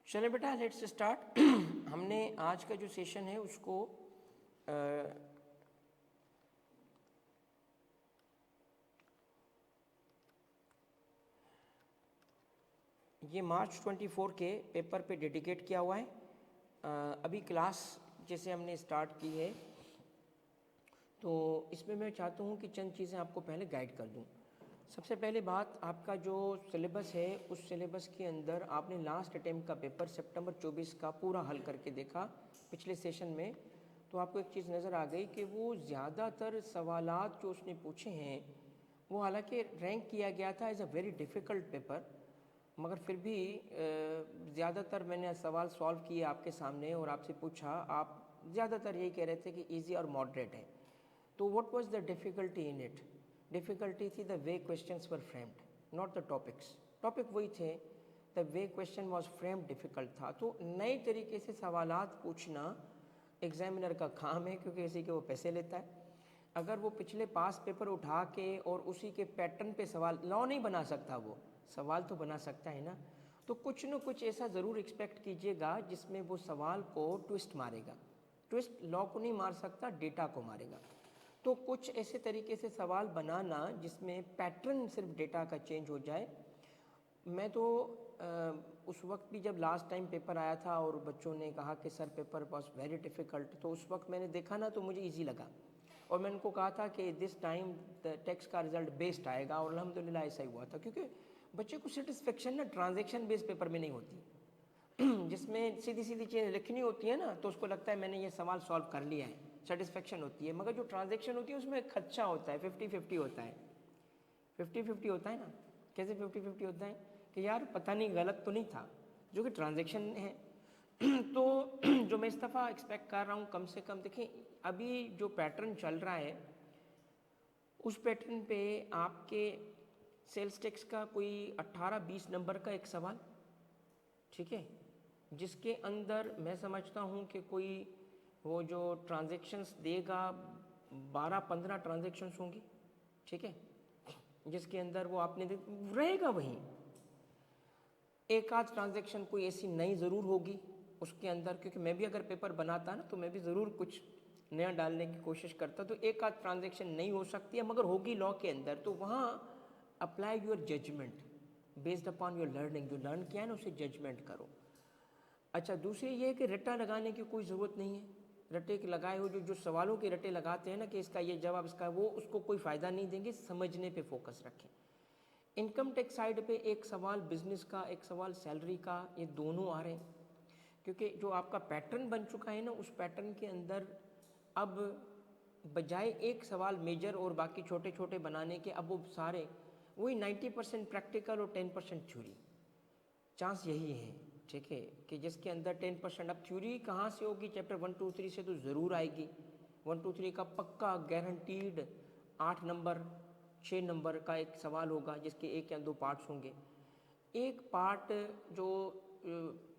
चले बेटा let's start. हमने आज का जो सेशन है उसको ये मार्च 24 के पेपर पे डेडिकेट किया हुआ है। अभी क्लास जैसे हमने स्टार्ट की है तो इसमें मैं चाहता हूँ कि चंद चीज़ें आपको पहले गाइड कर दूँ। सबसे पहले बात, आपका जो सिलेबस है उस सिलेबस के अंदर आपने लास्ट अटेम्प्ट का पेपर सितंबर 24 का पूरा हल करके देखा पिछले सेशन में, तो आपको एक चीज़ नज़र आ गई कि वो ज़्यादातर सवालात जो उसने पूछे हैं वो हालांकि रैंक किया गया था as a very difficult paper, मगर फिर भी ज़्यादातर मैंने सवाल सॉल्व किए आपके सामने और आपसे पूछा, आप ज़्यादातर यही कह रहे थे कि ईजी और मॉडरेट है। तो what was the difficulty in it? Difficulty थी the way questions were framed, not the topics. Topic वही थे, the way question was framed difficult था। तो नए तरीके से सवालात पूछना एग्जामिनर का काम है, क्योंकि इसी के वो पैसे लेता है। अगर वो पिछले पास पेपर उठा के और उसी के पैटर्न पे सवाल, लॉ नहीं बना सकता, वो सवाल तो बना सकता है ना, तो कुछ न कुछ ऐसा ज़रूर एक्सपेक्ट कीजिएगा जिसमें वो सवाल को ट्विस्ट मारेगा। ट्विस्ट लॉ को नहीं मार सकता, डेटा को मारेगा। तो कुछ ऐसे तरीके से सवाल बनाना जिसमें पैटर्न सिर्फ डेटा का चेंज हो जाए। मैं तो उस वक्त भी जब लास्ट टाइम पेपर आया था और बच्चों ने कहा कि sir paper was very difficult, तो उस वक्त मैंने देखा ना तो मुझे इजी लगा और मैंने उनको कहा था कि दिस टाइम द टेक्स्ट का रिजल्ट बेस्ड आएगा, और अल्हम्दुलिल्लाह ऐसा ही हुआ था। क्योंकि बच्चे को सेटिस्फेक्शन ना ट्रांजेक्शन बेस्ड पेपर में नहीं होती, जिसमें सीधी सीधी चीज़ें लिखनी होती है ना तो उसको लगता है मैंने ये सवाल सॉल्व कर लिया है, सेटिस्फेक्शन होती है। मगर जो ट्रांजेक्शन होती है उसमें खर्चा होता है, 50-50 होता है। 50-50 होता है ना, कैसे 50-50 होता है कि यार पता नहीं गलत तो नहीं था, जो कि ट्रांजेक्शन है। तो जो मैं इस दफ़ा एक्सपेक्ट कर रहा हूँ कम से कम, देखिए अभी जो पैटर्न चल रहा है उस पैटर्न पे आपके सेल्स टैक्स का कोई 18-20 नंबर का एक सवाल, ठीक है, जिसके अंदर मैं समझता हूँ कि कोई वो जो ट्रांजेक्शन्स देगा 12-15 ट्रांजेक्शन्स होंगी, ठीक है, जिसके अंदर वो आपने रहेगा वहीं। एक आध ट्रांजेक्शन कोई ऐसी नई ज़रूर होगी उसके अंदर, क्योंकि मैं भी अगर पेपर बनाता ना तो मैं भी ज़रूर कुछ नया डालने की कोशिश करता, तो एक आध ट्रांजेक्शन नहीं हो सकती है मगर होगी लॉ के अंदर। तो वहाँ apply your judgement based upon your learning, जो लर्न किया है ना उसे जजमेंट करो। अच्छा, दूसरी ये है कि रट्टा लगाने की कोई ज़रूरत नहीं है। रट्टे के लगाए हो जो सवालों के रट्टे लगाते हैं ना कि इसका ये जवाब इसका वो, उसको कोई फ़ायदा नहीं देंगे। समझने पे फोकस रखें। इनकम टैक्स साइड पे एक सवाल बिजनेस का, एक सवाल सैलरी का, ये दोनों आ रहे हैं, क्योंकि जो आपका पैटर्न बन चुका है ना उस पैटर्न के अंदर अब बजाय एक सवाल मेजर और बाकी छोटे छोटे बनाने के, अब वो सारे वही 90% प्रैक्टिकल और 10% थ्योरी। चांस यही है, ठीक है, कि जिसके अंदर 10%। अब थ्योरी कहाँ से होगी? चैप्टर 1, 2, 3 से तो ज़रूर आएगी। 1, 2, 3 का पक्का गारंटीड 8 नंबर 6 नंबर का एक सवाल होगा जिसके 1 या 2 पार्ट्स होंगे। एक पार्ट जो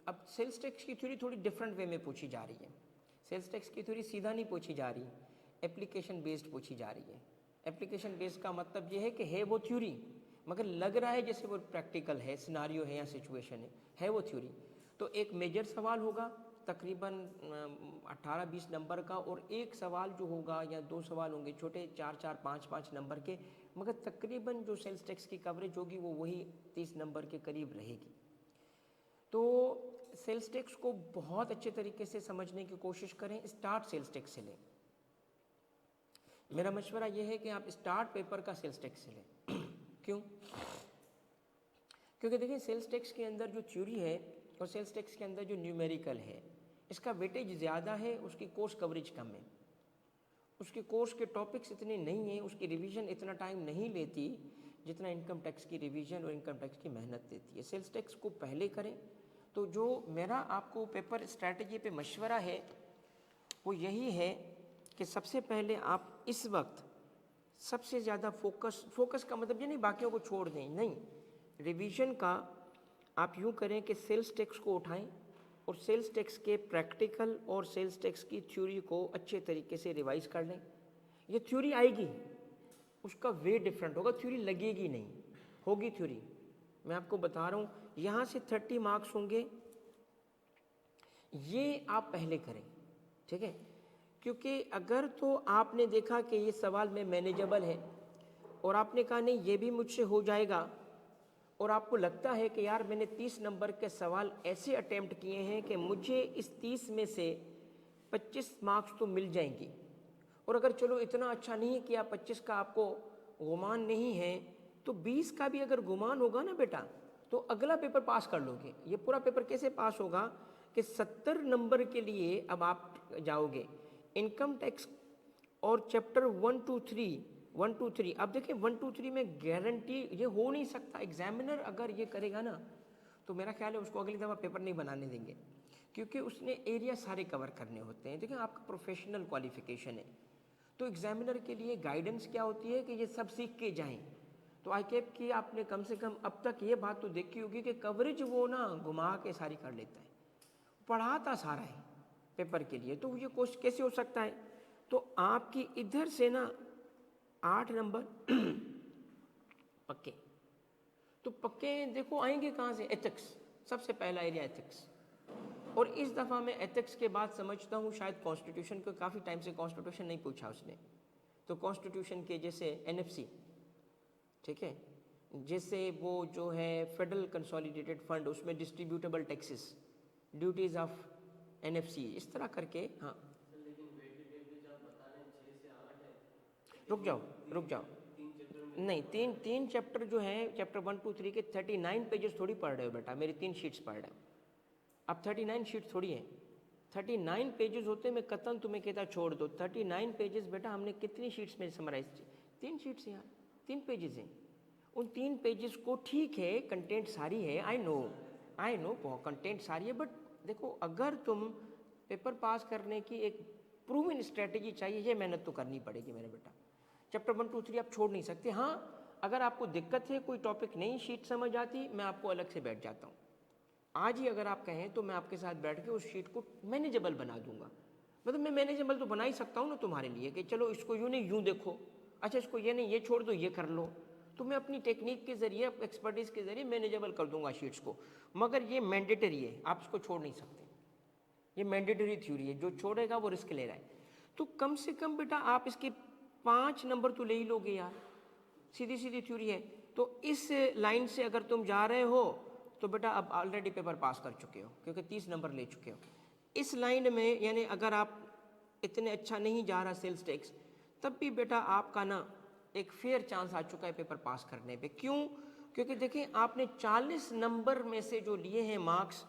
अब सेल्स टैक्स की थ्योरी थोड़ी डिफरेंट वे में पूछी जा रही है। सेल्स टैक्स की थ्योरी सीधा नहीं पूछी जा रही, एप्लीकेशन बेस्ड पूछी जा रही है। एप्लीकेशन बेस्ड का मतलब ये है कि है वो थ्योरी मगर लग रहा है जैसे वो प्रैक्टिकल है, सिनारियो है या सिचुएशन है वो थ्योरी। तो एक मेजर सवाल होगा तकरीबन 18-20 नंबर का, और एक सवाल जो होगा या 2 सवाल होंगे छोटे 4-4, 5-5 नंबर के, मगर तकरीबन जो सेल्स टैक्स की कवरेज होगी वो वही 30 नंबर के करीब रहेगी। तो सेल्स टैक्स को बहुत अच्छे तरीके से समझने की कोशिश करें, स्टार्ट सेल्स टैक्स से लें। मेरा मशवरा यह है कि आप स्टार्ट पेपर का सेल्स टैक्स से लें। क्यों? क्योंकि देखिए सेल्स टैक्स के अंदर जो थ्योरी है और सेल्स टैक्स के अंदर जो न्यूमेरिकल है, इसका वेटेज ज़्यादा है, उसकी कोर्स कवरेज कम है। उसके कोर्स के टॉपिक्स इतने नहीं हैं, उसकी रिवीजन इतना टाइम नहीं लेती जितना इनकम टैक्स की रिवीजन और इनकम टैक्स की मेहनत देती है। सेल्स टैक्स को पहले करें। तो जो मेरा आपको पेपर स्ट्रैटेजी पे मशवरा है वो यही है कि सबसे पहले आप इस वक्त सबसे ज़्यादा फोकस का मतलब ये नहीं बाकियों को छोड़ दें, नहीं, रिवीजन का आप यूँ करें कि सेल्स टैक्स को उठाएं और सेल्स टैक्स के प्रैक्टिकल और सेल्स टैक्स की थ्योरी को अच्छे तरीके से रिवाइज कर लें। ये थ्योरी आएगी, उसका वे डिफरेंट होगा, थ्योरी लगेगी नहीं, होगी थ्योरी। मैं आपको बता रहा हूँ, यहाँ से 30 मार्क्स होंगे ये आप पहले करें, ठीक है। क्योंकि अगर तो आपने देखा कि ये सवाल में मैनेजेबल है और आपने कहा नहीं ये भी मुझसे हो जाएगा, और आपको लगता है कि यार मैंने 30 नंबर के सवाल ऐसे अटेम्प्ट किए हैं कि मुझे इस 30 में से 25 मार्क्स तो मिल जाएंगी, और अगर चलो इतना अच्छा नहीं किया, 25 का आपको गुमान नहीं है, तो 20 का भी अगर गुमान होगा ना बेटा, तो अगला पेपर पास कर लोगे। ये पूरा पेपर कैसे पास होगा कि 70 नंबर के लिए अब आप जाओगे इनकम टैक्स और चैप्टर 1 2 3। अब देखिए 1 2 3 में गारंटी ये हो नहीं सकता, एग्जामिनर अगर ये करेगा ना तो मेरा ख्याल है उसको अगली दफ़ा पेपर नहीं बनाने देंगे, क्योंकि उसने एरिया सारे कवर करने होते हैं। देखिए आपका प्रोफेशनल क्वालिफिकेशन है, तो एग्जामिनर के लिए गाइडेंस क्या होती है कि ये सब सीख के जाएं। तो ICAP की आपने कम से कम अब तक ये बात तो देखी होगी कि कवरेज वो ना घुमा के सारी कर लेता है, पढ़ाता सारा है पेपर के लिए। तो ये कोर्स कैसे हो सकता है? तो आपकी इधर से ना 8 नंबर पक्के, तो पक्के देखो आएंगे कहाँ से? एथिक्स, सबसे पहला एरिया एथिक्स। और इस दफ़ा मैं एथिक्स के बाद समझता हूँ शायद कॉन्स्टिट्यूशन को, काफ़ी टाइम से कॉन्स्टिट्यूशन नहीं पूछा उसने, तो कॉन्स्टिट्यूशन के जैसे NFC, ठीक है, जैसे वो जो है फेडरल कंसोलिडेटेड फंड, उसमें distributable taxes, duties of NFC, इस तरह करके। हाँ रुक जाओ नहीं, तीन चैप्टर जो हैं, चैप्टर 1 2 3 के 39 पेजेस थोड़ी पढ़ रहे हो बेटा, मेरी 3 शीट्स पढ़ रहे हो। अब 39 शीट थोड़ी है, 39 पेजेस होते, मैं कतन तुम्हें कहता छोड़ दो। 39 पेजेस बेटा हमने कितनी शीट्स में समराइज की? 3 शीट्स यार, 3 पेजेस हैं। उन 3 पेजेस को, ठीक है कंटेंट सारी है, आई नो कंटेंट सारी है, बट देखो अगर तुम पेपर पास करने की एक प्रूवन स्ट्रेटेजी चाहिए, ये मेहनत तो करनी पड़ेगी मेरे बेटा। चैप्टर 1 2 3 आप छोड़ नहीं सकते। हाँ अगर आपको दिक्कत है, कोई टॉपिक नहीं शीट समझ आती, मैं आपको अलग से बैठ जाता हूँ। आज ही अगर आप कहें तो मैं आपके साथ बैठ के उस शीट को मैनेजेबल बना दूंगा। मतलब मैं मैनेजेबल तो बना ही सकता हूँ ना तुम्हारे लिए, कि चलो इसको यूँ नहीं यूँ देखो, अच्छा इसको ये नहीं ये छोड़ दो ये कर लो, तो मैं अपनी टेक्निक के ज़रिए, एक्सपर्टीज़ के ज़रिए मैनेजेबल कर दूंगा शीट्स को। मगर ये मैंडेटरी है, आप इसको छोड़ नहीं सकते, ये मैंडेटरी थ्योरी है, जो छोड़ेगा वो रिस्क ले रहा है। तो कम से कम बेटा आप इसके 5 नंबर तो ले ही लोगे यार, सीधी सीधी थ्योरी है। तो इस लाइन से अगर तुम जा रहे हो तो बेटा अब ऑलरेडी पेपर पास कर चुके हो, क्योंकि 30 नंबर ले चुके हो इस लाइन में। यानी अगर आप इतने अच्छा नहीं जा रहा सेल्स टैक्स, तब भी बेटा आपका ना एक फेयर चांस आ चुका है पेपर पास करने पे। क्यों? क्योंकि देखिए आपने 40 नंबर में से जो लिए हैं मार्क्स,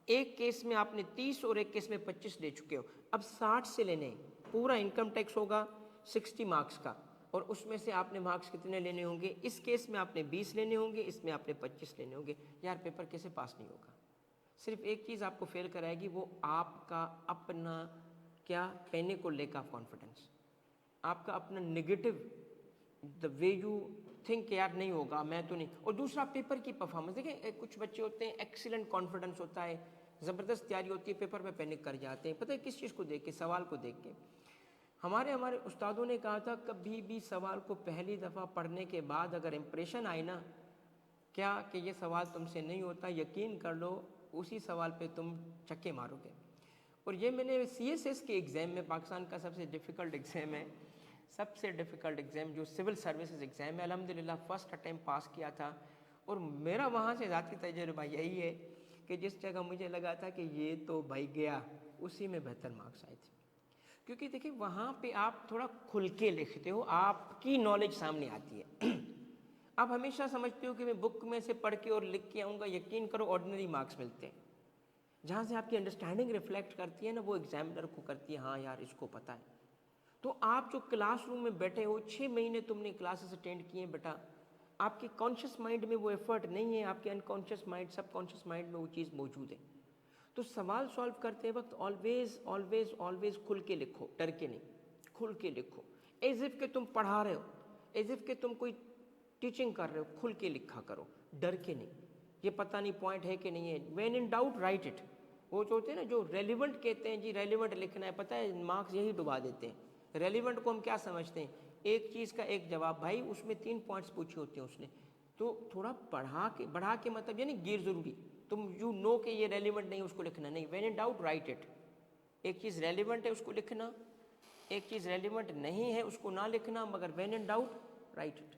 एक केस में आपने 30 और एक केस में 25 ले चुके हो, अब 60 से लेने। पूरा इनकम टैक्स होगा 60 मार्क्स का, और उसमें से आपने मार्क्स कितने लेने होंगे? इस केस में आपने 20 लेने होंगे, इसमें आपने 25 लेने होंगे। यार पेपर कैसे पास नहीं होगा? सिर्फ एक चीज़ आपको फेल कराएगी, वो आपका अपना क्या, पहले को लेकर कॉन्फिडेंस, आपका अपना negative, the way you think, यार नहीं होगा मैं तो नहीं। और दूसरा पेपर की परफॉर्मेंस। देखिए कुछ बच्चे होते हैं एक्सीलेंट कॉन्फिडेंस होता है, ज़बरदस्त तैयारी होती है, पेपर में पैनिक कर जाते हैं। पता है किस चीज़ को देख के? सवाल को देख के। हमारे उस्तादों ने कहा था कभी भी सवाल को पहली दफ़ा पढ़ने के बाद अगर इम्प्रेशन आए ना, क्या कि ये सवाल तुमसे नहीं होता, यकीन कर लो उसी सवाल पे तुम चक्के मारोगे। और ये मैंने CSS के एग्ज़ाम में, पाकिस्तान का सबसे डिफ़िकल्ट एग्ज़ाम है, सबसे डिफ़िकल्ट एग्ज़ाम जो सिविल सर्विसेज एग्ज़ाम है, अल्हम्दुलिल्लाह फ़र्स्ट अटैम्प्ट पास किया था। और मेरा वहाँ से ज़ाती तजुर्बा यही है कि जिस जगह मुझे लगा था कि ये तो भाई गया, उसी में बेहतर मार्क्स आए थे। क्योंकि देखिए वहाँ पे आप थोड़ा खुल के लिखते हो, आपकी नॉलेज सामने आती है। आप हमेशा समझते हो कि मैं बुक में से पढ़ के और लिख के आऊँगा, यकीन करो ऑर्डिनरी मार्क्स मिलते हैं। जहाँ से आपकी अंडरस्टैंडिंग रिफ्लेक्ट करती है ना, वो एग्जामिनर को करती है, हाँ यार इसको पता है। तो आप जो क्लासरूम में बैठे हो, 6 महीने तुमने क्लासेस अटेंड किए हैं बेटा, आपके कॉन्शियस माइंड में वो एफर्ट नहीं है, आपके अनकॉन्शियस माइंड, सबकॉन्शियस माइंड में वो चीज़ मौजूद है। तो सवाल सॉल्व करते वक्त ऑलवेज ऑलवेज ऑलवेज खुल के लिखो, डर के नहीं, खुल के लिखो। एज इफ़ के तुम पढ़ा रहे हो, एज इफ़ के तुम कोई टीचिंग कर रहे हो, खुल के लिखा करो, डर के नहीं। ये पता नहीं पॉइंट है कि नहीं है, when in doubt right it. वो जो होते हैं ना, जो रेलिवेंट कहते हैं जी, रेलिवेंट लिखना है, पता है मार्क्स यही डुबा देते हैं। रेलिवेंट को हम क्या समझते हैं? एक चीज़ का एक जवाब, भाई उसमें 3 पॉइंट्स पूछे होते हैं उसने, तो थोड़ा बढ़ा के मतलब यानी गैर ज़रूरी तुम यू नो कि ये रेलिवेंट नहीं उसको लिखना नहीं, when in doubt right it. एक चीज़ रेलिवेंट है उसको लिखना, एक चीज़ रेलिवेंट नहीं है उसको ना लिखना, मगर when in doubt right it.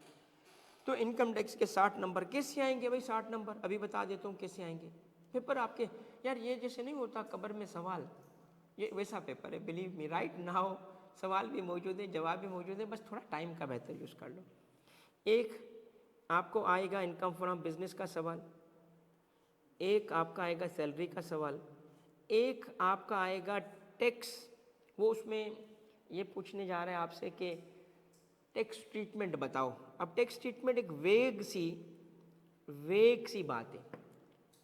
तो इनकम टैक्स के 60 नंबर कैसे आएंगे भाई? 60 नंबर अभी बता देता हूँ कैसे आएंगे। पेपर आपके यार ये जैसे नहीं होता कब्र में सवाल, ये वैसा पेपर है, बिलीव मी। राइट नाउ सवाल भी मौजूद है, जवाब भी मौजूद है, बस थोड़ा टाइम का बेहतर यूज़ कर लो। एक आपको आएगा इनकम फ्रॉम बिजनेस का सवाल, एक आपका आएगा सैलरी का सवाल, एक आपका आएगा टैक्स। वो उसमें ये पूछने जा रहा है आपसे कि टैक्स ट्रीटमेंट बताओ। अब टैक्स ट्रीटमेंट एक वेग सी बात है,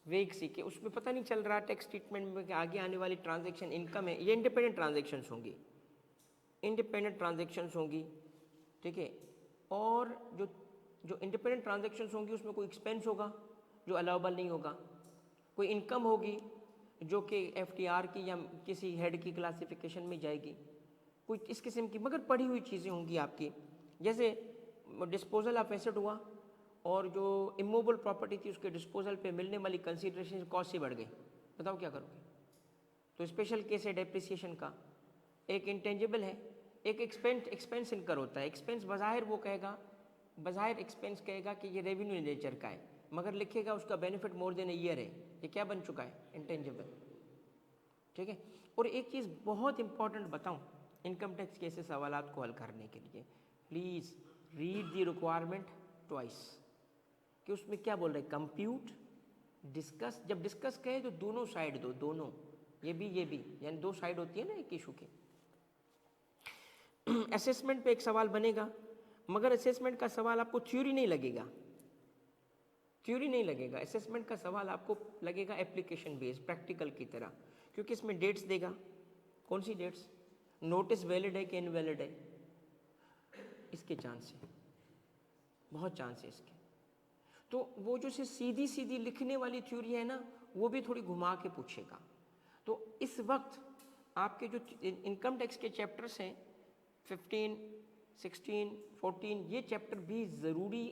वेग सी कि उसमें पता नहीं चल रहा टैक्स ट्रीटमेंट में कि आगे आने वाली ट्रांजैक्शन इनकम है, ये इंडिपेंडेंट ट्रांजैक्शंस होंगी, इंडिपेंडेंट ट्रांजैक्शंस होंगी, ठीक है। और जो इंडिपेंडेंट ट्रांजैक्शंस होंगी उसमें कोई एक्सपेंस होगा जो अलाउबल नहीं होगा, कोई इनकम होगी जो कि एफटीआर की या किसी हेड की क्लासिफिकेशन में जाएगी, कोई इस किस्म की मगर पढ़ी हुई चीज़ें होंगी आपकी। जैसे डिस्पोजल ऑफ एसेट हुआ और जो इमूवेबल प्रॉपर्टी थी उसके डिस्पोजल पे मिलने वाली कंसीडरेशन कॉस्ट से बढ़ गई, बताओ क्या करोगे? तो स्पेशल केस है डेप्रिसिएशन का। एक इंटेंजिबल है, एक एक्सपेंस इनकर होता है। एक्सपेंस बज़ाहिर वो कहेगा, बज़ाहिर एक्सपेंस कहेगा कि ये रेवेन्यू नेचर का है, मगर लिखेगा उसका benefit more than a year है, ये क्या बन चुका है? इंटेंजिबल, ठीक है। और एक चीज़ बहुत इंपॉर्टेंट बताऊं इनकम टैक्स के ऐसे सवालात को हल करने के लिए, please read the requirement twice, कि उसमें क्या बोल रहे हैं, कंप्यूट, डिस्कस। जब डिस्कस कहे तो दोनों साइड दो, दोनों, ये भी, यानी दो साइड होती है ना एक इशू की। असेसमेंट पे एक सवाल बनेगा, मगर असेसमेंट का सवाल आपको थ्योरी नहीं लगेगा, थ्योरी नहीं लगेगा। असेसमेंट का सवाल आपको लगेगा एप्लीकेशन बेस्ड, प्रैक्टिकल की तरह, क्योंकि इसमें डेट्स देगा। कौन सी डेट्स? नोटिस वैलिड है कि इनवैलिड है, इसके चांस है, बहुत चांस है इसके। तो वो जो से सीधी सीधी लिखने वाली थ्योरी है ना, वो भी थोड़ी घुमा के पूछेगा। तो इस वक्त आपके जो इनकम टैक्स के चैप्टर्स हैं 15, 16, 14, ये चैप्टर भी ज़रूरी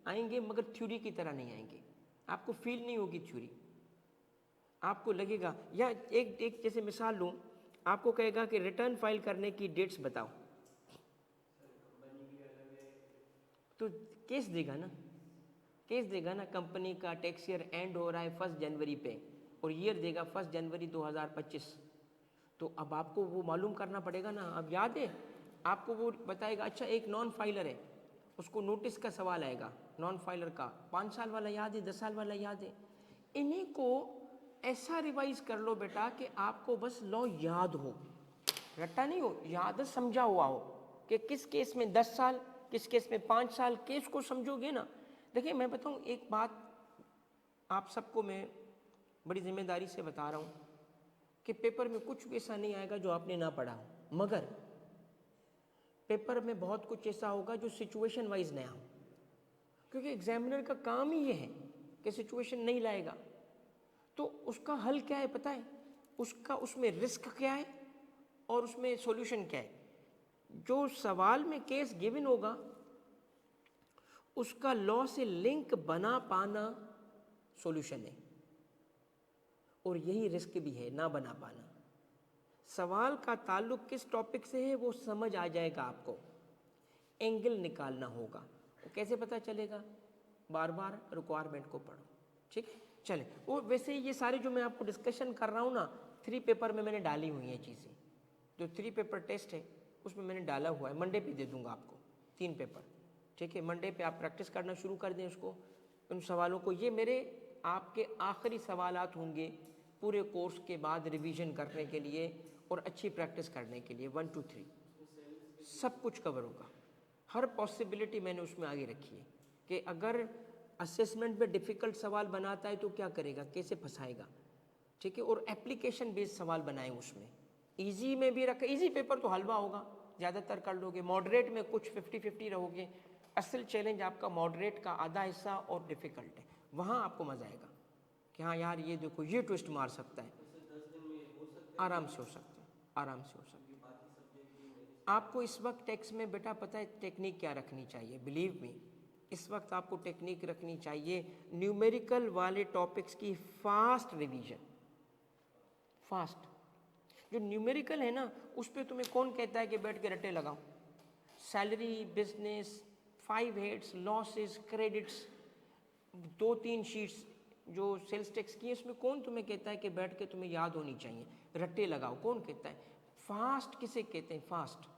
आएंगे, मगर थ्योरी की तरह नहीं आएंगे। आपको फील नहीं होगी थ्योरी, आपको लगेगा। या एक जैसे मिसाल लूँ, आपको कहेगा कि रिटर्न फाइल करने की डेट्स बताओ, तो केस देगा ना, केस देगा ना, कंपनी का टैक्स ईयर एंड हो रहा है 1 जनवरी पे और ईयर देगा 1 जनवरी 2025। तो अब आपको वो मालूम करना पड़ेगा ना। अब याद है आपको, वो बताएगा अच्छा एक नॉन फाइलर है, उसको नोटिस का सवाल आएगा, नॉन फाइलर का 5 साल वाला याद है, 10 साल वाला याद है। इन्हीं को ऐसा रिवाइज कर लो बेटा कि आपको बस लॉ याद हो, रट्टा नहीं हो, याद समझा हुआ हो कि किस केस में 10 साल, किस केस में 5 साल, केस को समझोगे ना। देखिए मैं बताऊँ एक बात आप सबको, मैं बड़ी जिम्मेदारी से बता रहा हूँ कि पेपर में कुछ भी ऐसा नहीं आएगा जो आपने ना पढ़ा हो, मगर पेपर में बहुत कुछ ऐसा होगा जो सिचुएशन वाइज नया हो, क्योंकि एग्जामिनर का काम ही ये है कि सिचुएशन नहीं लाएगा। तो उसका हल क्या है पता है? उसका, उसमें रिस्क क्या है और उसमें सॉल्यूशन क्या है। जो सवाल में केस गिवन होगा उसका लॉ से लिंक बना पाना सॉल्यूशन है, और यही रिस्क भी है, ना बना पाना। सवाल का ताल्लुक किस टॉपिक से है वो समझ आ जाएगा, आपको एंगल निकालना होगा। वो कैसे पता चलेगा? बार बार रिक्वायरमेंट को पढ़ो, ठीक है। चले, वो वैसे ये सारे जो मैं आपको डिस्कशन कर रहा हूँ ना, 3 पेपर में मैंने डाली हुई हैं चीज़ें। जो 3 पेपर टेस्ट है उसमें मैंने डाला हुआ है, मंडे पे दे दूंगा आपको 3 पेपर, ठीक है। मंडे पे आप प्रैक्टिस करना शुरू कर दें उसको, उन सवालों को। ये मेरे आपके आखिरी सवालात होंगे पूरे कोर्स के बाद रिवीजन करने के लिए और अच्छी प्रैक्टिस करने के लिए। 1 2 3 सब कुछ कवर होगा, हर पॉसिबिलिटी मैंने उसमें आगे रखी है कि अगर असेसमेंट में डिफ़िकल्ट सवाल बनाता है तो क्या करेगा, कैसे फंसाएगा, ठीक है। और एप्लीकेशन बेस्ड सवाल बनाए उसमें, इजी में भी रखा। इजी पेपर तो हलवा होगा, ज़्यादातर कर लोगे। मॉडरेट में कुछ 50-50 रहोगे। असल चैलेंज आपका मॉडरेट का आधा हिस्सा और डिफ़िकल्ट है, वहाँ आपको मज़ा आएगा कि हाँ यार ये देखो ये ट्विस्ट मार सकता है। आराम से हो सकता है, आराम से हो सकता है। आपको इस वक्त टैक्स में बेटा पता है टेक्निक क्या रखनी चाहिए? बिलीव मी, इस वक्त आपको टेक्निक रखनी चाहिए न्यूमेरिकल वाले टॉपिक्स की फास्ट रिवीजन। फास्ट जो न्यूमेरिकल है ना, उस पर तुम्हें कौन कहता है कि बैठ के रट्टे लगाओ? Salary, business, 5 heads, losses, credits, 2-3 sheets जो सेल्स टैक्स की है, उसमें कौन तुम्हें कहता है कि बैठ के तुम्हें याद होनी चाहिए, रट्टे लगाओ? कौन कहता है? फास्ट किसे कहते हैं? फास्ट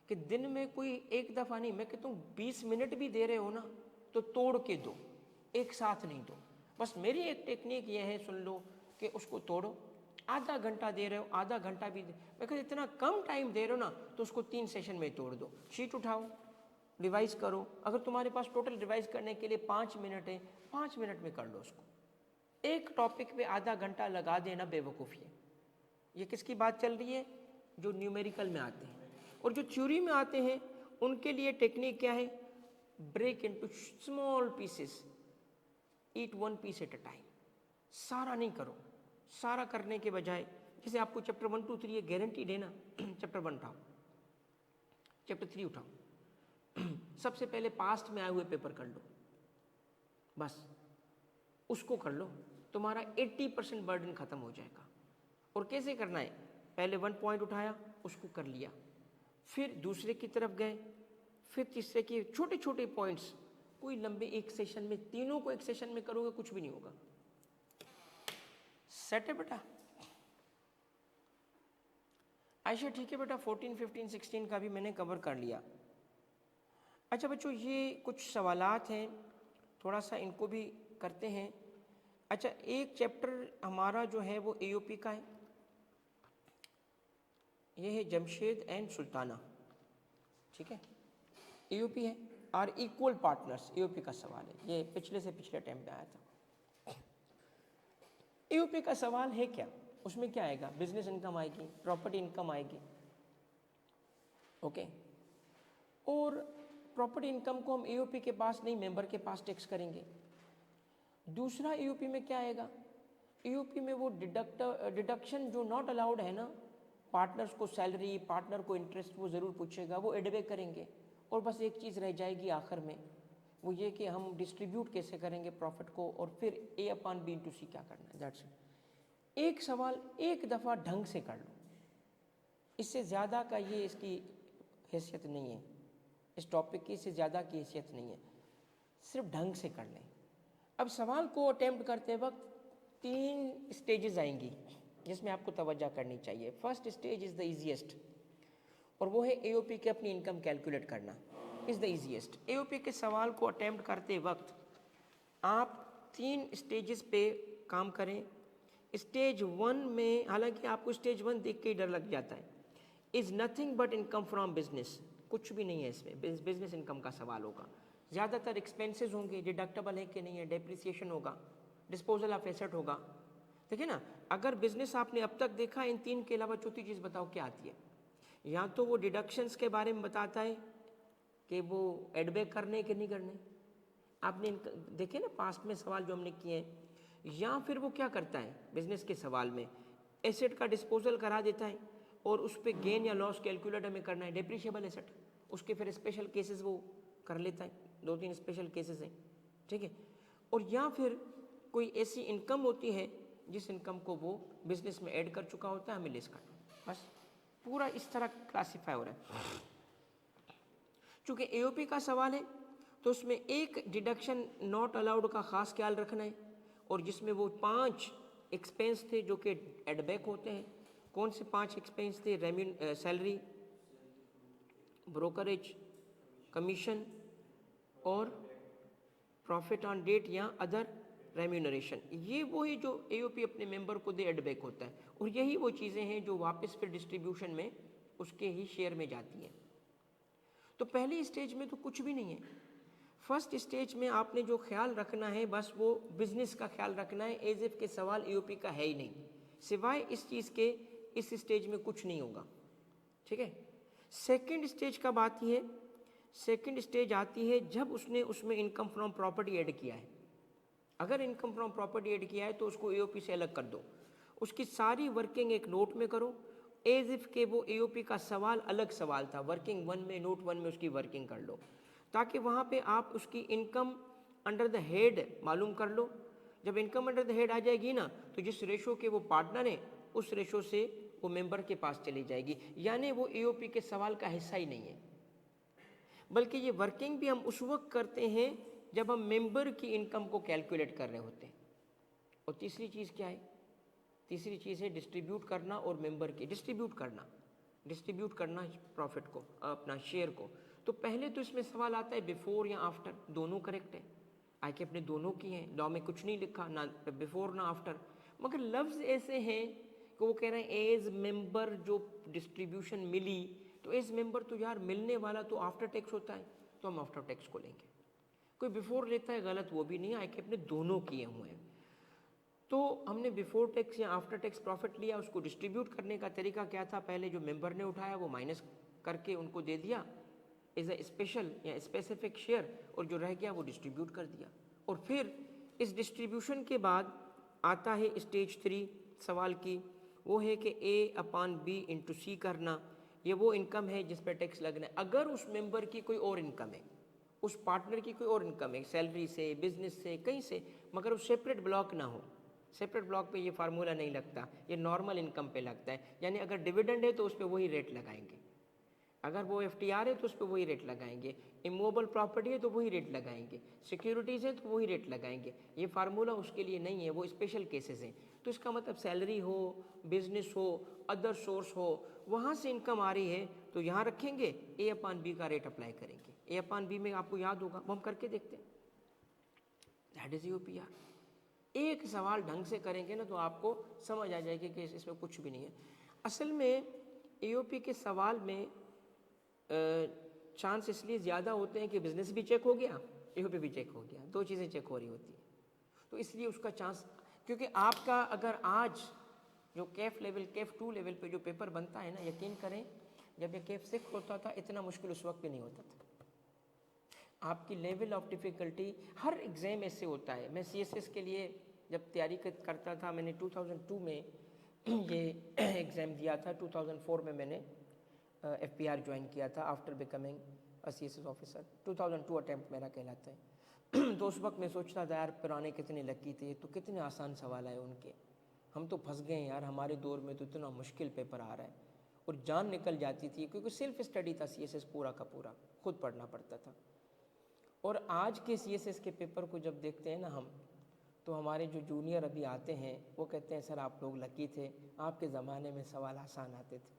कि दिन में कोई एक दफ़ा नहीं, मैं कहता हूँ 20 मिनट भी दे रहे हो ना तो तोड़ के दो, एक साथ नहीं दो। बस मेरी एक टेक्निक ये है, सुन लो, कि उसको तोड़ो। आधा घंटा दे रहे हो, आधा घंटा भी मैं कहता इतना कम टाइम दे रहे हो ना तो उसको 3 सेशन में तोड़ दो। शीट उठाओ, रिवाइज करो। अगर तुम्हारे पास टोटल रिवाइज करने के लिए 5 मिनट है, 5 मिनट में कर लो उसको। एक टॉपिक पे आधा घंटा लगा देना बेवकूफ़ी है। ये किसकी बात चल रही है? जो न्यूमेरिकल में आते हैं। और जो थ्योरी में आते हैं उनके लिए टेक्निक क्या है? Break into small pieces, eat 1 piece at a time. सारा नहीं करो। सारा करने के बजाय, जैसे आपको चैप्टर 1, 2, 3 ये गारंटीड है ना, चैप्टर 1 उठाओ, चैप्टर 3 उठाओ, सबसे पहले पास्ट में आए हुए पेपर कर लो, बस उसको कर लो, तुम्हारा 80% बर्डन खत्म हो जाएगा। और कैसे करना है? पहले 1 पॉइंट उठाया, उसको कर लिया, फिर दूसरे की तरफ गए, फिर तीसरे के छोटे छोटे पॉइंट्स। कोई लंबे एक सेशन में तीनों को एक सेशन में करोगे कुछ भी नहीं होगा। सेट है बेटा? आयशा ठीक है बेटा, 14, 15, 16 का भी मैंने कवर कर लिया। अच्छा बच्चों, ये कुछ सवालात हैं, थोड़ा सा इनको भी करते हैं। अच्छा, एक चैप्टर हमारा जो है वो एओपी का है, ये है जमशेद एंड सुल्ताना, ठीक है? एओपी है, आर इक्वल पार्टनर्स, एओपी का सवाल है, ये पिछले से पिछले टाइम पे आया था। एओपी का सवाल है क्या? उसमें क्या आएगा? बिजनेस इनकम आएगी, प्रॉपर्टी इनकम आएगी, ओके। और प्रॉपर्टी इनकम को हम एओपी के पास नहीं, मेंबर के पास टैक्स करेंगे। दूसरा एओपी में क्या आएगा? एओपी में वो डिडक्शन जो नॉट अलाउड है ना, पार्टनर्स को सैलरी, पार्टनर को इंटरेस्ट, वो ज़रूर पूछेगा, वो एडबैक करेंगे। और बस एक चीज़ रह जाएगी आखिर में, वो ये कि हम डिस्ट्रीब्यूट कैसे करेंगे प्रॉफिट को, और फिर A/B/C क्या करना है, दैट्स इट। एक सवाल एक दफ़ा ढंग से कर लो, इससे ज़्यादा का ये इसकी हैसियत नहीं है, इस टॉपिक की इससे ज़्यादा की हैसियत नहीं है, सिर्फ ढंग से कर लें। अब सवाल को अटेम्प्ट करते वक्त 3 स्टेजेस आएंगी जिसमें आपको तवज्जो करनी चाहिए। First stage is the easiest, और वो है एओपी के अपनी इनकम कैलकुलेट करना, इज़ द ईजीएस्ट। एओपी के सवाल को अटेम्प्ट करते वक्त आप 3 स्टेजेस पे काम करें। स्टेज 1 में, हालांकि आपको स्टेज 1 देख के ही डर लग जाता है, is nothing but income from business, कुछ भी नहीं है इसमें, बिजनेस इनकम का सवाल होगा। ज़्यादातर एक्सपेंसेस होंगे, डिडक्टेबल है कि नहीं है, डेप्रिसिएशन होगा, डिस्पोजल ऑफ एसेट होगा। देखिए ना, अगर बिजनेस आपने अब तक देखा, इन 3 के अलावा चौथी चीज़ बताओ क्या आती है? या तो वो डिडक्शंस के बारे में बताता है कि वो एडबैक करने कि नहीं करने, आपने देखे ना पास्ट में सवाल जो हमने किए हैं। या फिर वो क्या करता है बिजनेस के सवाल में, एसेट का डिस्पोजल करा देता है और उस पर गेन या लॉस कैलकुलेट हमें करना है, डेप्रिशिएबल एसेट, उसके फिर स्पेशल केसेस वो कर लेता है, 2-3 स्पेशल केसेस हैं, ठीक है। और या फिर कोई ऐसी इनकम होती है जिस इनकम को वो बिजनेस में ऐड कर चुका होता है, हमें लेस करना, बस पूरा इस तरह क्लासीफाई हो रहा है। चूँकि एओपी का सवाल है तो उसमें एक डिडक्शन नॉट अलाउड का ख़ास ख्याल रखना है, और जिसमें वो 5 एक्सपेंस थे जो कि एडबैक होते हैं। कौन से 5 एक्सपेंस थे? सैलरी, ब्रोकरेज, कमीशन और प्रॉफिट ऑन डेट या अदर रेम्यूनरेशन। ये वो है जो एओपी अपने मेंबर को दे, एडबैक होता है, और यही वो चीज़ें हैं जो वापस फिर डिस्ट्रीब्यूशन में उसके ही शेयर में जाती हैं। तो पहली स्टेज में तो कुछ भी नहीं है। फर्स्ट स्टेज में आपने जो ख्याल रखना है बस वो बिजनेस का ख्याल रखना है, एज इफ के सवाल एओपी का है ही नहीं, सिवाय इस चीज़ के इस स्टेज में कुछ नहीं होगा, ठीक है। सेकंड स्टेज कब आती है? सेकंड स्टेज आती है जब उसने उसमें इनकम फ्रॉम प्रॉपर्टी ऐड किया है। अगर इनकम फ्रॉम प्रॉपर्टी ऐड किया है तो उसको एओपी से अलग कर दो, उसकी सारी वर्किंग एक नोट में करो, एज इफ के वो एओपी का सवाल अलग सवाल था, वर्किंग 1 में, नोट 1 में उसकी वर्किंग कर लो, ताकि वहाँ पे आप उसकी इनकम अंडर द हेड मालूम कर लो। जब इनकम अंडर द हेड आ जाएगी ना, तो जिस रेशो के वो पार्टनर है उस रेशो से वो मेंबर के पास चली जाएगी, यानी वो एओपी के सवाल का हिस्सा ही नहीं है। बल्कि ये वर्किंग भी हम उस वक्त करते हैं जब हम मेंबर की इनकम को कैलकुलेट कर रहे होते हैं। और तीसरी चीज़ क्या है? तीसरी चीज़ है डिस्ट्रीब्यूट करना और मेंबर की डिस्ट्रीब्यूट करना प्रॉफिट को, अपना शेयर को। तो पहले तो इसमें सवाल आता है बिफोर या आफ्टर, दोनों करेक्ट है। आके अपने दोनों की हैं, लॉ में कुछ नहीं लिखा, ना बिफोर ना आफ्टर, मगर लफ्ज़ ऐसे हैं कि वो कह रहे हैं एज मेंबर जो डिस्ट्रीब्यूशन मिली, तो एज मेंबर तो यार मिलने वाला तो आफ्टर टैक्स होता है, तो हम आफ्टर टैक्स को लेंगे। कोई बिफोर लेता है, गलत, वो भी नहीं, आके अपने दोनों किए हुए हैं। तो हमने बिफोर टैक्स या आफ्टर टैक्स प्रॉफिट लिया, उसको डिस्ट्रीब्यूट करने का तरीका क्या था? पहले जो मेंबर ने उठाया वो माइनस करके उनको दे दिया एज ए स्पेशल या स्पेसिफिक शेयर, और जो रह गया वो डिस्ट्रीब्यूट कर दिया। और फिर इस डिस्ट्रीब्यूशन के बाद आता है स्टेज 3 सवाल की, वो है कि A/B इंटू C करना। ये वो इनकम है जिस पर टैक्स लगना है। अगर उस मेंबर की कोई और इनकम है, उस पार्टनर की कोई और इनकम है, सैलरी से, बिजनेस से, कहीं से, मगर वो सेपरेट ब्लॉक ना हो, सेपरेट ब्लॉक पे ये फार्मूला नहीं लगता, ये नॉर्मल इनकम पे लगता है। यानी अगर डिविडेंड है तो उस पर वही रेट लगाएंगे, अगर वो एफटीआर है तो उस पर वही रेट लगाएंगे, इमूवेबल प्रॉपर्टी है तो वही रेट लगाएंगे, सिक्योरिटीज़ है तो वही रेट लगाएंगे। ये फार्मूला उसके लिए नहीं है, वो स्पेशल केसेस हैं। तो इसका मतलब सैलरी हो, बिजनेस हो, अदर सोर्स हो, वहाँ से इनकम आ रही है तो यहाँ रखेंगे, A/B का रेट अप्लाई करेंगे। A/B में आपको याद होगा, वो हम करके देखते हैं, दैट इज यूपीआर। एक सवाल ढंग से करेंगे ना तो आपको समझ आ जाएगी कि इसमें कुछ भी नहीं है। असल में एओपी के सवाल में चांस इसलिए ज़्यादा होते हैं कि बिजनेस भी चेक हो गया, एओपी भी चेक हो गया, दो चीज़ें चेक हो रही होती है, तो इसलिए उसका चांस, क्योंकि आपका अगर आज जो कैफ लेवल, कैफ 2 लेवल पे जो पेपर बनता है ना, यकीन करें जब ये कैफ 6 होता था इतना मुश्किल उस वक्त भी नहीं होता था। आपकी level of difficulty her exam ऐसे होता है। मैं सीएसएस के लिए जब तैयारी करता था, मैंने 2002 में ये एग्ज़ाम दिया था, 2004 में मैंने एफपीआर ज्वाइन किया था after becoming a CSS officer. 2002 attempt मेरा कहलाता है। तो उस वक्त मैं सोचता था यार पुराने कितने लकी थे, तो कितने आसान सवाल आए उनके, हम तो फंस गए यार, हमारे दौर में तो इतना मुश्किल पेपर आ रहा है, और जान निकल जाती थी क्योंकि सेल्फ स्टडी था सीएसएस पूरा का पूरा, खुद पढ़ना पड़ता था। और आज के सीएसएस के पेपर को जब देखते हैं ना हम, तो हमारे जो जूनियर अभी आते हैं वो कहते हैं सर आप लोग लकी थे, आपके ज़माने में सवाल आसान आते थे।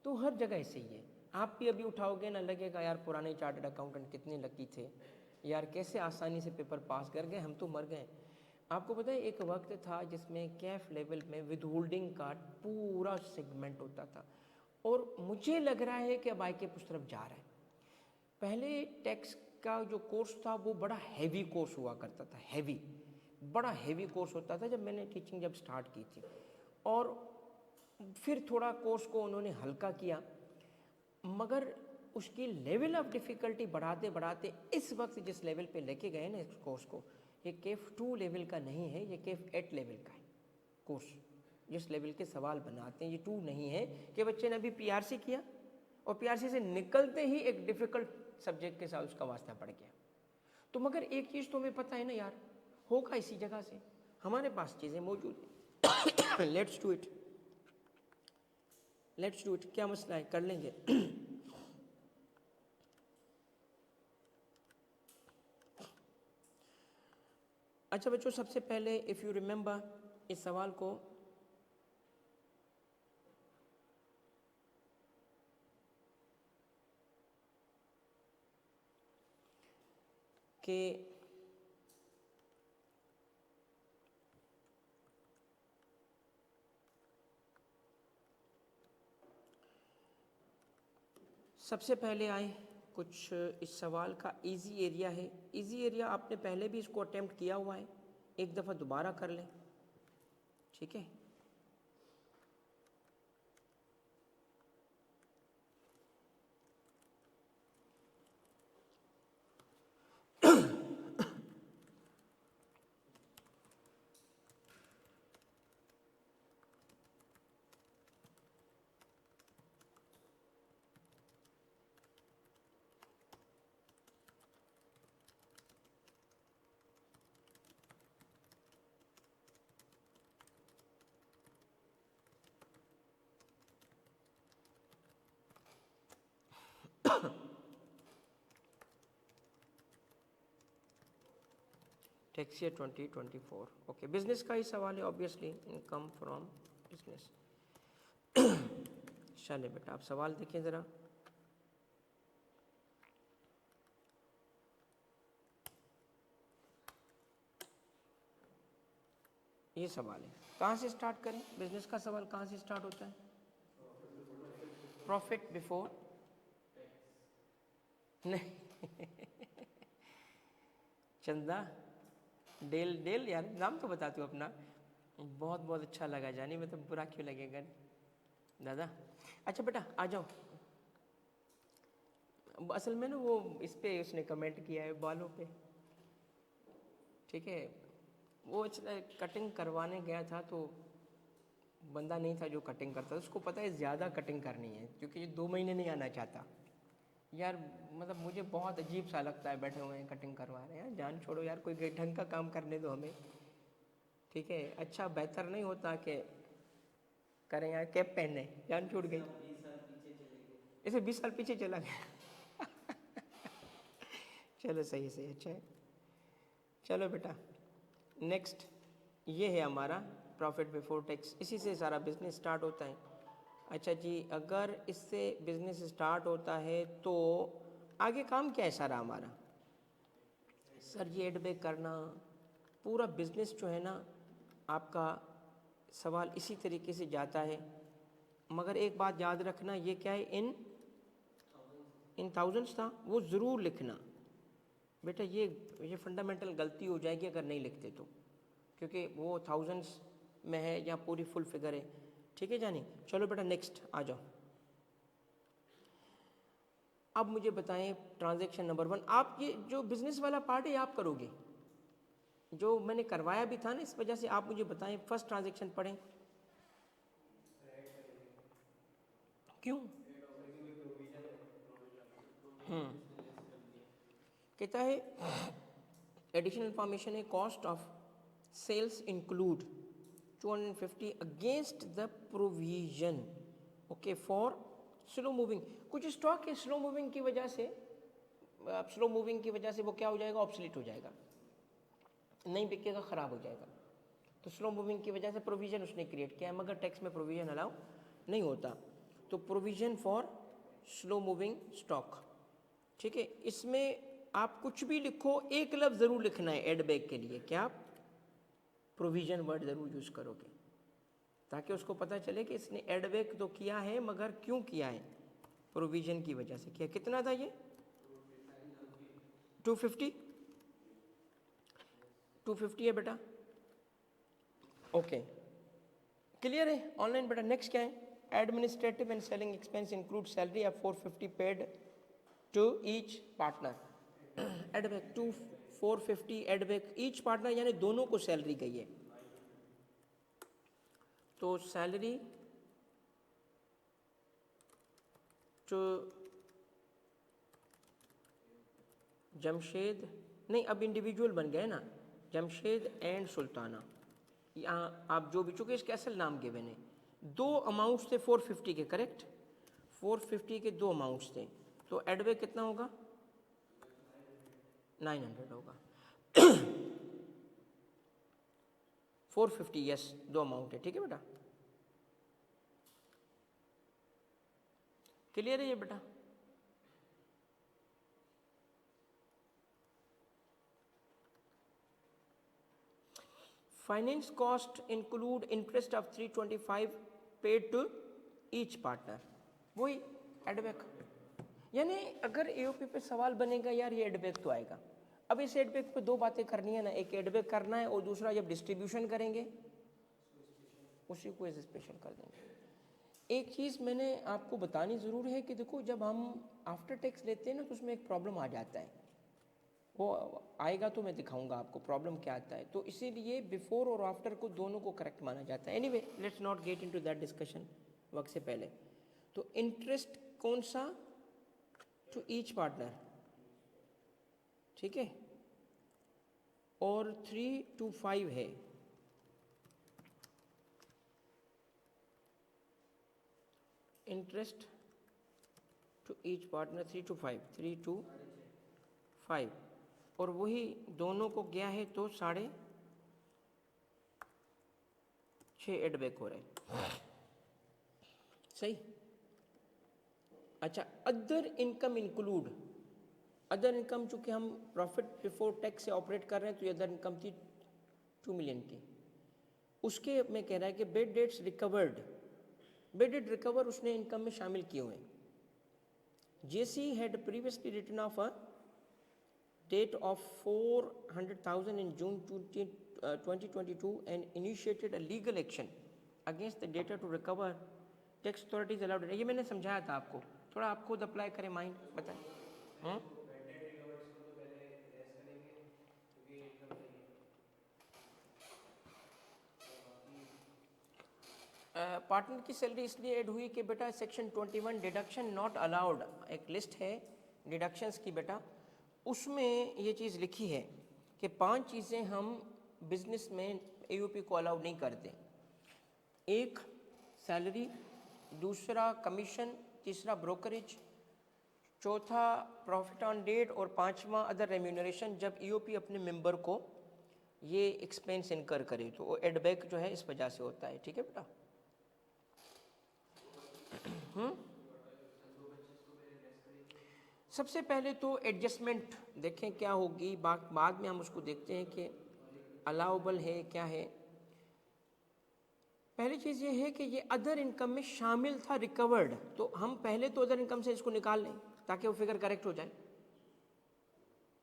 तो हर जगह ऐसे ही है, आप भी अभी उठाओगे ना लगेगा यार पुराने चार्टर्ड अकाउंटेंट कितने लकी थे यार, कैसे आसानी से पेपर पास कर गए, हम तो मर गए। आपको पता है एक वक्त था जिसमें कैफ लेवल में विद होल्डिंग का पूरा सेगमेंट होता था, और मुझे लग रहा है कि अब आई के उस तरफ जा रहा है। पहले टैक्स का जो कोर्स था वो बड़ा हैवी कोर्स हुआ करता था, हैवी, बड़ा हैवी कोर्स होता था जब मैंने टीचिंग जब स्टार्ट की थी, और फिर थोड़ा कोर्स को उन्होंने हल्का किया, मगर उसकी लेवल ऑफ डिफ़िकल्टी बढ़ाते बढ़ाते इस वक्त जिस लेवल पे लेके गए ना इस कोर्स को, ये केफ 2 लेवल का नहीं है, ये केफ 8 लेवल का है कोर्स। जिस लेवल के सवाल बनाते हैं ये 2 नहीं है कि बच्चे ने अभी पीआरसी किया और पीआरसी से निकलते ही एक डिफ़िकल्ट सब्जेक्ट के साथ उसका वास्ता पड़ गया। तो मगर एक चीज़ तो हमें पता है ना यार, होगा इसी जगह से, हमारे पास चीज़ें मौजूद हैं। Let's do it, let's do it, क्या मसला है, कर लेंगे। अच्छा बच्चों, सबसे पहले इफ़ यू रिमेंबर इस सवाल को, कि सबसे पहले आए कुछ इस सवाल का इजी एरिया है। इजी एरिया आपने पहले भी इसको अटेम्प्ट किया हुआ है, एक दफ़ा दोबारा कर लें, ठीक है। Tax year 2024। ओके, बिजनेस का ही सवाल है ऑब्वियसली, इनकम फ्रॉम बिजनेस। चलिए बेटा आप सवाल देखिए ज़रा। ये सवाल है, कहाँ से स्टार्ट करें? बिजनेस का सवाल कहाँ से स्टार्ट होता है? प्रॉफिट बिफोर, नहीं चंदा डेल, डेल यार नाम तो बता तू अपना। बहुत बहुत अच्छा लगा जानी, मतलब बुरा क्यों लगेगा दादा। अच्छा बेटा आ जाओ। असल में ना वो इस पे उसने कमेंट किया है बालों पे, ठीक है। वो कटिंग करवाने गया था तो बंदा नहीं था जो कटिंग करता था, उसको पता है ज़्यादा कटिंग करनी है क्योंकि ये 2 महीने नहीं आना चाहता। यार मतलब मुझे बहुत अजीब सा लगता है, बैठे हुए हैं कटिंग करवा रहे हैं, जान छोड़ो यार, कोई ढंग का काम करने दो हमें, ठीक है। अच्छा बेहतर नहीं होता कि करें यार, कैप पहने, जान छूट गई। इसे 20 साल पीछे चला गया चलो सही सही, अच्छा है। चलो बेटा नेक्स्ट, ये है हमारा प्रॉफिट बिफोर टैक्स, इसी से सारा बिजनेस स्टार्ट होता है। अच्छा जी, अगर इससे बिजनेस स्टार्ट होता है तो आगे काम क्या है सारा हमारा? सर ये एडबैक करना, पूरा बिजनेस जो है ना आपका, सवाल इसी तरीके से जाता है। मगर एक बात याद रखना, ये क्या है, इन थाउजेंड्स था, वो ज़रूर लिखना बेटा। ये फंडामेंटल गलती हो जाएगी अगर नहीं लिखते तो, क्योंकि वो थाउजेंड्स में है या पूरी फुल फिगर है, ठीक है जानी। चलो बेटा नेक्स्ट आ जाओ। अब मुझे बताएं ट्रांजैक्शन नंबर 1, आप ये जो बिजनेस वाला पार्ट है आप करोगे, जो मैंने करवाया भी था ना, इस वजह से आप मुझे बताएं फर्स्ट ट्रांजैक्शन पढ़ें। क्यों? कहता है एडिशनल इंफॉर्मेशन है, cost of sales include 250 against the provision, okay, for slow moving. कुछ स्टॉक है स्लो मूविंग की वजह से, स्लो मूविंग की वजह से वो क्या हो जाएगा, ऑब्सोलीट हो जाएगा, नहीं बिकेगा, ख़राब हो जाएगा। तो स्लो मूविंग की वजह से प्रोविज़न उसने क्रिएट किया है, मगर टैक्स में प्रोविज़न अलाउ नहीं होता। तो provision for slow moving stock, ठीक है। इसमें आप कुछ भी लिखो, एक लफ्ज़ ज़रूर लिखना है एडबैक के लिए, क्या आप प्रोविज़न वर्ड ज़रूर यूज़ करोगे, ताकि उसको पता चले कि इसने एडबैक तो किया है मगर क्यों किया है, प्रोविज़न की वजह से किया। कितना था ये? 250, 250 है बेटा, ओके क्लियर है ऑनलाइन बेटा। नेक्स्ट क्या है? Administrative and selling expense include salary of 450 paid to each partner. Add back to 450 add back each partner, यानी दोनों को सैलरी गई है। तो सैलरी टू जमशेद, नहीं अब इंडिविजुअल बन गए ना, जमशेद एंड सुल्ताना, यहाँ आप जो भी, चूँकि इसके असल नाम गिवन है, 2 अमाउंट्स थे 450 के, करेक्ट, 450 के 2 अमाउंट्स थे, तो एडबैक कितना होगा? 900 होगा। 450 यस, 2 अमाउंट है, ठीक है बेटा, क्लियर है ये बेटा। Finance cost include interest of 325 paid to each partner, वही एडबैक। यानी अगर एओपी पे सवाल बनेगा यार ये एडबैक तो आएगा। अब इस एडबैक पे 2 बातें करनी है ना, एक एडबैक करना है और दूसरा जब डिस्ट्रीब्यूशन करेंगे उसी को स्पेशल कर देंगे। एक चीज़ मैंने आपको बतानी ज़रूर है कि देखो जब हम आफ्टर टैक्स लेते हैं ना तो उसमें एक प्रॉब्लम आ जाता है, वो आएगा तो मैं दिखाऊंगा आपको प्रॉब्लम क्या आता है। तो इसीलिए बिफोर और आफ्टर को दोनों को करेक्ट माना जाता है। Anyway let's not get into that discussion वक्त से पहले। तो इंटरेस्ट कौन सा? टू ईच पार्टनर, ठीक है, और 325 है, interest to each partner 3 to 5, 3 to 5, और वही दोनों को गया है तो 6.5 एडबैक हो रहा है। सही। अच्छा, other income include, other income चूंकि हम प्रॉफिट बिफोर टैक्स से ऑपरेट कर रहे हैं तो ये अदर इनकम थी 2 मिलियन की। उसके में कह रहा है कि bad debts recovered, bad debt recover उसने इनकम में शामिल किए हुए हैं। JC had previously written off a debt of 400,000 in June 2022 and initiated a legal action against the debtor to recover tax authorities allowed। ये मैंने समझाया था आपको, थोड़ा आप खुद अप्लाई करें, माइंड बताएं। पार्टनर की सैलरी इसलिए ऐड हुई कि बेटा सेक्शन 21 डिडक्शन नॉट अलाउड, एक लिस्ट है डिडक्शंस की बेटा, उसमें ये चीज़ लिखी है कि 5 चीज़ें हम बिजनेस में एयूपी को अलाउ नहीं करते। एक सैलरी, दूसरा कमीशन, तीसरा ब्रोकरेज, चौथा प्रॉफिट ऑन डेट, और पांचवा अदर रेम्यूनरेशन जब ईओपी अपने मेंबर को ये एक्सपेंस इनकर करे तो वो एडबैक जो है इस वजह से होता है। ठीक है बेटा। सबसे पहले तो एडजस्टमेंट देखें क्या होगी, बाद में हम उसको देखते हैं कि अलाउबल है क्या है। पहली चीज़ ये है कि ये अदर इनकम में शामिल था रिकवर्ड, तो हम पहले तो अदर इनकम से इसको निकाल लें ताकि वो फिगर करेक्ट हो जाए।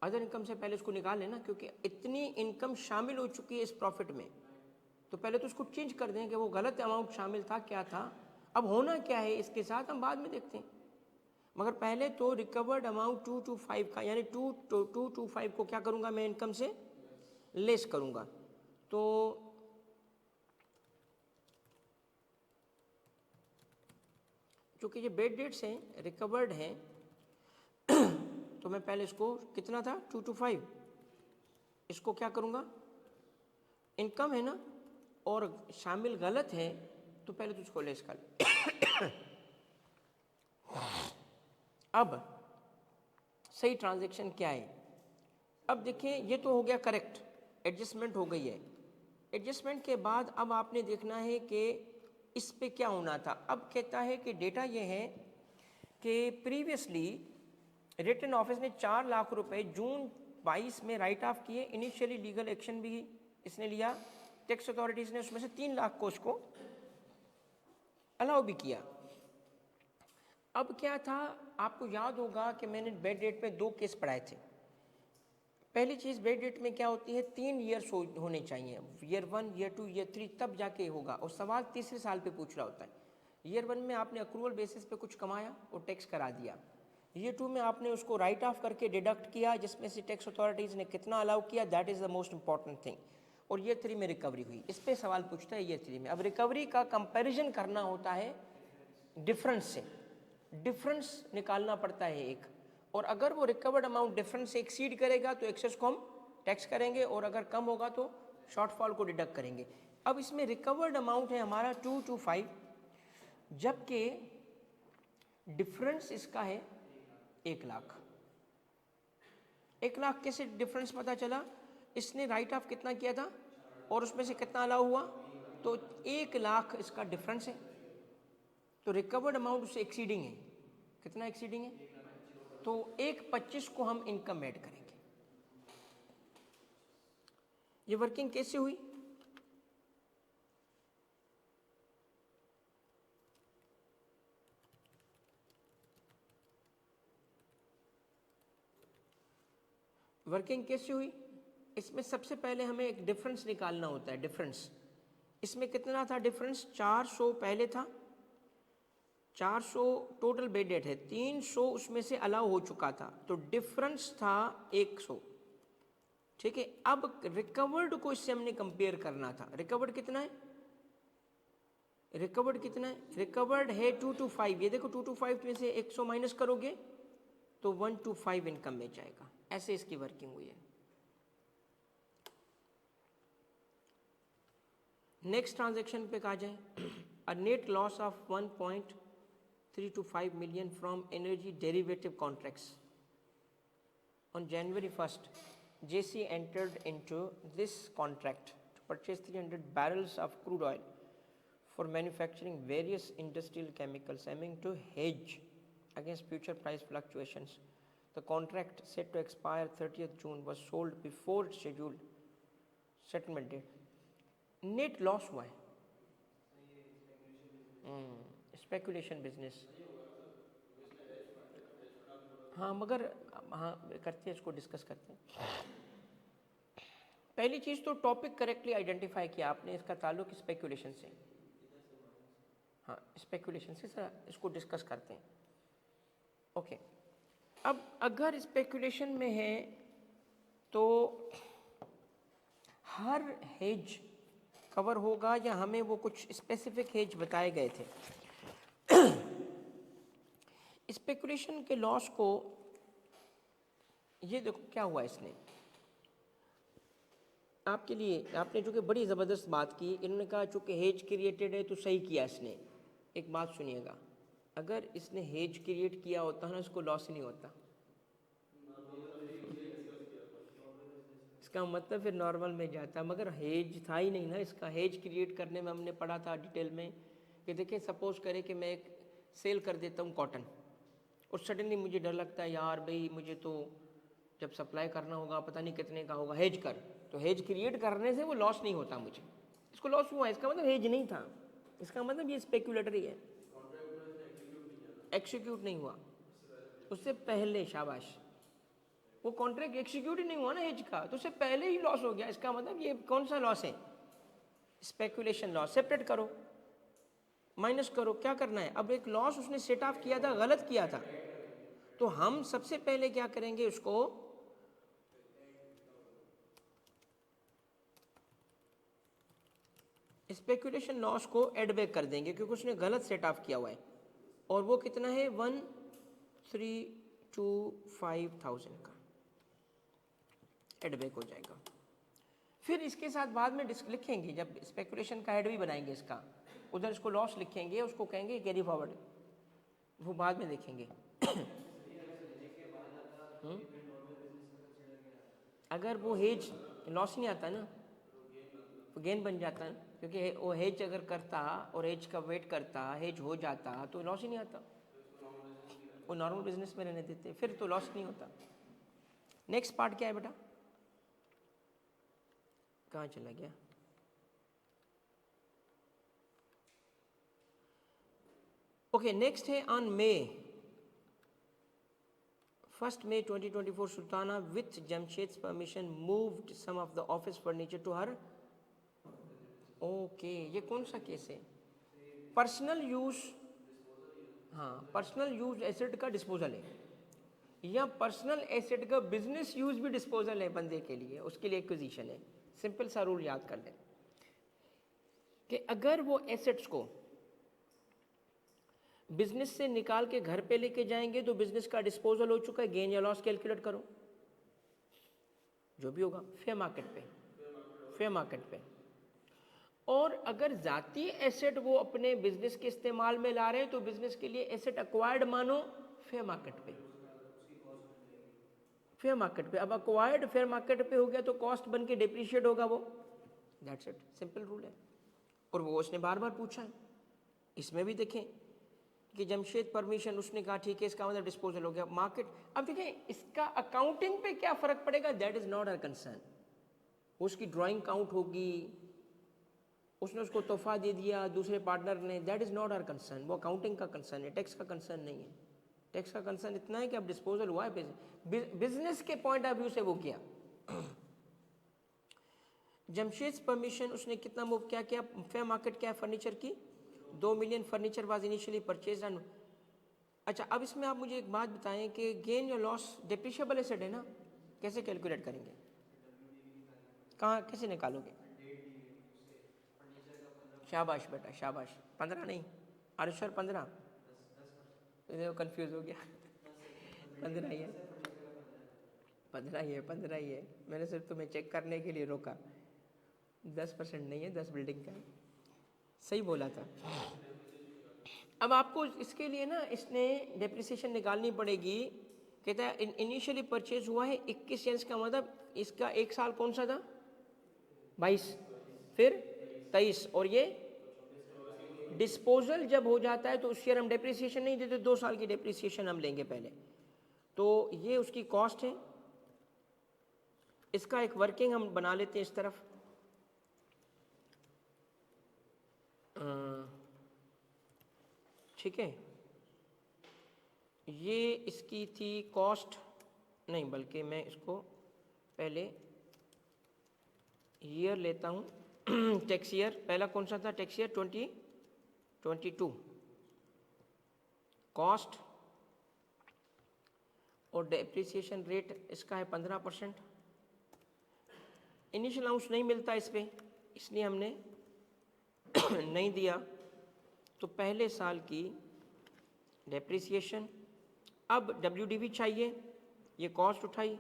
अदर इनकम से पहले इसको निकाल लेना, क्योंकि इतनी इनकम शामिल हो चुकी है इस प्रॉफिट में, तो पहले तो उसको चेंज कर दें कि वो गलत अमाउंट शामिल था, क्या था, अब होना क्या है इसके साथ हम बाद में देखते हैं। मगर पहले तो रिकवर्ड अमाउंट 225 का, यानी 225 को क्या करूँगा मैं, इनकम से लेस करूँगा। तो चूँकि ये बेड डेट्स हैं, रिकवर्ड हैं, तो मैं पहले इसको कितना था 225, इसको क्या करूँगा, इनकम है ना और शामिल गलत है तो पहले तो इसको लेस कर अब सही ट्रांजैक्शन क्या है। अब देखिए ये तो हो गया करेक्ट, एडजस्टमेंट हो गई है। एडजस्टमेंट के बाद अब आपने देखना है कि इस पे क्या होना था। अब कहता है कि डेटा ये है कि प्रीवियसली रिटर्न ऑफिस ने 4 लाख रुपए जून 22 में राइट ऑफ किए। इनिशियली लीगल एक्शन भी इसने लिया, टैक्स अथॉरिटीज़ ने उसमें से 3 लाख को उसको अलाउ भी किया। अब क्या था, आपको याद होगा कि मैंने बेड डेट में 2 केस पढ़ाए थे। पहली चीज़, बेड डेट में क्या होती है, 3 ईयर्स होने चाहिए, ईयर 1, ईयर 2, ईयर 3, तब जाके होगा। और सवाल तीसरे साल पे पूछ रहा होता है। ईयर 1 में आपने अक्रूवल बेसिस पे कुछ कमाया और टैक्स करा दिया। ईयर 2 में आपने उसको राइट ऑफ करके डिडक्ट किया, जिसमें से टैक्स अथॉरिटीज़ ने कितना अलाउ किया, that is the most important thing. और ईयर 3 में रिकवरी हुई, इस पर सवाल पूछता है ईयर 3 में। अब रिकवरी का कंपेरिजन करना होता है डिफरेंस से, डिफरेंस निकालना पड़ता है एक, और अगर वो रिकवर्ड अमाउंट डिफरेंस से एक्सीड करेगा तो एक्सेस को हम टैक्स करेंगे, और अगर कम होगा तो शॉर्टफॉल को डिडक्ट करेंगे। अब इसमें रिकवर्ड अमाउंट है हमारा 225, जबकि डिफरेंस इसका है 1 लाख। 1 लाख कैसे डिफरेंस पता चला, इसने राइट ऑफ कितना किया था और उसमें से कितना अलाउ हुआ, तो 1 लाख इसका डिफरेंस है। तो रिकवर्ड अमाउंट उससे एक्सीडिंग है, कितना एक्सीडिंग है, तो 1.25 को हम इनकम ऐड करेंगे। ये वर्किंग कैसे हुई, वर्किंग कैसे हुई, इसमें सबसे पहले हमें एक डिफरेंस निकालना होता है। डिफरेंस इसमें कितना था, डिफरेंस 400 पहले था, 400 टोटल बेड डेट है, 300 उसमें से अलाउ हो चुका था, तो डिफरेंस था 100। ठीक है, अब रिकवर्ड को इससे हमने कंपेयर करना था। रिकवर्ड कितना है, रिकवर्ड कितना है, रिकवर्ड है 225। ये देखो 225 में से 100 माइनस करोगे तो 125 इनकम में जाएगा। ऐसे इसकी वर्किंग हुई है। नेक्स्ट ट्रांजैक्शन पे कहा जाए, अ net loss of 1.3 3 to 5 million from energy derivative contracts. On January 1st, JC entered into this contract to purchase 300 barrels of crude oil for manufacturing various industrial chemicals, aiming to hedge against future price fluctuations. The contract, set to expire 30th June, was sold before its scheduled settlement date. Net loss हुआ है, speculation business. हाँ मगर हाँ करते हैं, इसको discuss करते हैं। पहली चीज़ तो टॉपिक करेक्टली आइडेंटिफाई किया आपने, इसका ताल्लुक स्पेकुलेशन से। हाँ स्पेकुलेशन से, सर इसको डिस्कस करते हैं। ओके, अब अगर स्पेकुलेशन में है तो हर हेज कवर होगा या हमें वो कुछ स्पेसिफिक हेज बताए गए थे? स्पेकुलेशन के लॉस को, ये देखो क्या हुआ इसने आपके लिए, आपने जो कि बड़ी ज़बरदस्त बात की, इन्होंने कहा चूँकि हेज क्रिएटेड है तो सही किया इसने। एक बात सुनिएगा, अगर इसने हेज क्रिएट किया होता ना, इसको लॉस ही नहीं होता। इसका मतलब फिर नॉर्मल में जाता, मगर हेज था ही नहीं ना इसका। हेज क्रिएट करने में हमने पढ़ा था डिटेल में कि देखिए सपोज करें कि मैं एक सेल कर देता हूँ कॉटन, और सडनली मुझे डर लगता है यार भाई मुझे तो जब सप्लाई करना होगा पता नहीं कितने का होगा, हेज कर। तो हेज क्रिएट करने से वो लॉस नहीं होता मुझे, इसको लॉस हुआ, इसका मतलब हेज नहीं था, इसका मतलब ये स्पेकुलेटरी है, एक्सिक्यूट नहीं हुआ उससे पहले। शाबाश, वो कॉन्ट्रैक्ट एक्सिक्यूट ही नहीं हुआ ना हेज का, तो उससे पहले ही लॉस हो गया। इसका मतलब ये कौन सा लॉस है? Speculation loss. सेपरेट करो, माइनस करो, क्या करना है? अब एक लॉस उसने सेट ऑफ किया था, गलत किया था, तो हम सबसे पहले क्या करेंगे, उसको स्पेकुलेशन लॉस को एड बैक कर देंगे, क्योंकि उसने गलत सेट ऑफ किया हुआ है। और वो कितना है? 1,325,000 का एड बैक हो जाएगा। फिर इसके साथ बाद में लिखेंगे, जब स्पेकुलेशन का हेड भी बनाएंगे इसका, उधर इसको लॉस लिखेंगे, उसको कहेंगे कैरी फॉरवर्ड, वो बाद में देखेंगे। अगर वो हेज लॉस नहीं आता ना, तो गेन बन जाता है, क्योंकि वो हेज अगर करता और हेज का वेट करता, हेज हो जाता तो लॉस ही नहीं आता, वो नॉर्मल बिजनेस में रहने देते, फिर तो लॉस नहीं होता। नेक्स्ट पार्ट क्या है बेटा? कहाँ चला गया? ओके, नेक्स्ट है on May 2024, Sultana with Jamshed's permission moved some of the office furniture to her. Okay, ये कौन सा केस है? पर्सनल यूज, हाँ पर्सनल यूज एसेट का डिस्पोजल है, या पर्सनल एसेट का बिजनेस यूज भी डिस्पोजल है बंदे के लिए, उसके लिए एक्विजिशन है। सिंपल सा रूल याद कर लें कि अगर वो एसेट्स को बिजनेस से निकाल के घर पे लेके जाएंगे तो बिजनेस का डिस्पोजल हो चुका है, गेन या लॉस कैलकुलेट करो, जो भी होगा फेयर मार्केट पे, फेयर मार्केट पे। और अगर जाती एसेट वो अपने बिजनेस के इस्तेमाल में ला रहे हैं तो बिजनेस के लिए एसेट एक्वायर्ड मानो फेयर मार्केट पे, फेयर मार्केट पे। अब एक्वायर्ड फेयर मार्केट पे हो गया तो कॉस्ट बन के डिप्रिशिएट होगा वो, दैट्स इट, सिंपल रूल है। और वो उसने बार बार पूछा है, इसमें भी देखें कि जमशेद परमिशन, उसने कहा ठीक है, इसका मतलब डिस्पोजल हो गया मार्केट। अब देखें इसका अकाउंटिंग पे क्या फर्क पड़ेगा, that is not our concern. उसकी ड्राइंग काउंट होगी, उसने उसको तोहफा दे दिया दूसरे पार्टनर ने, that is not our concern, वो अकाउंटिंग का कंसर्न है, टैक्स का कंसर्न नहीं है। टैक्स का कंसर्न इतना है कि अब डिस्पोजल हुआ है, बिजनेस के पॉइंट ऑफ व्यू से वो किया। जमशेद परमिशन उसने कितना मूव क्या किया? फेयर मार्केट क्या है फर्नीचर की? 2 million furniture was initially purchase and. अच्छा, अब इसमें आप मुझे एक बात बताएं कि गेन या लॉस डिप्रिशिएबल एसेट है ना, कैसे कैलकुलेट करेंगे? कहाँ कैसे निकालोगे? शाबाश बेटा शाबाश, 15 नहीं, आरुषर 15, कंफ्यूज हो गया। 15 ही है, 15 ही है, 15 ही है, मैंने सिर्फ तुम्हें चेक करने के लिए रोका। 10% नहीं है, 10 बिल्डिंग का है, सही बोला था। अब आपको इसके लिए ना इसने डेप्रिसिएशन निकालनी पड़ेगी। कहता है इनिशियली परचेज हुआ है 21 सेंट्स का मतलब इसका एक साल कौन सा था 22, फिर 23, और ये डिस्पोजल जब हो जाता है तो उस ईयर हम डेप्रिसिएशन नहीं देते, 2 साल की डेप्रिसिएशन हम लेंगे पहले। तो ये उसकी कॉस्ट है। इसका एक वर्किंग हम बना लेते हैं इस तरफ। ठीक है, ये इसकी थी कॉस्ट, नहीं बल्कि मैं इसको पहले ईयर लेता हूँ टैक्स ईयर पहला कौन सा था, टैक्स ईयर 2022, कॉस्ट और डेप्रिसिएशन रेट इसका है 15%। इनिशियल अलाउंस नहीं मिलता इस पर, इसलिए हमने नहीं दिया। तो पहले साल की डेप्रिसिएशन, अब WDV चाहिए, ये कॉस्ट उठाई,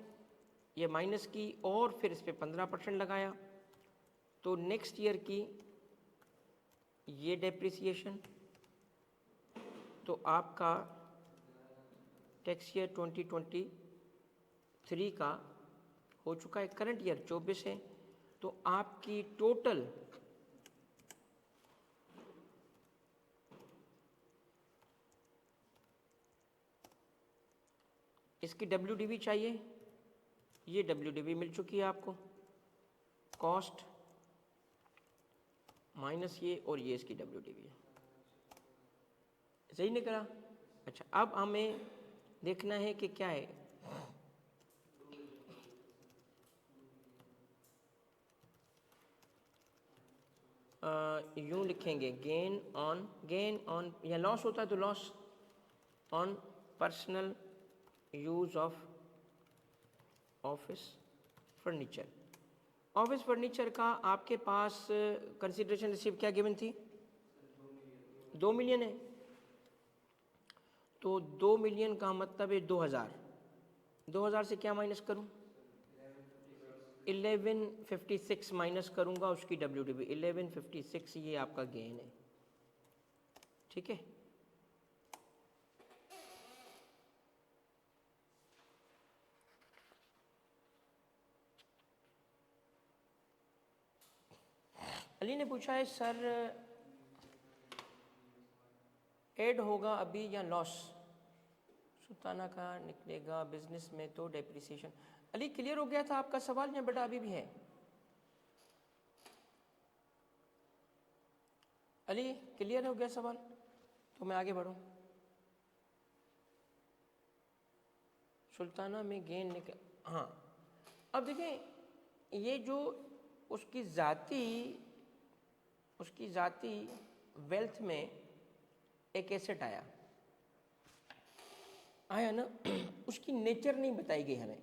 ये माइनस की और फिर इस पर 15% लगाया। तो नेक्स्ट ईयर की ये डेप्रिसिएशन, तो आपका टैक्स ईयर 2023 का हो चुका है, करंट ईयर 24 है। तो आपकी टोटल इसकी WDV चाहिए, ये WDV मिल चुकी है आपको, कॉस्ट माइनस ये और ये इसकी WDV है। सही निकला? अच्छा, अब हमें देखना है कि क्या है। यूँ लिखेंगे गेन ऑन या लॉस होता है तो loss on personal use of office furniture. Office furniture का आपके पास कंसिडरेशन रिसीव क्या गिवन थी, 2 मिलियन है। तो 2 मिलियन का मतलब है 2000 से क्या माइनस करूं, 1156 माइनस करूंगा उसकी WDV 1156, ये आपका गेन है। ठीक है, अली ने पूछा है सर ऐड होगा अभी या लॉस, सुल्ताना का निकलेगा बिजनेस में तो डेप्रिसिएशन। अली क्लियर हो गया था आपका सवाल या बेटा अभी भी है? अली क्लियर हो गया सवाल, तो मैं आगे बढ़ूं। सुल्ताना में गेन निकल, हाँ अब देखें ये जो उसकी ज़ाती वेल्थ में एक एसेट आया ना उसकी नेचर नहीं बताई गई हमें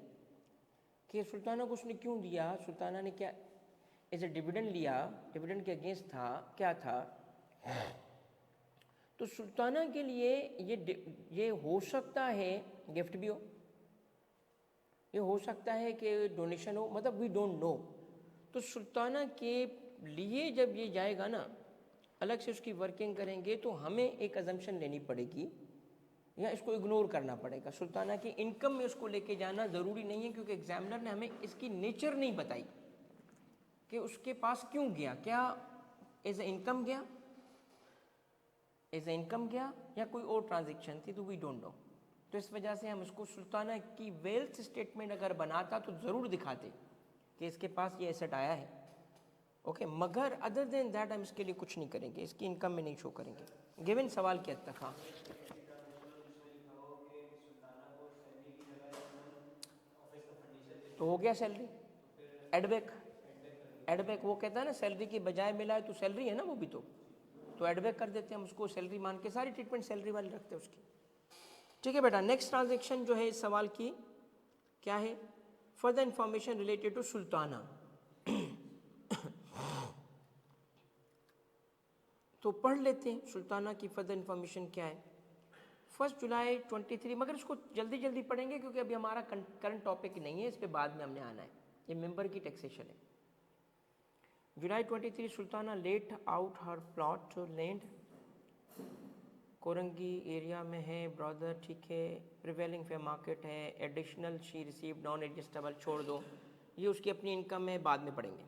कि सुल्ताना को उसने क्यों दिया, सुल्ताना ने क्या एज ए डिविडेंड लिया, डिविडेंड के अगेंस्ट था, क्या था। तो सुल्ताना के लिए ये हो सकता है गिफ्ट भी हो, ये हो सकता है कि डोनेशन हो, मतलब वी डोंट नो। तो सुल्ताना के लिए जब ये जाएगा ना, अलग से उसकी वर्किंग करेंगे तो हमें एक अजम्पशन लेनी पड़ेगी या इसको इग्नोर करना पड़ेगा। सुल्ताना की इनकम में उसको लेके जाना ज़रूरी नहीं है, क्योंकि एग्जामिनर ने हमें इसकी नेचर नहीं बताई कि उसके पास क्यों गया, क्या एज ए इनकम गया या कोई और ट्रांजेक्शन थी, तो वी डोंट नो। तो इस वजह से हम इसको सुल्ताना की वेल्थ स्टेटमेंट अगर बनाता तो ज़रूर दिखाते कि इसके पास ये एसेट आया है, ओके। मगर अदर देन दैट हम इसके लिए कुछ नहीं करेंगे, इसकी इनकम में नहीं शो करेंगे। गिवन सवाल के हद तक। हाँ तो हो गया सैलरी एडबैक वो कहता है ना सैलरी की बजाय मिला है तो सैलरी है ना वो भी, तो एडबैक कर देते हैं हम उसको, सैलरी मान के सारी ट्रीटमेंट सैलरी वाली रखते हैं उसकी। ठीक है बेटा, नेक्स्ट ट्रांजेक्शन जो है इस सवाल की क्या है, further information related to Sultana. तो पढ़ लेते हैं सुल्ताना की फर्दर इंफॉर्मेशन क्या है। 1 जुलाई 23, मगर इसको जल्दी जल्दी पढ़ेंगे क्योंकि अभी हमारा करंट टॉपिक नहीं है, इस पे बाद में हमने आना है, ये मेंबर की टैक्सेशन है। जुलाई 23 Sultana let out her plot land Korangi area में है ब्रदर, ठीक है, प्रिवेलिंग फेयर मार्केट है, additional she receive non adjustable, छोड़ दो, ये उसकी अपनी इनकम है, बाद में पढ़ेंगे।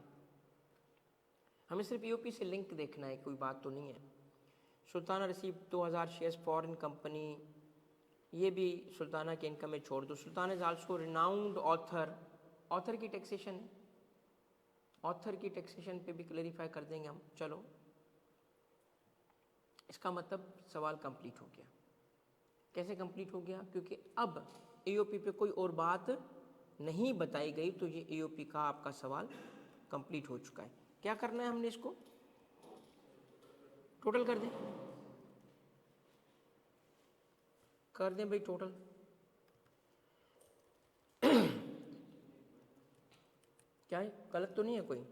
हमें सिर्फ ईओपी से लिंक देखना है, कोई बात तो नहीं है। Sultana receive 2000 shares foreign company, ये भी सुल्ताना के इनकम में छोड़ दो। Sultana is also renowned author, author की टैक्सेशन है, ऑथर की टैक्सेशन पे भी क्लेरिफाई कर देंगे हम। चलो, इसका मतलब सवाल कंप्लीट हो गया। कैसे कंप्लीट हो गया? क्योंकि अब एओपी पे कोई और बात नहीं बताई गई, तो ये एओपी का आपका सवाल कंप्लीट हो चुका है। क्या करना है हमने? इसको टोटल कर दें, कर दें भाई टोटल। क्या है, गलत तो नहीं है कोई?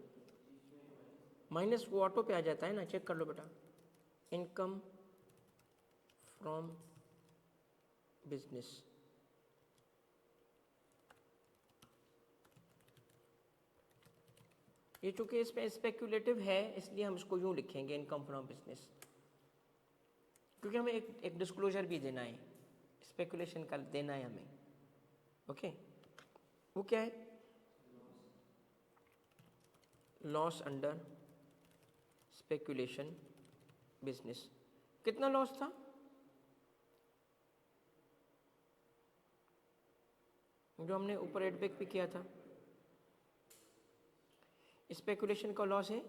माइनस वो ऑटो पे आ जाता है ना, चेक कर लो बेटा। इनकम फ्रॉम बिजनेस, ये चूंकि इसमें स्पेक्यूलेटिव है इसलिए हम इसको यूं लिखेंगे, इनकम फ्रॉम बिजनेस, क्योंकि हमें एक डिस्क्लोजर भी देना है, स्पेकुलेशन का देना है हमें। ओके, वो क्या है? Loss under speculation business. कितना लॉस था? जो हमने ऊपर एड बैक भी किया था। स्पेकुलेशन का लॉस है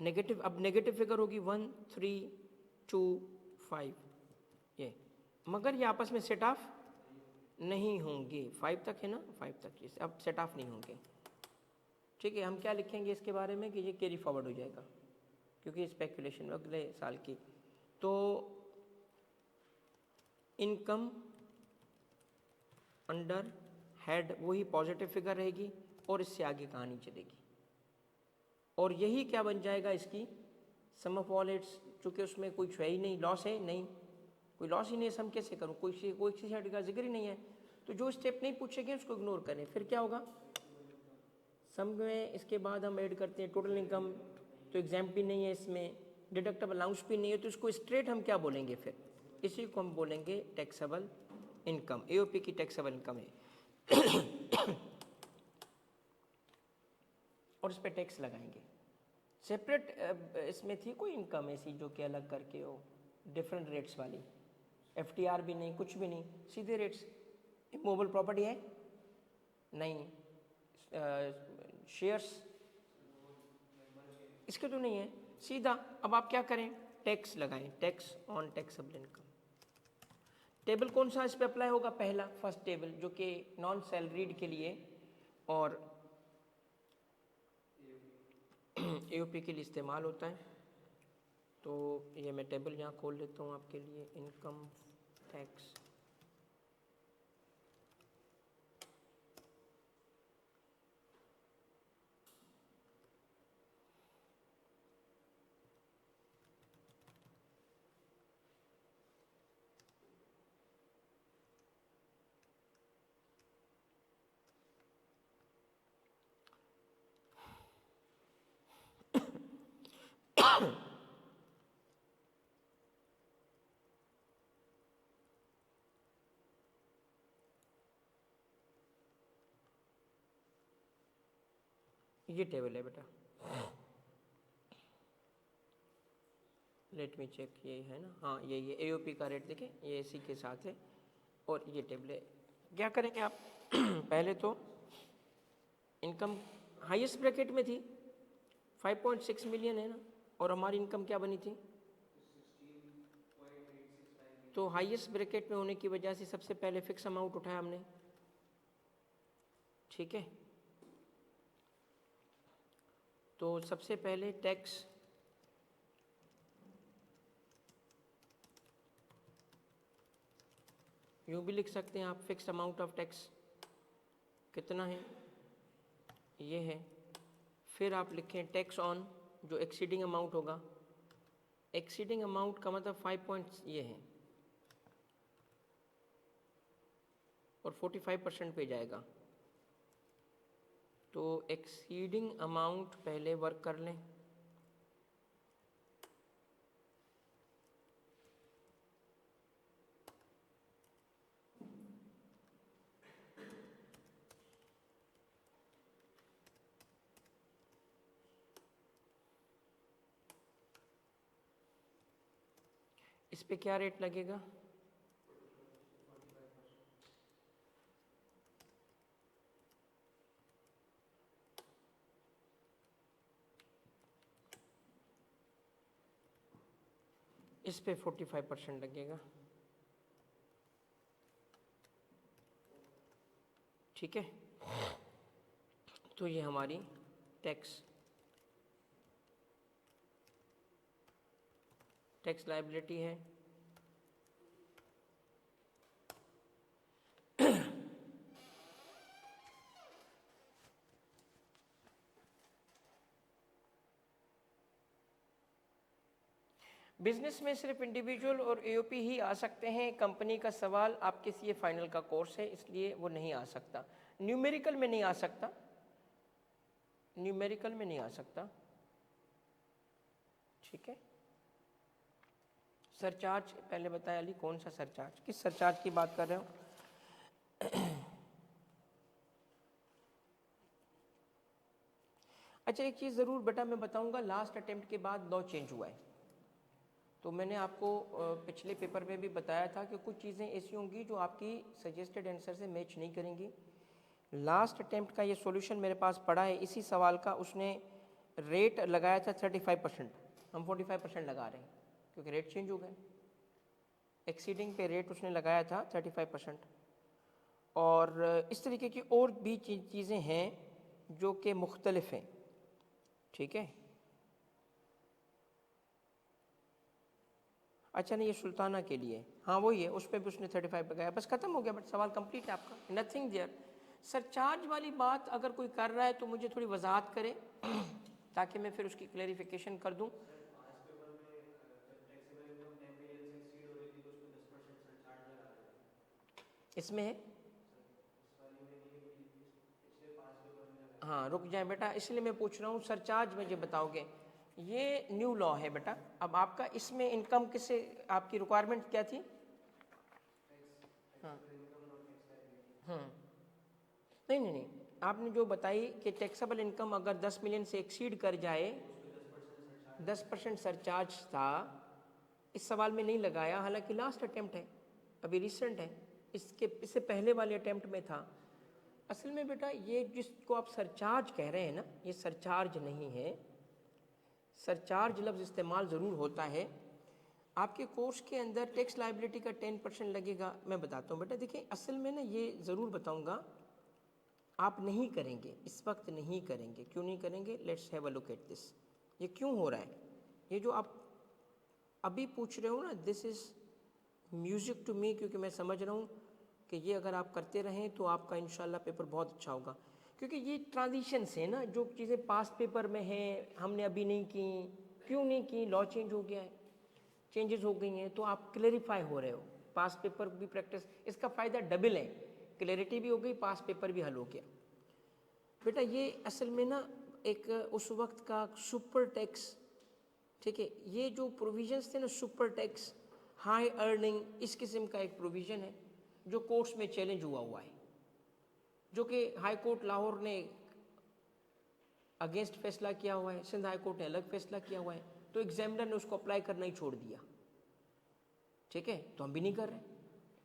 नेगेटिव, अब नेगेटिव फिगर होगी 1 3 2 5 ये, मगर ये आपस में सेट ऑफ नहीं होंगे। 5 तक है ना, 5 तक ये अब सेट ऑफ नहीं होंगे। ठीक है, हम क्या लिखेंगे इसके बारे में कि ये कैरी फॉरवर्ड हो जाएगा, क्योंकि स्पेकुलेशन अगले साल की। तो इनकम अंडर हेड वही पॉजिटिव फिगर रहेगी और इससे आगे कहानी चलेगी, और यही क्या बन जाएगा इसकी सम ऑफ ऑल इट्स। चूँकि उसमें कुछ है ही नहीं, लॉस है नहीं, कोई लॉस ही नहीं है, सम कैसे करूँ? कोई किसी का जिक्र ही नहीं है, तो जो स्टेप नहीं पूछेंगे उसको इग्नोर करें। फिर क्या होगा? सम में इसके बाद हम ऐड करते हैं टोटल इनकम, तो एग्जाम भी नहीं है इसमें, डिडक्टेबल अलाउंस भी नहीं है, तो इसको स्ट्रेट हम क्या बोलेंगे? फिर इसी को हम बोलेंगे टैक्सेबल इनकम। एओपी की टैक्सेबल इनकम है और इस पर टैक्स लगाएंगे। सेपरेट इसमें थी कोई इनकम ऐसी जो कि अलग करके हो, डिफरेंट रेट्स वाली? एफटीआर भी नहीं, कुछ भी नहीं, सीधे रेट्स। इमूवेबल प्रॉपर्टी है नहीं, शेयर्स इसके तो नहीं है, सीधा। अब आप क्या करें? टैक्स लगाएं, tax on taxable income. Table कौन सा इस पे अप्लाई होगा? पहला, फर्स्ट टेबल, जो कि नॉन सैलरीड के लिए और एओपी के लिए इस्तेमाल होता है। तो ये मैं टेबल यहाँ खोल लेता हूँ आपके लिए, इनकम टैक्स। ये टेबल है बेटा, लेट मी चेक, ये है ना? हाँ ये एओपी का रेट देखें, ये इसी के साथ है और ये टेबल है। क्या करेंगे आप? पहले तो इनकम हाईएस्ट ब्रैकेट में थी, 5.6 मिलियन है ना, और हमारी इनकम क्या बनी थी? तो हाईएस्ट ब्रैकेट में होने की वजह से सबसे पहले फिक्स अमाउंट उठाया हमने, ठीक है। तो सबसे पहले टैक्स यूँ भी लिख सकते हैं आप, फिक्स अमाउंट ऑफ टैक्स कितना है? ये है। फिर आप लिखें टैक्स ऑन, जो एक्सीडिंग अमाउंट होगा, एक्सीडिंग अमाउंट का मतलब 5 पॉइंट्स ये है और 45% पे जाएगा। तो एक्सीडिंग अमाउंट पहले वर्क कर लें, इस पे क्या रेट लगेगा? इस पे 45% लगेगा। ठीक है, तो ये हमारी टैक्स लायबिलिटी है। बिजनेस में सिर्फ इंडिविजुअल और एओपी ही आ सकते हैं। कंपनी का सवाल आपके सीए फाइनल का कोर्स है, इसलिए वो नहीं आ सकता। न्यूमेरिकल में नहीं आ सकता, न्यूमेरिकल में नहीं आ सकता। ठीक है, सरचार्ज पहले बताया अली, कौन सा सरचार्ज, किस सरचार्ज की बात कर रहे हो? अच्छा, एक चीज़ ज़रूर बेटा मैं बताऊंगा, लास्ट अटेम्प्ट के बाद लॉ चेंज हुआ है। तो मैंने आपको पिछले पेपर में भी बताया था कि कुछ चीज़ें ऐसी होंगी जो आपकी सजेस्टेड आंसर से मैच नहीं करेंगी। लास्ट अटेम्प्ट का ये सॉल्यूशन मेरे पास पड़ा है, इसी सवाल का उसने रेट लगाया था 35%, हम 45% लगा रहे हैं क्योंकि रेट चेंज हो गए। एक्सीडिंग पे रेट उसने लगाया था 35%। और इस तरीके की और भी चीज़ें हैं जो कि मुख्तलिफ हैं। ठीक है, अच्छा नहीं, ये सुल्ताना के लिए, हाँ वही है, उस पर भी उसने 35 लगाया, बस खत्म हो गया। बट सवाल कंप्लीट है आपका, नथिंग देयर। सरचार्ज वाली बात अगर कोई कर रहा है तो मुझे थोड़ी वजाहत करे ताकि मैं फिर उसकी क्लैरिफिकेशन कर दूं। इसमें है, हाँ रुक जाए बेटा, इसलिए मैं पूछ रहा हूँ सरचार्ज मुझे बताओगे। ये न्यू लॉ है बेटा। अब आपका इसमें इनकम किससे, आपकी रिक्वायरमेंट क्या थी? हाँ नहीं नहीं नहीं, आपने जो बताई कि टैक्सेबल इनकम अगर 10 मिलियन से एक्सीड कर जाए 10% सरचार्ज था, इस सवाल में नहीं लगाया, हालांकि लास्ट अटेम्प्ट है, अभी रिसेंट है, इससे पहले वाले अटेम्प्ट में था। असल में बेटा ये जिसको आप सरचार्ज कह रहे हैं ना, ये सरचार्ज नहीं है। सरचार्ज लफ्ज़ इस्तेमाल ज़रूर होता है। आपके कोर्स के अंदर टैक्स लायबिलिटी का 10% लगेगा। मैं बताता हूँ बेटा, देखिए असल में ना ये ज़रूर बताऊँगा, आप नहीं करेंगे इस वक्त, नहीं करेंगे। क्यों नहीं करेंगे? Let's have a look at this. ये क्यों हो रहा है? ये जो आप अभी पूछ रहे हो ना, this is music to me, क्योंकि मैं समझ रहा हूँ कि ये अगर आप करते रहें तो आपका इंशाल्लाह पेपर बहुत अच्छा होगा। क्योंकि ये ट्रांजिशन से ना, जो चीज़ें पास्ट पेपर में हैं हमने अभी नहीं की, क्यों नहीं की? लॉ चेंज हो गया है, चेंजेस हो गई हैं, तो आप क्लेरिफाई हो रहे हो। पास्ट पेपर भी प्रैक्टिस, इसका फ़ायदा डबल है, क्लैरिटी भी हो गई, पास्ट पेपर भी हल हो गया। बेटा ये असल में ना एक उस वक्त का सुपर टैक्स, ठीक है, ये जो प्रोविजंस थे ना, सुपर टैक्स, हाई अर्निंग, इस किस्म का एक प्रोविज़न है जो कोर्ट्स में चैलेंज हुआ है, जो कि हाई कोर्ट लाहौर ने अगेंस्ट फैसला किया हुआ है, सिंध हाई कोर्ट ने अलग फैसला किया हुआ है, तो एग्जामिनर ने उसको अप्लाई करना ही छोड़ दिया। ठीक है, तो हम भी नहीं कर रहे,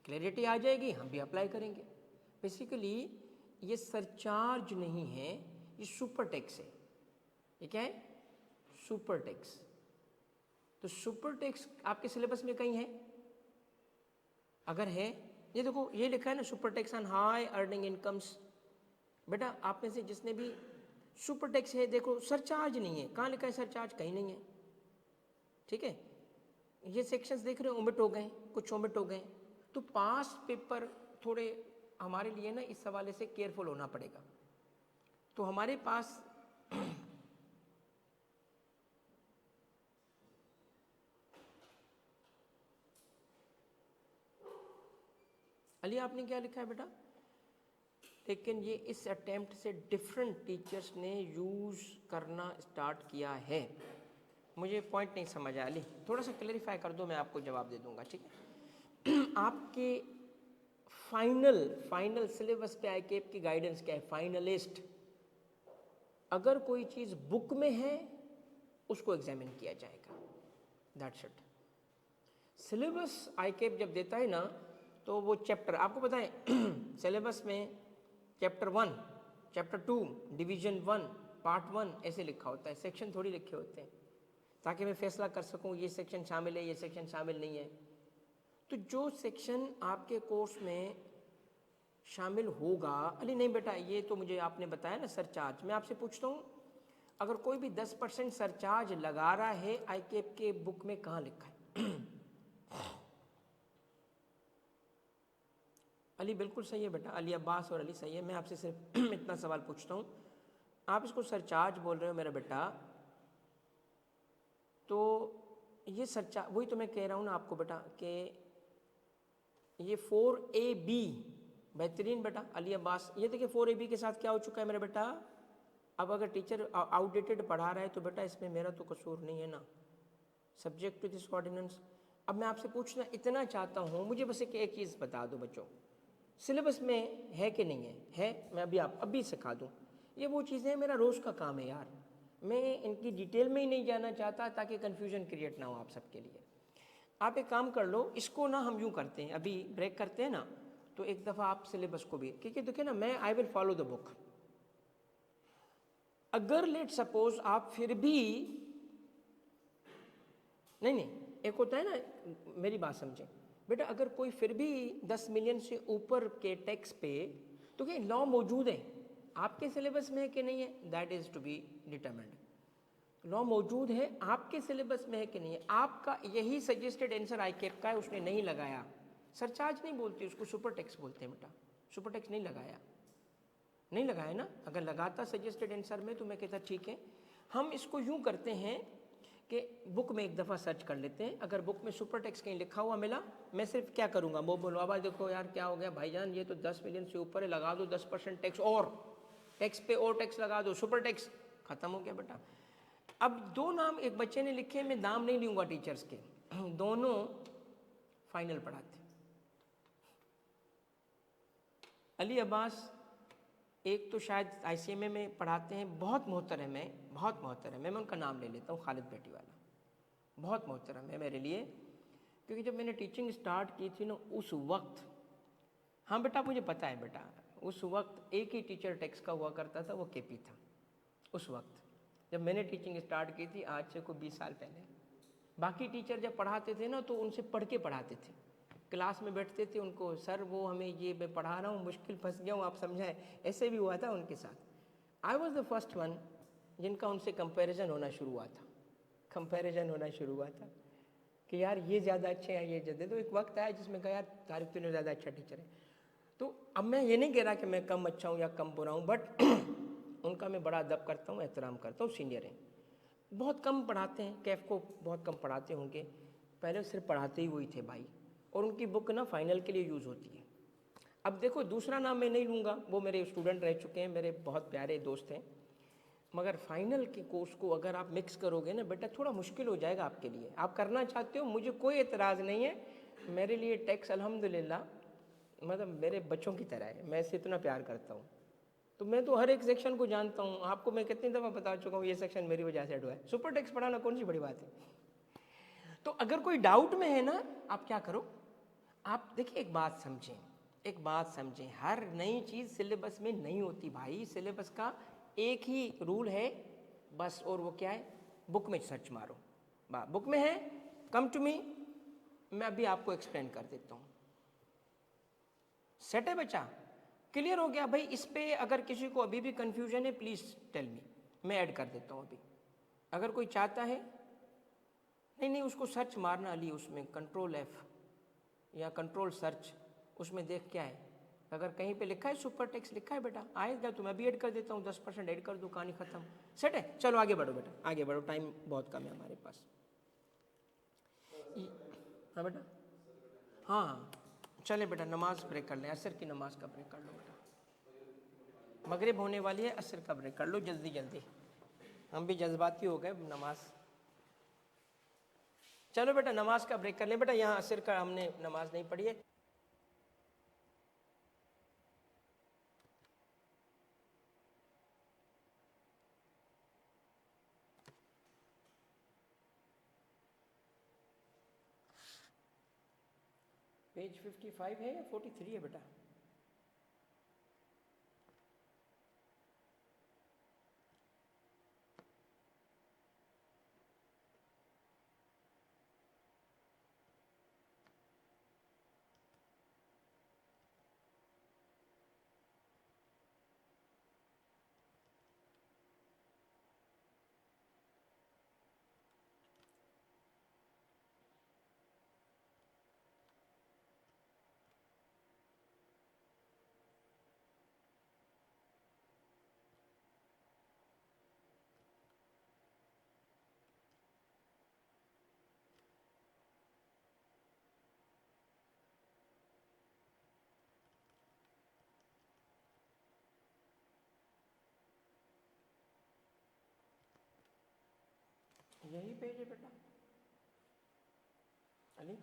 क्लैरिटी आ जाएगी हम भी अप्लाई करेंगे। बेसिकली ये सरचार्ज नहीं है, ये सुपर टैक्स है। ये क्या है? Super tax. तो सुपर टैक्स आपके सिलेबस में कहीं है? अगर है, ये देखो ये लिखा है ना, super tax on high earning incomes. बेटा आप में से जिसने भी सुपर टैक्स है, देखो सरचार्ज नहीं है, कहाँ लिखा है सरचार्ज? कहीं नहीं है। ठीक है, ये सेक्शंस देख रहे हो, ओमिट हो गए, कुछ ओमिट हो गए। तो पास पेपर थोड़े हमारे लिए ना इस हवाले से केयरफुल होना पड़ेगा। तो हमारे पास अली आपने क्या लिखा है बेटा? लेकिन ये इस अटेम्प्ट से डिफरेंट टीचर्स ने यूज़ करना स्टार्ट किया है। मुझे पॉइंट नहीं समझ आया अली, थोड़ा सा क्लैरिफाई कर दो, मैं आपको जवाब दे दूंगा। ठीक है आपके फाइनल सिलेबस पे आईकेप की गाइडेंस क्या है? फाइनलिस्ट, अगर कोई चीज़ बुक में है उसको एग्जामिन किया जाएगा, दैट्स इट। सिलेबस आईकेप जब देता है ना तो वो चैप्टर आपको पता है सिलेबस में चैप्टर 1, चैप्टर 2, डिवीजन 1, पार्ट 1 ऐसे लिखा होता है, सेक्शन थोड़ी लिखे होते हैं, ताकि मैं फैसला कर सकूं ये सेक्शन शामिल है ये सेक्शन शामिल नहीं है। तो जो सेक्शन आपके कोर्स में शामिल होगा, अरे नहीं बेटा ये तो मुझे आपने बताया ना सरचार्ज, मैं आपसे पूछता हूँ अगर कोई भी 10% सरचार्ज लगा रहा है आईकेप के बुक में कहाँ लिखा है? अली बिल्कुल सही है बेटा, अली अब्बास और अली सही है। मैं आपसे सिर्फ इतना सवाल पूछता हूँ, आप इसको सरचार्ज बोल रहे हो मेरा बेटा, तो ये सरचार्ज वही तो मैं कह रहा हूँ ना आपको बेटा कि ये 4AB बेहतरीन बेटा अली अब्बास। ये देखिए 4AB के साथ क्या हो चुका है मेरा बेटा, अब अगर टीचर आउटडेटेड पढ़ा रहा है तो बेटा इसमें मेरा तो कसूर नहीं है ना, सब्जेक्ट टू दिस ऑर्डिनेंस। अब मैं आपसे पूछना इतना चाहता हूँ, मुझे बस एक चीज़ बता दो बच्चों, सिलेबस में है कि नहीं है? मैं अभी सिखा दूँ, ये वो चीज़ें हैं, मेरा रोज़ का काम है यार, मैं इनकी डिटेल में ही नहीं जाना चाहता ताकि कन्फ्यूजन क्रिएट ना हो आप सबके लिए। आप एक काम कर लो, इसको ना हम यूँ करते हैं, अभी ब्रेक करते हैं ना, तो एक दफ़ा आप सिलेबस को भी, क्योंकि देखिए ना मैं I will follow the book. अगर लेट सपोज आप फिर भी नहीं, एक होता है ना, मेरी बात समझें बेटा, अगर कोई फिर भी 10 मिलियन से ऊपर के टैक्स पे, तो क्या लॉ मौजूद है आपके सिलेबस में है कि नहीं है, that is to be determined. Law मौजूद है आपके सिलेबस में है कि नहीं है, आपका यही सजेस्टेड आंसर आईकेप का है, उसने नहीं लगाया, सरचार्ज नहीं बोलते उसको, सुपर टैक्स बोलते हैं बेटा, सुपर टैक्स नहीं लगाया, नहीं लगाया ना, अगर लगाता सजेस्टेड आंसर में तो मैं कहता ठीक है। हम इसको यूँ करते हैं कि बुक में एक दफ़ा सर्च कर लेते हैं, अगर बुक में सुपर टैक्स कहीं लिखा हुआ मिला, मैं सिर्फ क्या करूँगा, वो बोलो अब देखो यार क्या हो गया भाईजान, ये तो 10 मिलियन से ऊपर है, लगा दो 10% टैक्स, और टैक्स पे और टैक्स लगा दो, सुपर टैक्स, ख़त्म हो गया बेटा। अब 2 नाम एक बच्चे ने लिखे, मैं नाम नहीं लूँगा टीचर्स के, दोनों फाइनल पढ़ाते, अली अब्बास एक तो शायद ICMA में पढ़ाते हैं, बहुत मोहतरम है, बहुत मोहतरम है, मैं उनका नाम ले लेता हूँ, खालिद बेटी वाला, बहुत मोहतरम है मेरे लिए, क्योंकि जब मैंने टीचिंग स्टार्ट की थी ना उस वक्त, हाँ बेटा मुझे पता है बेटा, उस वक्त एक ही टीचर टैक्स का हुआ करता था, वो KP था उस वक्त जब मैंने टीचिंग स्टार्ट की थी, आज से कोई 20 साल पहले। बाकी टीचर जब पढ़ाते थे ना तो उनसे पढ़ के पढ़ाते थे, क्लास में बैठते थे, उनको सर वो हमें ये मैं पढ़ा रहा हूँ, मुश्किल फंस गया हूँ आप समझाएं, ऐसे भी हुआ था उनके साथ। I was the first one जिनका उनसे कंपैरिजन होना शुरू हुआ था, कंपैरिजन होना शुरू हुआ था कि यार ये ज़्यादा अच्छे हैं ये ज़्यादा, तो एक वक्त आया जिसमें कहा यार तारिक तूने ज़्यादा अच्छा टीचर है। तो अब मैं ये नहीं कह रहा कि मैं कम अच्छा हूँ या कम बुरा हूँ, बट उनका मैं बड़ा अदब करता हूँ, एहतराम करता हूँ, सीनियर हैं, बहुत कम पढ़ाते हैं, कैफ को बहुत कम पढ़ाते होंगे, पहले सिर्फ पढ़ाते ही वही थे भाई, और उनकी बुक ना फाइनल के लिए यूज़ होती है। अब देखो दूसरा नाम मैं नहीं लूँगा, वो मेरे स्टूडेंट रह चुके हैं, मेरे बहुत प्यारे दोस्त हैं, मगर फाइनल के कोर्स को अगर आप मिक्स करोगे ना बेटा, थोड़ा मुश्किल हो जाएगा आपके लिए। आप करना चाहते हो, मुझे कोई एतराज़ नहीं है, मेरे लिए टैक्स अल्हम्दुलिल्लाह मतलब मेरे बच्चों की तरह है, मैं इससे इतना प्यार करता हूँ, तो मैं तो हर एक सेक्शन को जानता हूँ, आपको मैं कितनी दफ़ा बता चुका हूँ ये सेक्शन मेरी वजह से हुआ है, सुपर टैक्स पढ़ाना कौन सी बड़ी बात है। तो अगर कोई डाउट में है ना, आप क्या करो, आप देखिए एक बात समझें, एक बात समझें, हर नई चीज़ सिलेबस में नहीं होती भाई, सिलेबस का एक ही रूल है बस, और वो क्या है, बुक में सर्च मारो, बुक में है, कम टू मी, मैं अभी आपको एक्सप्लेन कर देता हूँ। सेट है बच्चा, क्लियर हो गया भाई? इस पे अगर किसी को अभी भी कंफ्यूजन है प्लीज़ टेल मी, मैं ऐड कर देता हूँ अभी, अगर कोई चाहता है। नहीं उसको सर्च मारना अली, उसमें कंट्रोल F या कंट्रोल सर्च, उसमें देख क्या है, अगर कहीं पे लिखा है सुपर टैक्स लिखा है बेटा, आएगा तो मैं भी ऐड कर देता हूँ, 10% ऐड कर दूँ, कहानी ख़त्म। सेट है, चलो आगे बढ़ो बेटा, आगे बढ़ो, टाइम बहुत कम है हमारे पास। हाँ बेटा, हाँ चले बेटा, नमाज ब्रेक कर लें, असर की नमाज का ब्रेक कर लो बेटा, मगरिब होने वाली है, असर का ब्रेक कर लो जल्दी जल्दी, हम भी जज्बाती हो गए नमाज। चलो बेटा नमाज का ब्रेक कर लें बेटा, यहाँ असर का हमने नमाज नहीं पढ़ी है। पेज 55 है या 43 है बेटा? यही पेज है बेटा अली।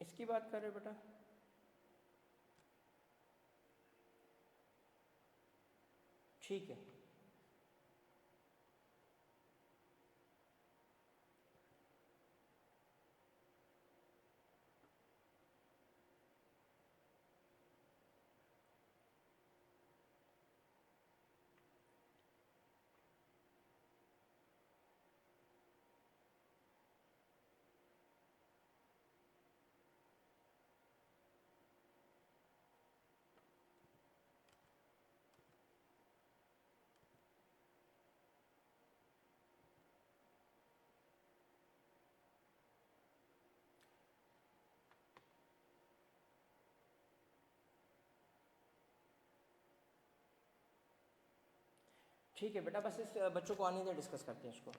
इसकी बात कर रहे हो बेटा? ठीक है। ठीक है बेटा, बस इस बच्चों को आने दे, डिस्कस करते हैं इसको।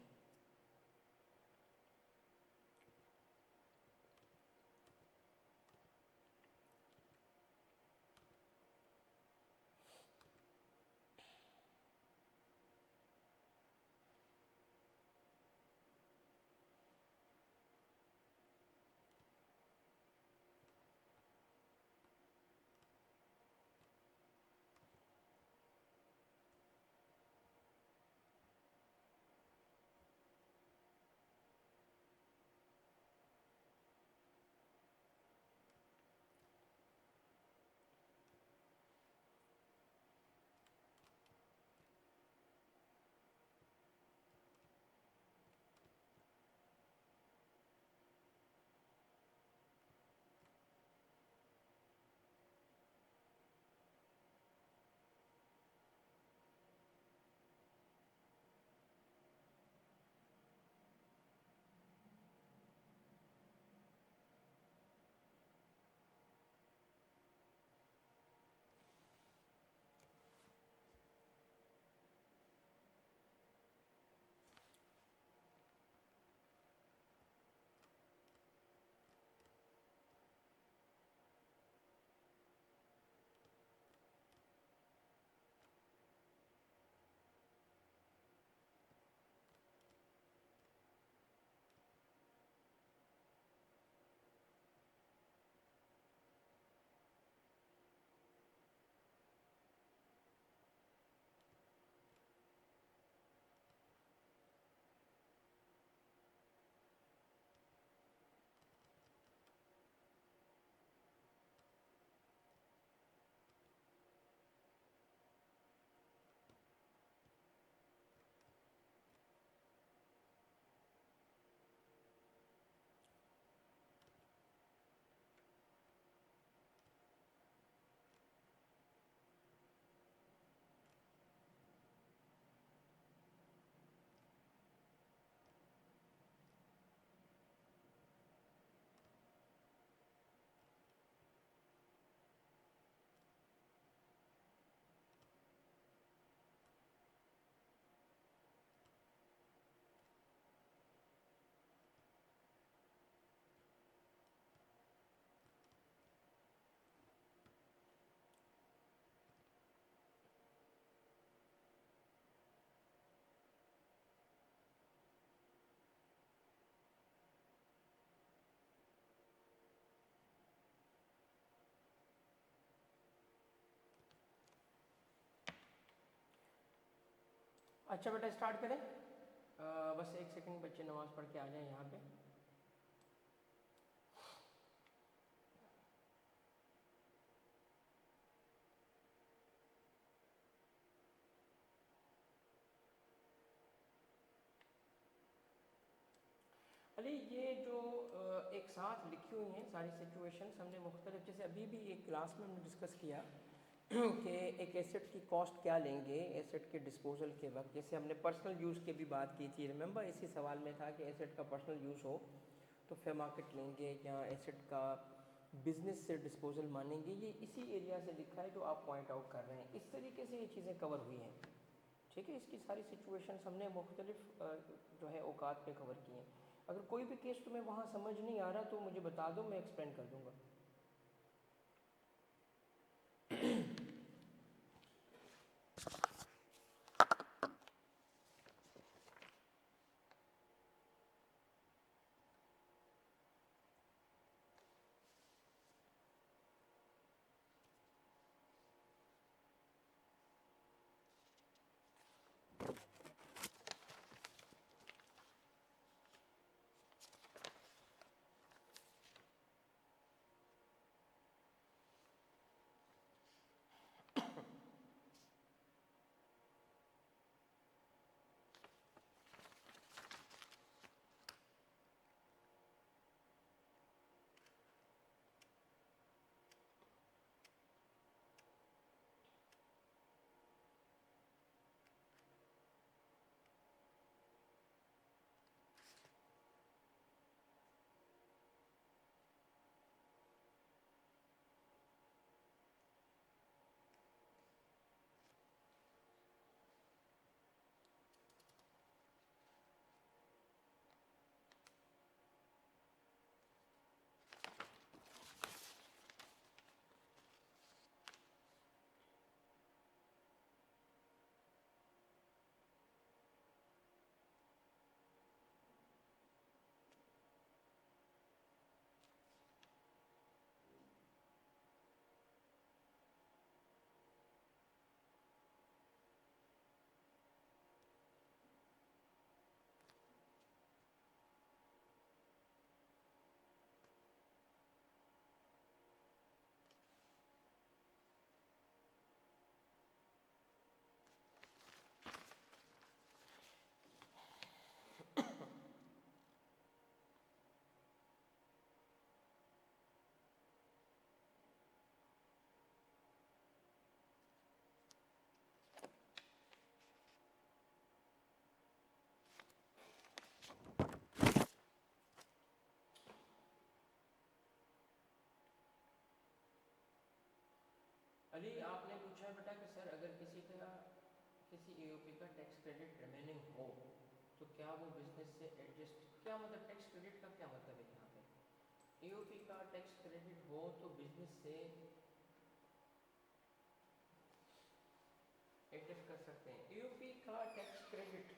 अच्छा बेटा स्टार्ट करें। बस एक सेकंड, बच्चे नमाज़ पढ़ के आ जाएं यहाँ पे। अली ये जो एक साथ लिखी हुई हैं सारी सिचुएशंस हमने मुख्तलिफ, जैसे अभी भी एक क्लास में हमने डिस्कस किया कि एक एसेट की कॉस्ट क्या लेंगे एसेट के डिस्पोजल के वक्त। जैसे हमने पर्सनल यूज़ की भी बात की थी, रिमेंबर इसी सवाल में था कि एसेट का पर्सनल यूज़ हो तो फेयर मार्केट लेंगे या एसेट का बिजनेस से डिस्पोजल मानेंगे। ये इसी एरिया से लिखा है जो आप पॉइंट आउट कर रहे हैं। इस तरीके से ये चीज़ें कवर हुई हैं, ठीक है। इसकी सारी सिचुएशंस हमने मुख्तलिफ जो है औकात पे कवर की हैं। अगर कोई भी केस तुम्हें वहाँ समझ नहीं आ रहा तो मुझे बता दो, मैं एक्सप्लेन कर दूँगा। अली आपने पूछा बेटा कि सर अगर किसी एओपी का टैक्स क्रेडिट रिमेनिंग हो तो क्या वो बिजनेस से एडजस्ट, क्या मतलब टैक्स क्रेडिट का क्या मतलब है यहाँ पे। एओपी का टैक्स क्रेडिट हो तो बिजनेस से एडजस्ट कर सकते हैं। एओपी का टैक्स क्रेडिट,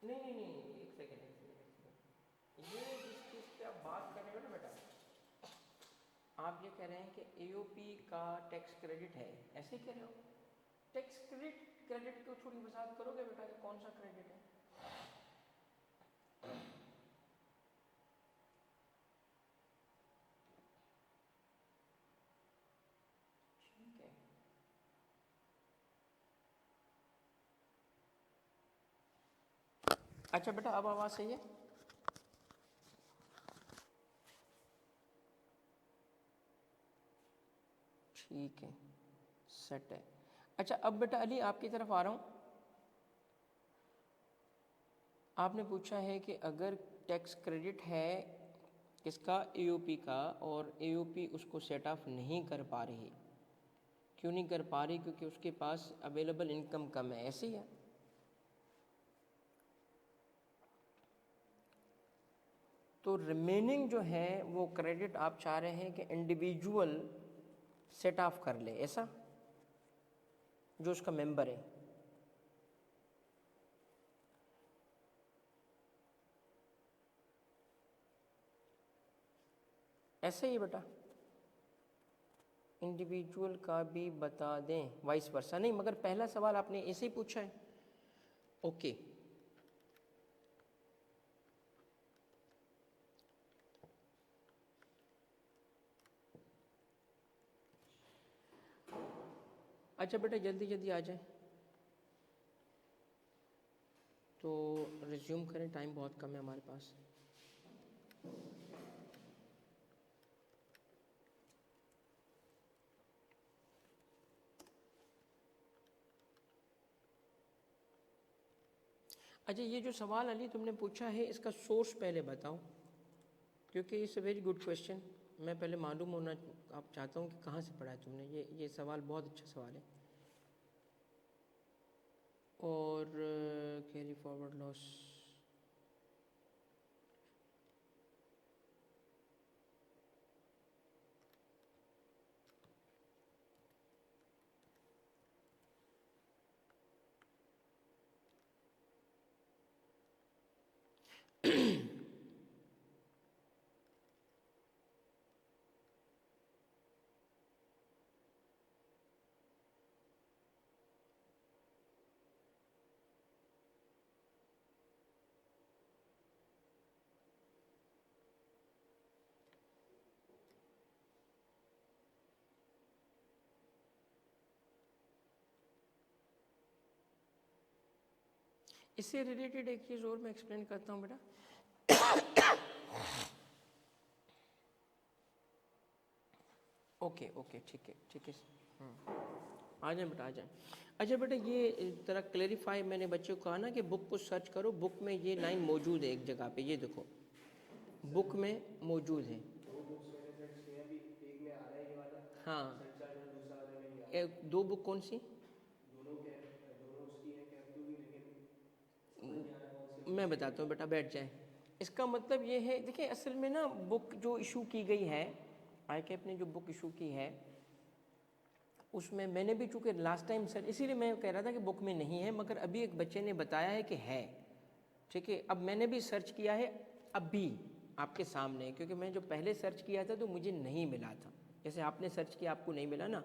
नहीं, एक सेकेंड, ये जिस चीज़ की आप बात कर रहे हो ना बेटा, आप ये कह रहे हैं कि एओपी का टैक्स क्रेडिट है, ऐसे कह रहे हो। टैक्स क्रेडिट क्रेडिट को थोड़ी वजाहत करोगे बेटा कि कौन सा क्रेडिट है। ठीक है, अच्छा बेटा अब आवाज़ सही है। ठीक है, सेट है। अच्छा अब बेटा अली आपकी तरफ आ रहा हूँ। आपने पूछा है कि अगर टैक्स क्रेडिट है किसका, एओपी का, और एओपी उसको सेट ऑफ नहीं कर पा रही। क्यों नहीं कर पा रही? क्योंकि उसके पास अवेलेबल इनकम कम है, ऐसे ही है। तो रिमेनिंग जो है वो क्रेडिट आप चाह रहे हैं कि इंडिविजुअल सेट ऑफ कर ले, ऐसा, जो उसका मेंबर है। ऐसे ही बेटा, इंडिविजुअल का भी बता दें, वाइस वर्सा नहीं, मगर पहला सवाल आपने ऐसे ही पूछा है। ओके, अच्छा बेटा जल्दी जल्दी आ जाए तो रिज्यूम करें, टाइम बहुत कम है हमारे पास। अच्छा, ये जो सवाल अली तुमने पूछा है इसका सोर्स पहले बताओ, क्योंकि it's a very good question. मैं पहले मालूम होना आप चाहता हूँ कि कहाँ से पढ़ा है तुमने, ये सवाल बहुत अच्छा सवाल है। और कैरी फॉरवर्ड लॉस, इससे रिलेटेड एक चीज़ और मैं एक्सप्लेन करता हूँ बेटा। ओके ओके, ठीक है ठीक है, आ जाए बेटा आ जाए। अच्छा बेटा, ये तरह क्लेरिफाई, मैंने बच्चों को कहा ना कि बुक को सर्च करो, बुक में ये लाइन मौजूद है एक जगह पे, ये देखो बुक में मौजूद है। दो बुक्स मैंने सर्च किए हैं, अभी एक में आ रहा है ये वाला हाँ, सर्च चार्ज, और दूसरा वाले में नहीं आ रहा। दो बुक कौन सी? दोनों उसकी है कैफ टू की, लेकिन समझ नहीं आ रहा कौन सी मैं बताता हूँ बेटा, बैठ जाए। इसका मतलब ये है, देखिए असल में ना बुक जो इशू की गई है, आईकैप ने जो बुक इशू की है उसमें मैंने भी, चूँकि लास्ट टाइम सर इसीलिए मैं कह रहा था कि बुक में नहीं है, मगर अभी एक बच्चे ने बताया है कि है, ठीक है। अब मैंने भी सर्च किया है अभी आपके सामने, क्योंकि मैं जो पहले सर्च किया था तो मुझे नहीं मिला था, जैसे आपने सर्च किया आपको नहीं मिला ना।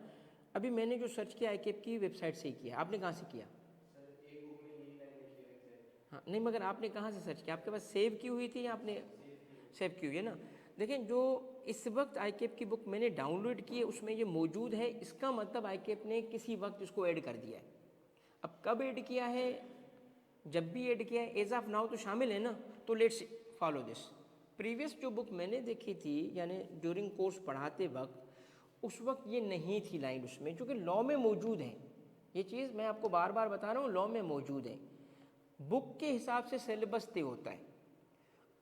अभी मैंने जो सर्च किया आईकैप की वेबसाइट से ही किया, आपने कहाँ से किया? सर एक बुक में यही लाइन लिखी है एग्जैक्ट। हाँ नहीं, मगर आपने कहाँ से सर्च किया? आपके पास सेव की हुई थी या आपने सेव की हुई है ना? लेकिन जो इस वक्त आईकैप की बुक मैंने डाउनलोड की है उसमें ये मौजूद है, इसका मतलब आईकैप ने किसी वक्त इसको ऐड कर दिया है। अब कब ऐड किया है? जब भी ऐड किया है, एज ऑफ नाउ तो शामिल है ना, तो लेट्स फॉलो दिस। प्रीवियस जो बुक मैंने देखी थी, यानी ड्यूरिंग कोर्स पढ़ाते वक्त, उस वक्त ये नहीं थी लाइन उसमें, क्योंकि लॉ में मौजूद है ये चीज़, मैं आपको बार बार बता रहा हूँ, लॉ में मौजूद है, बुक के हिसाब से सिलेबस तय होता है।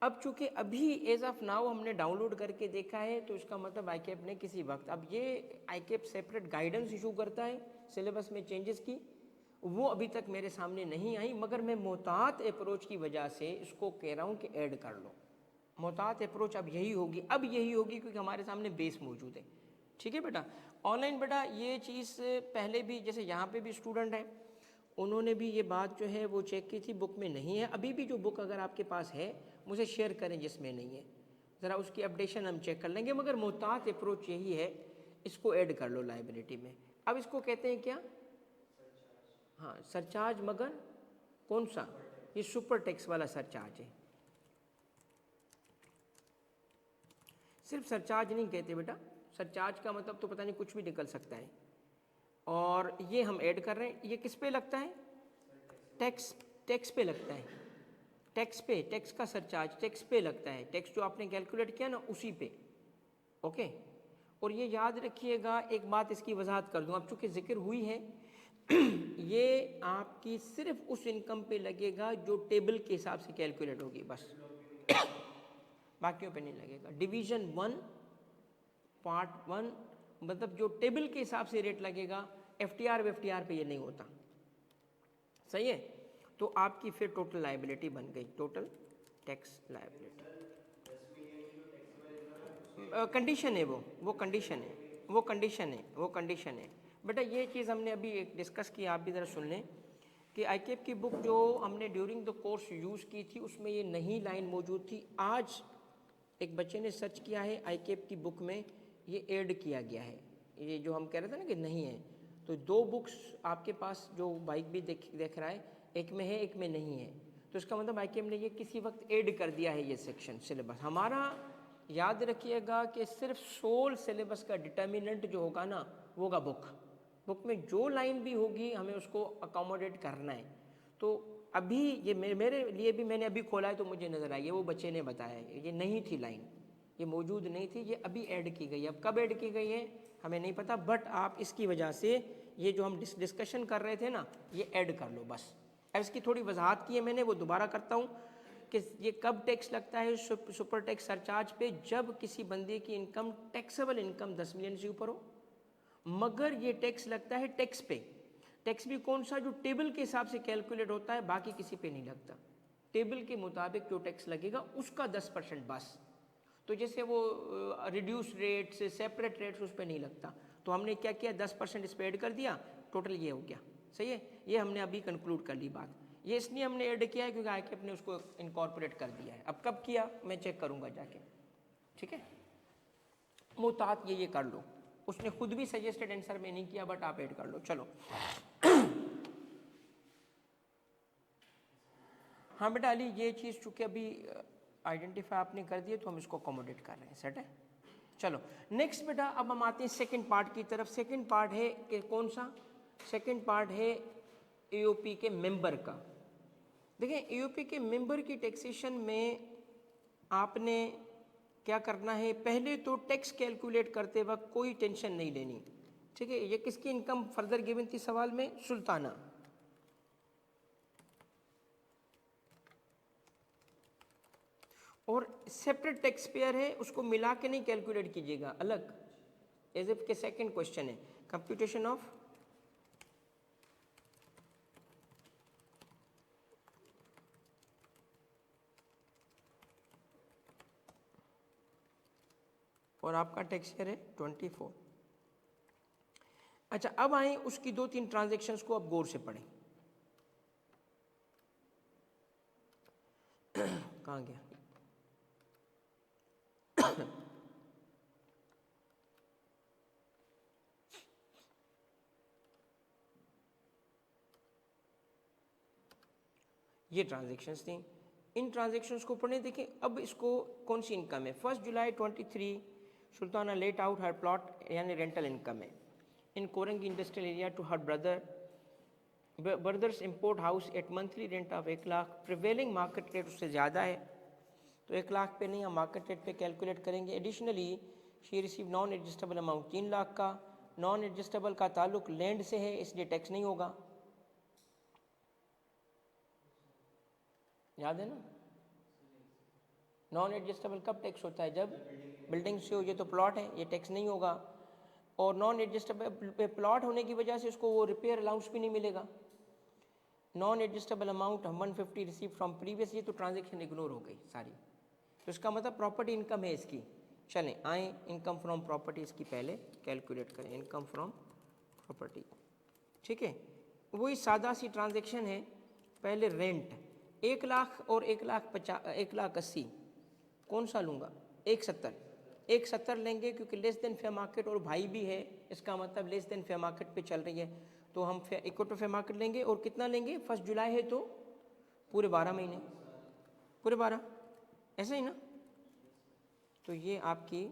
अब चूंकि अभी एज ऑफ नाउ हमने डाउनलोड करके देखा है, तो इसका मतलब आईकैप ने किसी वक्त, अब ये आईकैप सेपरेट गाइडेंस इशू करता है सिलेबस में चेंजेस की, वो अभी तक मेरे सामने नहीं आई, मगर मैं मोहतात अप्रोच की वजह से इसको कह रहा हूँ कि ऐड कर लो। मोहतात अप्रोच अब यही होगी, अब यही होगी क्योंकि हमारे सामने बेस मौजूद है, ठीक है बेटा। ऑनलाइन बेटा ये चीज़ पहले भी, जैसे यहाँ पे भी स्टूडेंट हैं, उन्होंने भी ये बात जो है वो चेक की थी, बुक में नहीं है। अभी भी जो बुक अगर आपके पास है मुझे शेयर करें जिसमें नहीं है, ज़रा उसकी अपडेशन हम चेक कर लेंगे, मगर मोहतात अप्रोच यही है, इसको ऐड कर लो लाइबिलिटी में। अब इसको कहते हैं क्या? हाँ सरचार्ज, मगर कौन सा? ये सुपर टैक्स वाला सरचार्ज है। सिर्फ सरचार्ज नहीं कहते बेटा, सरचार्ज का मतलब तो पता नहीं कुछ भी निकल सकता है। और ये हम ऐड कर रहे हैं, ये किस पे लगता है? टैक्स, टैक्स पे लगता है, टैक्स पे, टैक्स का सरचार्ज टैक्स पे लगता है, टैक्स जो आपने कैलकुलेट किया ना उसी पे, ओके। और ये याद रखिएगा, एक बात इसकी वजाहत कर दूं, अब चूँकि जिक्र हुई है ये आपकी सिर्फ उस इनकम पे लगेगा जो टेबल के हिसाब से कैलकुलेट होगी बस, बाकियों पे नहीं लगेगा। डिवीजन 1 पार्ट 1, मतलब जो टेबल के हिसाब से रेट लगेगा, एफटीआर वेफटीआर पे ये नहीं होता, सही है। तो आपकी फिर टोटल लायबिलिटी बन गई, टोटल टैक्स लायबिलिटी। 10 मिलियन की जो टैक्सेबल इनकम है कंडीशन है वो कंडीशन है, वो कंडीशन है, वो कंडीशन है बेटा। ये चीज़ हमने अभी एक डिस्कस की, आप भी ज़रा सुन लें कि आईकैप की बुक जो हमने ड्यूरिंग द कोर्स यूज़ की थी उसमें ये नहीं लाइन मौजूद थी। आज एक बच्चे ने सर्च किया है आईकैप की बुक में, ये ऐड किया गया है, ये जो हम कह रहे थे ना कि नहीं है, तो 2 बुक्स आपके पास जो बाइक भी देख रहा है, एक में है एक में नहीं है, तो इसका मतलब है कि हमने ये किसी वक्त ऐड कर दिया है ये सेक्शन सिलेबस हमारा। याद रखिएगा कि सिर्फ सोल सिलेबस का डिटर्मिनेंट जो होगा ना वो होगा बुक में जो लाइन भी होगी हमें उसको अकोमोडेट करना है। तो अभी ये मेरे लिए भी मैंने अभी खोला है तो मुझे नज़र आई है, वो बच्चे ने बताया है, ये नहीं थी लाइन, ये मौजूद नहीं थी, ये अभी ऐड की गई है। अब कब ऐड की गई है हमें नहीं पता, बट आप इसकी वजह से ये जो हम डिस्कशन कर रहे थे ना ये ऐड कर लो बस। अब इसकी थोड़ी वजाहत की है मैंने, वो दोबारा करता हूँ कि ये कब टैक्स लगता है सुपर टैक्स सरचार्ज पे, जब किसी बंदे की इनकम टैक्सेबल इनकम 10 मिलियन से ऊपर हो। मगर ये टैक्स लगता है टैक्स पे, टैक्स भी कौन सा, जो टेबल के हिसाब से कैलकुलेट होता है, बाकी किसी पे नहीं लगता। टेबल के मुताबिक जो टैक्स लगेगा उसका 10% बस। तो जैसे वो रिड्यूस रेट्स सेपरेट रेट्स उस पर नहीं लगता, तो हमने क्या किया 10% इस पर ऐड कर दिया, टोटल ये हो गया। सही है, ये हमने अभी कंक्लूड कर ली बात। ये इसलिए हमने ऐड किया है क्योंकि आके अपने उसको इनकॉर्पोरेट कर दिया है। अब कब किया मैं चेक करूंगा जाके, ठीक है। मुतात ये कर लो, उसने खुद भी सजेस्टेड आंसर में नहीं किया बट आप ऐड कर लो। चलो हाँ बेटा अली, ये चीज़ चूँकि अभी आइडेंटिफाई आपने कर दिए तो हम इसको अकोमोडेट कर रहे हैं, सेट है। चलो नेक्स्ट बेटा, अब हम आते हैं सेकंड पार्ट की तरफ। सेकंड पार्ट है कि कौन सा, सेकंड पार्ट है एओपी के मेंबर का। देखिए एओपी के मेंबर की टैक्सेशन में आपने क्या करना है, पहले तो टैक्स कैलकुलेट करते वक्त कोई टेंशन नहीं लेनी, ठीक है। ये किसकी इनकम फर्दर गिवन थी सवाल में, सुल्ताना। और सेपरेट टैक्स पेयर है, उसको मिला के नहीं कैलकुलेट कीजिएगा, अलग, एज इफ के सेकंड क्वेश्चन है कंप्यूटेशन ऑफ और आपका टैक्स पेयर है 24। अच्छा अब आए उसकी 2-3 ट्रांजेक्शन्स को अब गौर से पढ़ें। कहाँ गया ये ट्रांजेक्शन्स थी, इन ट्रांजेक्शन्स को पढ़ने देखें। अब इसको कौन सी इनकम है, 1 July 23 Sultana let out her plot, यानी रेंटल इनकम है, in Korangi industrial area to her brothers import house at monthly rent of 1 lakh, prevailing market rate उससे ज़्यादा है तो 1 लाख पे नहीं, हम मार्केट रेट पे कैलकुलेट करेंगे। Additionally she receive non adjustable amount 3 lakh का, नॉन एडजस्टेबल का ताल्लुक लैंड से है इसलिए टैक्स नहीं होगा, याद है ना। नॉन एडजस्टेबल कब टैक्स होता है, जब बिल्डिंग से हो, ये तो प्लॉट है, ये टैक्स नहीं होगा। और नॉन एडजस्टेबल प्लॉट होने की वजह से उसको वो रिपेयर अलाउंस भी नहीं मिलेगा। Non adjustable amount 150 receive from previous, ये तो ट्रांजेक्शन इग्नोर हो गई सारी, तो इसका मतलब प्रॉपर्टी इनकम है इसकी। चलें आए इनकम फ्रॉम प्रॉपर्टी इसकी पहले कैलकुलेट करें, इनकम फ्रॉम प्रॉपर्टी, ठीक है। वही सादा सी ट्रांजेक्शन है, पहले रेंट 1 लाख और 1,80,000 कौन सा लूँगा, 170 लेंगे क्योंकि लेस देन फेयर मार्केट और भाई भी है, इसका मतलब लेस देन फेयर मार्केट पे चल रही है, तो हम इक्वल टू फेयर मार्केट लेंगे। और कितना लेंगे, 1 जुलाई है तो पूरे 12 महीने, पूरे 12, ऐसे ही ना। तो ये आपकी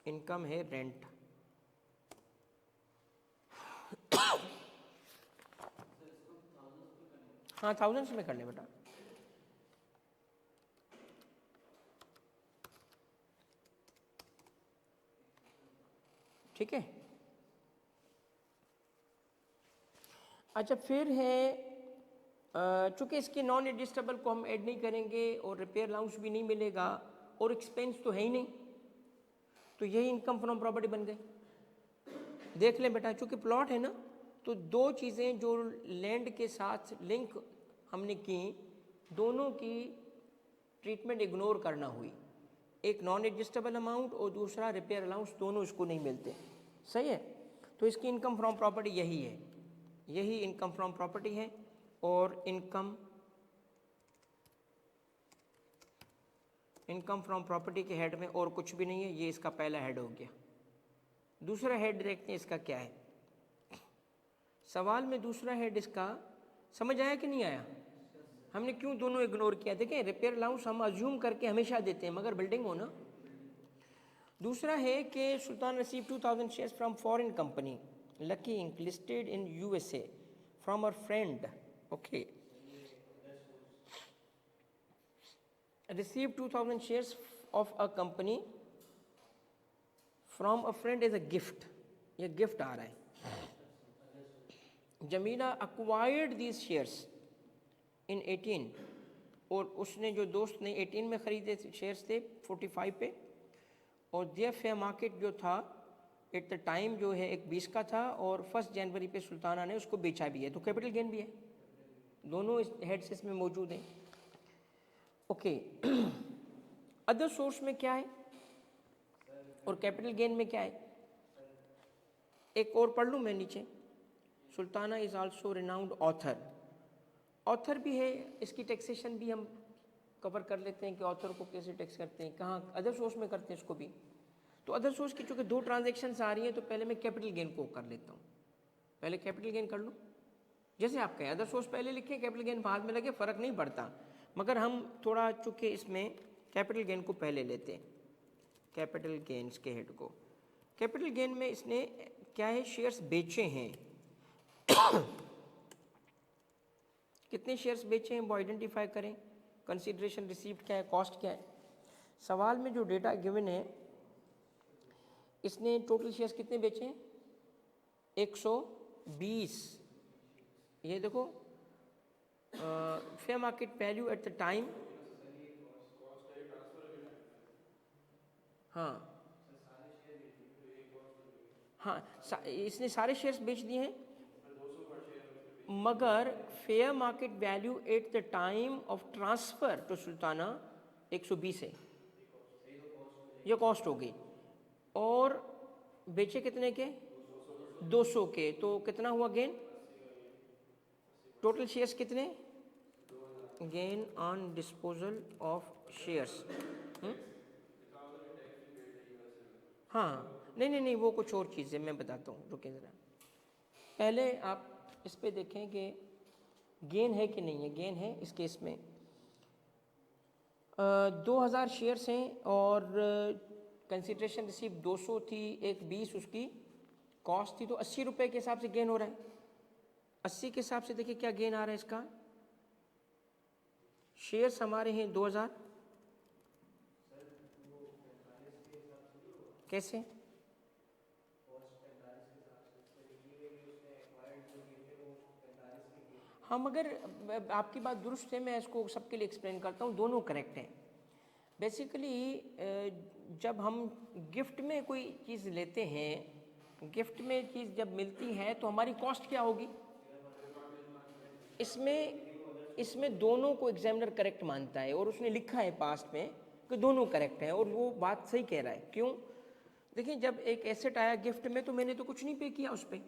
इनकम है रेंट। हाँ 1000s में कर ले बेटा, ठीक है। अच्छा फिर है चूँकि इसके नॉन एडजस्टेबल को हम ऐड नहीं करेंगे और रिपेयर अलाउंस भी नहीं मिलेगा और एक्सपेंस तो है ही नहीं, तो यही इनकम फ्रॉम प्रॉपर्टी बन गई। देख लें बेटा, चूँकि प्लॉट है ना, तो 2 चीज़ें जो लैंड के साथ लिंक हमने की, दोनों की ट्रीटमेंट इग्नोर करना हुई, एक नॉन एडजस्टेबल अमाउंट और दूसरा रिपेयर अलाउंस, दोनों इसको नहीं मिलते, सही है। तो इसकी इनकम फ्रॉम प्रॉपर्टी यही है, यही इनकम फ्रॉम प्रॉपर्टी है। और इनकम फ्रॉम प्रॉपर्टी के हेड में और कुछ भी नहीं है, ये इसका पहला हेड हो गया, दूसरा हेड देखते हैं इसका क्या है। सवाल में दूसरा हेड इसका समझ आया कि नहीं आया? हमने क्यों दोनों इग्नोर किया? देखें, रिपेयर अलाउंस हम अज्यूम करके हमेशा देते हैं मगर बिल्डिंग हो ना। दूसरा है कि Sultan receive 2000 shares from foreign company lucky Inc listed in USA from our friend. Okay, receive 2000 shares of a company from a friend as a gift. ये गिफ्ट आ रहा है। Jamila acquired these shares in 18, और उसने जो दोस्त ने 18 में ख़रीदे शेयर्स थे 45 पे, और देयर फेयर मार्केट जो था एट द टाइम जो है एक 20 का था, और 1 जनवरी पे सुल्ताना ने उसको बेचा भी है, तो कैपिटल गेन भी है। दोनों इस हेड्स इसमें मौजूद हैं। ओके, अदर सोर्स में क्या है और कैपिटल गेन में क्या है? एक और पढ़ लूँ मैं नीचे। Sultana is also renowned author. Author भी है, इसकी टैक्सेशन भी हम कवर कर लेते हैं कि ऑथर को कैसे टैक्स करते हैं, कहाँ अदर सोर्स में करते हैं इसको भी। तो अदर सोर्स की चूँकि 2 ट्रांजेक्शन्स आ रही हैं तो पहले मैं कैपिटल गेन को कर लेता हूँ। पहले कैपिटल गेन कर लूँ, जैसे आप कहें। अदर सोर्स पहले लिखें, कैपिटल गेन बाद में लगे, फ़र्क नहीं पड़ता, मगर हम थोड़ा चूँकि इसमें कैपिटल गेन को पहले लेते हैं। कैपिटल गेन्स के हेड को, कैपिटल गेन में इसने क्या है, शेयर्स बेचे हैं। कितने शेयर्स बेचे हैं वो आइडेंटिफाई करें। कंसीडरेशन रिसीव्ड क्या है, कॉस्ट क्या है। सवाल में जो डेटा गिवन है, इसने टोटल शेयर्स कितने बेचे हैं? 120। ये देखो, fair market value at the time, हाँ हाँ, इसने सारे शेयर्स बेच दिए हैं, मगर fair market value at the time of transfer to Sultana 120 है। ये कॉस्ट होगी। और बेचे कितने के? 200 के। तो कितना हुआ गेन? टोटल शेयर्स कितने? Gain on disposal of shares. हाँ, नहीं नहीं नहीं, वो कुछ और चीज़ है, मैं बताता हूँ, रुकिए ज़रा। पहले आप इस पे देखें कि गेन है कि नहीं है। गेन है इस केस में। 2000 शेयर्स हैं और कंसिडरेशन रिसीव 200 थी, एक 20 उसकी कॉस्ट थी, तो 80 रुपये के हिसाब से गेन हो रहा है। 80 के हिसाब से देखिए क्या गेन आ रहा है इसका। शेयर्स हमारे हैं 2000। कैसे? हाँ, मगर आपकी बात दुरुस्त है, मैं इसको सबके लिए एक्सप्लेन करता हूँ, दोनों करेक्ट हैं। बेसिकली जब हम गिफ्ट में कोई चीज़ लेते हैं, गिफ्ट में चीज़ जब मिलती है तो हमारी कॉस्ट क्या होगी? इसमें दोनों को एग्जामिनर करेक्ट मानता है, और उसने लिखा है पास्ट में कि दोनों करेक्ट हैं, और वो बात सही कह रहा है। क्यों? देखिए, जब एक एसेट आया गिफ्ट में तो मैंने तो कुछ नहीं पे किया उस पर।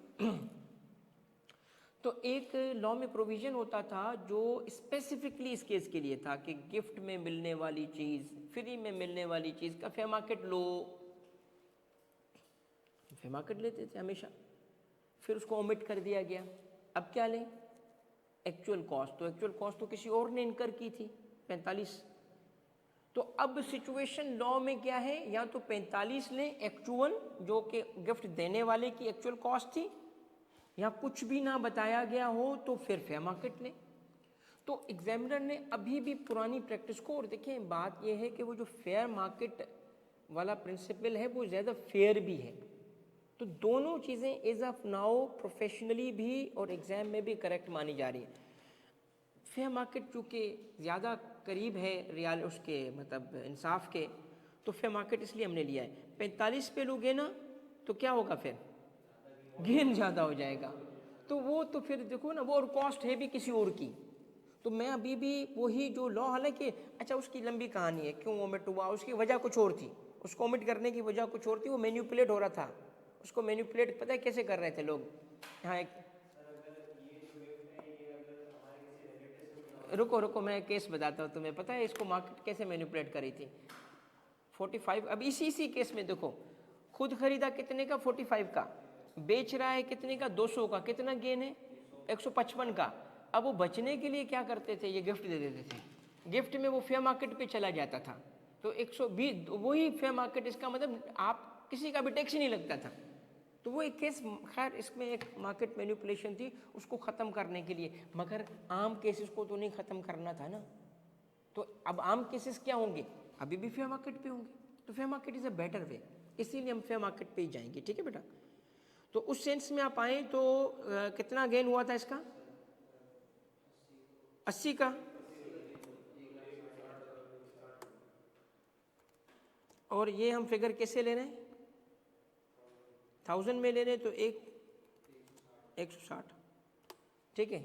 तो एक लॉ में प्रोविज़न होता था जो स्पेसिफिकली इस केस के लिए था कि गिफ्ट में मिलने वाली चीज़, फ्री में मिलने वाली चीज़ का फेयर मार्केट लो। फेयर मार्केट लेते थे हमेशा, फिर उसको ओमिट कर दिया गया। अब क्या लें? Actual cost. तो एक्चुअल कॉस्ट तो किसी और ने इनकर की थी 45। तो अब सिचुएशन लॉ में क्या है, या तो 45 लें एक्चुअल, जो कि गिफ्ट देने वाले की एक्चुअल कॉस्ट थी, या कुछ भी ना बताया गया हो तो फिर फेयर मार्केट लें। तो एग्जामिनर ने अभी भी पुरानी प्रैक्टिस को, और देखें बात यह है कि वो जो फेयर मार्केट वाला प्रिंसिपल है वो ज़्यादा फेयर भी है। तो दोनों चीज़ें एज ऑफ नाउ प्रोफेशनली भी और एग्ज़ाम में भी करेक्ट मानी जा रही है। फेयर मार्केट चूँकि ज़्यादा करीब है रियल उसके मतलब इंसाफ के, तो फेयर मार्केट इसलिए हमने लिया है। 45 पे लोगे ना तो क्या होगा, फिर गेन ज़्यादा हो जाएगा। तो वो तो फिर देखो ना, वो और कॉस्ट है भी किसी और की। तो मैं अभी भी वही जो लॉ, हालांकि अच्छा उसकी लंबी कहानी है क्यों ओमिट हुआ, उसकी वजह कुछ और थी, उसको ओमिट करने की वजह कुछ और थी, वो मैन्युपुलेट हो रहा था। उसको मैन्युपुलेट पता है कैसे कर रहे थे लोग? यहाँ एक रुको मैं केस बताता हूँ तुम्हें। पता है इसको मार्केट कैसे मैन्युपुलेट करी थी? 45 अब इसी केस में देखो, खुद खरीदा कितने का, 45 का, बेच रहा है कितने का, 200 का, कितना गेन है, 155 का। अब वो बचने के लिए क्या करते थे, ये गिफ्ट दे देते थे। गिफ्ट में वो फेयर मार्केट पे चला जाता था, तो 120 वही फेयर मार्केट, इसका मतलब आप किसी का भी टैक्स ही नहीं लगता था। तो वो एक केस, खैर इसमें एक मार्केट मैनिपुलेशन थी उसको ख़त्म करने के लिए, मगर आम केसेस को तो नहीं ख़त्म करना था ना। तो अब आम केसेस क्या होंगे, अभी भी फेयर मार्केट पे होंगे, तो fair market is a better way, इसीलिए हम फेयर मार्केट पे ही जाएंगे। ठीक है बेटा, तो उस सेंस में आप आए तो कितना गेन हुआ था इसका, 80 का, और ये हम फिगर कैसे ले रहे हैं, 1000 में ले रहे हैं, तो 160। ठीक है।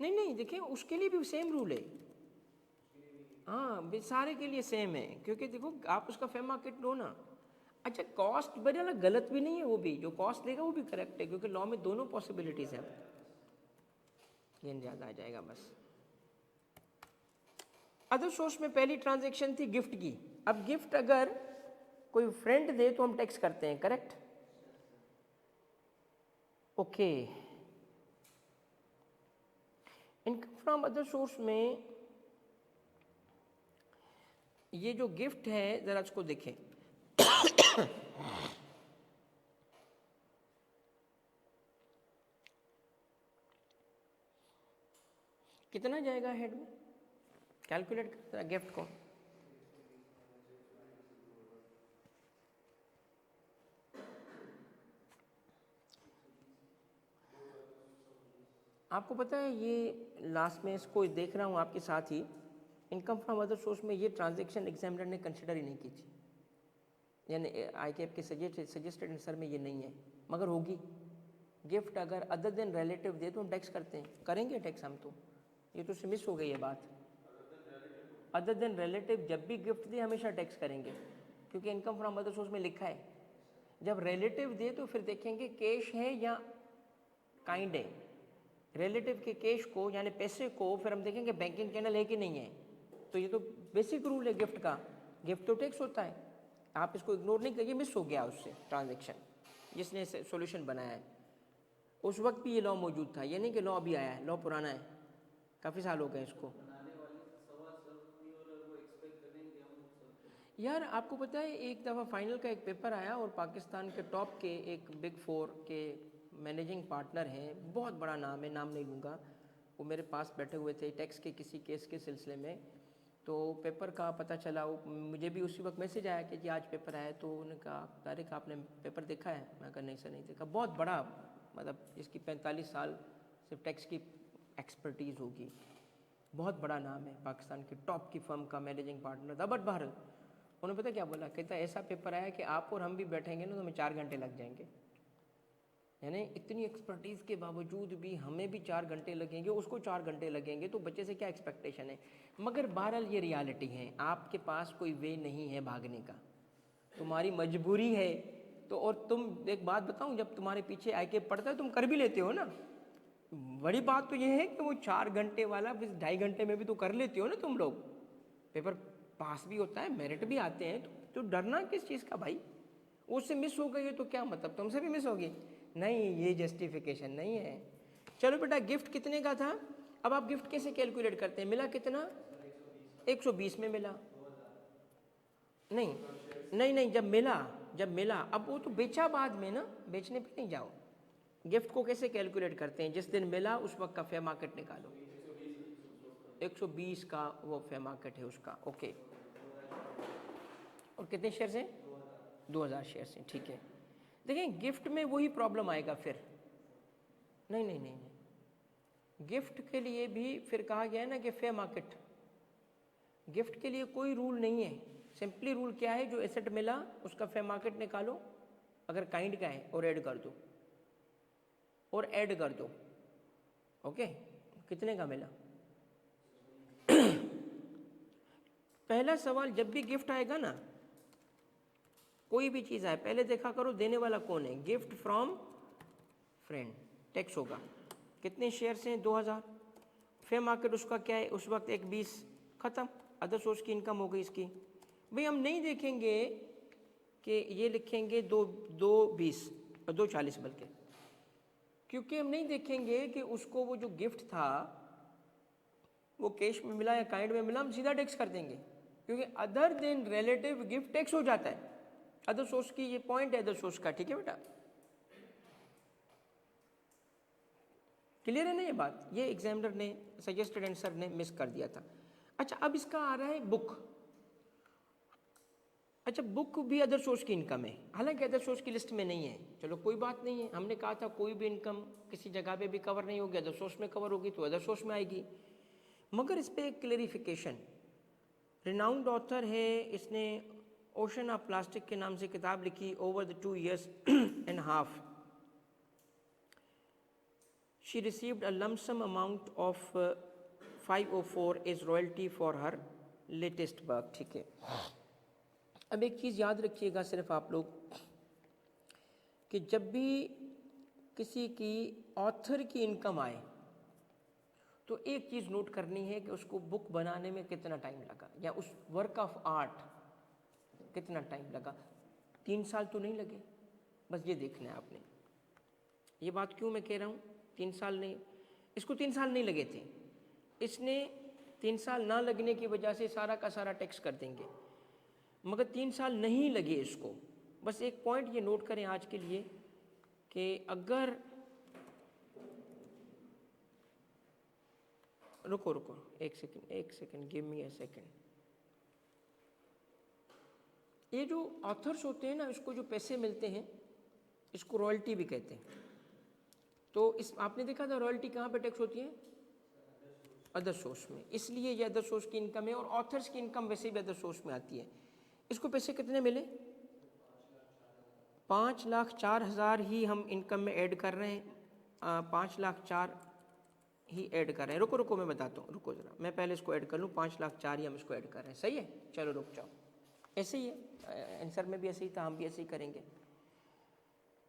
नहीं नहीं, देखिए उसके लिए भी सेम रूल है, हाँ सारे के लिए सेम है, क्योंकि देखो आप उसका फेयर मार्केट लो ना। अच्छा कॉस्ट बड़ा गलत भी नहीं है, वो भी जो कॉस्ट लेगा वो भी करेक्ट है, क्योंकि लॉ में दोनों पॉसिबिलिटीज हैं। गेन ज़्यादा आ जाएगा बस। अदर सोर्स में पहली ट्रांजैक्शन थी गिफ्ट की। अब गिफ्ट अगर कोई फ्रेंड दे तो हम टैक्स करते हैं, correct, okay. Income from other source में ये जो गिफ्ट है जरा इसको देखें। कितना जाएगा हेड में, कैलकुलेट करता है गिफ्ट को। आपको पता है ये लास्ट में इसको देख रहा हूँ आपके साथ ही, इनकम फ्रॉम अदर सोर्स में ये ट्रांजैक्शन एग्जामिनर ने कंसिडर ही नहीं की थी, यानी ICAP के सजेस्टेड आंसर में ये नहीं है, मगर होगी। गिफ्ट अगर अदर देन रिलेटिव दे तो हम टैक्स करते हैं, करेंगे टैक्स हम तो, ये तो मिस हो गई है बात। अदर देन रिलेटिव जब भी गिफ्ट दे हमेशा टैक्स करेंगे, क्योंकि इनकम फ्रॉम अदर सोर्स में लिखा है। जब रिलेटिव दे तो फिर देखेंगे कैश है या काइंड है। रिलेटिव के कैश को यानी पैसे को फिर हम देखेंगे बैंकिंग चैनल है कि नहीं है। तो ये तो बेसिक रूल है गिफ्ट का, गिफ्ट तो टैक्स होता है, आप इसको इग्नोर नहीं करिए। मिस हो गया उससे ट्रांजैक्शन, जिसने सॉल्यूशन बनाया है उस वक्त भी ये लॉ मौजूद था, ये नहीं कि लॉ अभी आया है, लॉ पुराना है, काफ़ी साल हो गए इसको। यार आपको पता है एक दफ़ा फाइनल का एक पेपर आया और पाकिस्तान के टॉप के एक बिग 4 के मैनेजिंग पार्टनर हैं, बहुत बड़ा नाम है, नाम नहीं लूँगा, वो मेरे पास बैठे हुए थे टैक्स के किसी केस के सिलसिले में। तो पेपर का पता चला, वो मुझे भी उसी वक्त मैसेज आया कि जी आज पेपर आया। तो उन्होंने कहा तारिक आपने पेपर देखा है, मैं कहा नहीं सर नहीं देखा। बहुत बड़ा मतलब इसकी 45 साल सिर्फ टैक्स की एक्सपर्टीज़ होगी, बहुत बड़ा नाम है, पाकिस्तान की टॉप की फर्म का मैनेजिंग पार्टनर था। बट बहरहाल उन्होंने पता क्या बोला, कहता ऐसा पेपर आया कि आप और हम भी बैठेंगे ना तो हमें 4 घंटे लग जाएंगे। यानी इतनी एक्सपर्टीज़ के बावजूद भी हमें भी 4 घंटे लगेंगे, उसको 4 घंटे लगेंगे, तो बच्चे से क्या एक्सपेक्टेशन है। मगर बहरहाल ये रियलिटी है, आपके पास कोई वे नहीं है भागने का, तुम्हारी मजबूरी है। तो और तुम एक बात बताऊं, जब तुम्हारे पीछे ICAP पढ़ता है तुम कर भी लेते हो ना। बड़ी बात तो ये है कि वो 4 घंटे वाला बस 2.5 घंटे में भी तो कर लेते हो ना तुम लोग, पेपर पास भी होता है, मेरिट भी आते हैं, तो डरना किस चीज़ का भाई। उससे मिस हो गई है तो क्या मतलब, तुमसे भी मिस होगी, नहीं ये जस्टिफिकेशन नहीं है। चलो बेटा गिफ्ट कितने का था, अब आप गिफ्ट कैसे कैलकुलेट करते हैं, मिला कितना, 120 में मिला, नहीं नहीं नहीं, जब मिला अब वो तो बेचा बाद में ना, बेचने पे नहीं जाओ। गिफ्ट को कैसे कैलकुलेट करते हैं, जिस दिन मिला उस वक्त का फेयर मार्केट निकालो, 120 का वो फेयर मार्केट है उसका, ओके। और कितने शेयर्स हैं, 2000 शेयर्स हैं, ठीक है। देखिए गिफ्ट में वही प्रॉब्लम आएगा फिर, नहीं नहीं नहीं नहीं, गिफ्ट के लिए भी फिर कहा गया है ना कि फेयर मार्केट, गिफ्ट के लिए कोई रूल नहीं है। सिंपली रूल क्या है, जो एसेट मिला उसका फेयर मार्केट निकालो, अगर काइंड का है, और ऐड कर दो, और ऐड कर दो, ओके। कितने का मिला। पहला सवाल, जब भी गिफ्ट आएगा ना, कोई भी चीज़ आए, पहले देखा करो देने वाला कौन है, गिफ्ट फ्रॉम फ्रेंड, टैक्स होगा। कितने शेयर्स हैं, 2000, फेयर मार्केट उसका क्या है, उस वक्त 1.20 ख़त्म, अदर सोर्स की इनकम हो गई इसकी। भाई हम नहीं देखेंगे कि ये लिखेंगे 2.20 और 2.40 बल्कि, क्योंकि हम नहीं देखेंगे कि उसको वो जो गिफ्ट था वो कैश में मिला या काइंड में मिला, हम सीधा टैक्स कर देंगे, क्योंकि other than relative gift tax हो जाता है अदर सोर्स की। ये पॉइंट है अदर सोर्स का, ठीक है बेटा, क्लियर है ना ये बात? ये एग्जामिनर ने सजेस्टेड आंसर ने मिस कर दिया था। अच्छा, अब इसका आ रहा है बुक। अच्छा, बुक भी अदर सोर्स की इनकम है, हालांकि अदर सोर्स की लिस्ट में नहीं है, चलो कोई बात नहीं है। हमने कहा था कोई भी इनकम किसी जगह पे भी कवर नहीं होगी, अदर सोर्स में कवर होगी तो अदर सोर्स में आएगी। मगर इस पर एक क्लेरिफिकेशन, रिनाउंड ऑथर है, इसने ओशन ऑफ प्लास्टिक के नाम से किताब लिखी, over the 2 years and half she received a lump sum amount of 504 as royalty for her latest work, ठीक है। अब एक चीज़ याद रखिएगा सिर्फ आप लोग, कि जब भी किसी की ऑथर की इनकम आए तो एक चीज़ नोट करनी है कि उसको बुक बनाने में कितना टाइम लगा, या उस वर्क ऑफ आर्ट कितना टाइम लगा। 3 साल तो नहीं लगे, बस ये देखना है आपने। ये बात क्यों मैं कह रहा हूँ 3 साल नहीं, इसको 3 साल नहीं लगे थे, इसने 3 साल ना लगने की वजह से सारा का सारा टैक्स कर देंगे, मगर 3 साल नहीं लगे इसको। बस एक पॉइंट ये नोट करें आज के लिए कि अगर रुको एक second give me a second. ये जो ऑथर्स होते हैं ना, इसको जो पैसे मिलते हैं इसको रॉयल्टी भी कहते हैं। तो इस आपने देखा था रॉयल्टी कहाँ पे टैक्स होती है, अदर सोर्स में, इसलिए ये अदर सोर्स की इनकम है। और ऑथर्स की इनकम वैसे भी अदर सोर्स में आती है। इसको पैसे कितने मिले, 5,04,000 ही हम इनकम में ऐड कर रहे हैं, 5,04,000 ही ऐड कर रहे हैं। रुको मैं बताता हूँ, रुको ज़रा, मैं पहले इसको ऐड कर लूँ। 5,04,000 ही हम इसको ऐड कर रहे हैं, सही है, चलो रुक जाओ। ऐसे ही है, आंसर में भी ऐसे ही था, हम भी ऐसे ही करेंगे।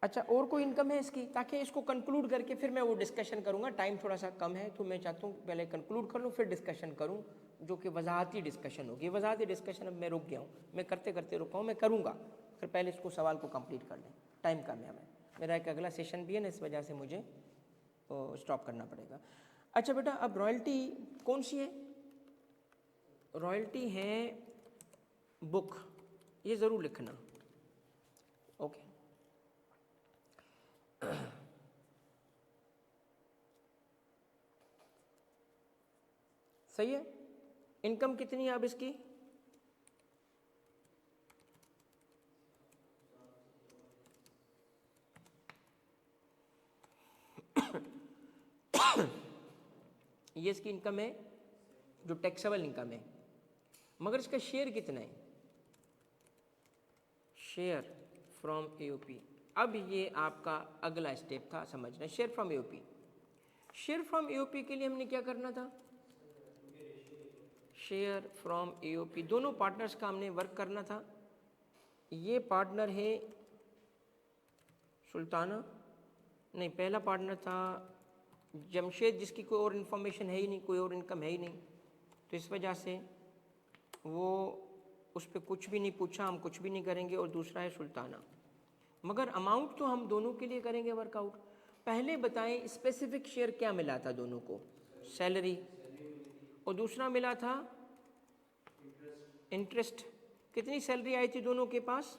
अच्छा, और कोई इनकम है इसकी, ताकि इसको कंक्लूड करके फिर मैं वो डिस्कशन करूँगा। टाइम थोड़ा सा कम है तो मैं चाहता हूँ पहले कंक्लूड कर लूँ फिर डिस्कशन करूँ, जो कि वजाहती डिस्कशन होगी। वजाहती डिस्कशन अब मैं रुक गया हूँ, मैं करते करते रुका हूँ, मैं करूँगा, फिर पहले इसको सवाल को कंप्लीट कर लें। टाइम कम है हमें, मेरा एक अगला सेशन भी है ना, इस वजह से मुझे स्टॉप करना पड़ेगा। अच्छा बेटा, अब रॉयल्टी कौन सी है, रॉयल्टी है बुक, ये ज़रूर लिखना, ओके। सही है। इनकम कितनी है अब इसकी, ये इसकी इनकम है जो टैक्सेबल इनकम है, मगर इसका शेयर कितना है, शेयर फ्रॉम एओपी। अब ये आपका अगला स्टेप था समझना, share from AOP. Share from AOP के लिए हमने क्या करना था, शेयर फ्रॉम एओपी, दोनों पार्टनर्स का हमने वर्क करना था। ये पार्टनर है सुल्ताना, नहीं पहला पार्टनर था जमशेद, जिसकी कोई और इन्फॉर्मेशन है ही नहीं, कोई और इनकम है ही नहीं, तो इस वजह से वो उस पर कुछ भी नहीं पूछा, हम कुछ भी नहीं करेंगे। और दूसरा है सुल्ताना, मगर अमाउंट तो हम दोनों के लिए करेंगे वर्कआउट। पहले बताएं स्पेसिफिक शेयर क्या मिला था दोनों को, सैलरी, और दूसरा मिला था इंटरेस्ट। कितनी सैलरी आई थी दोनों के पास,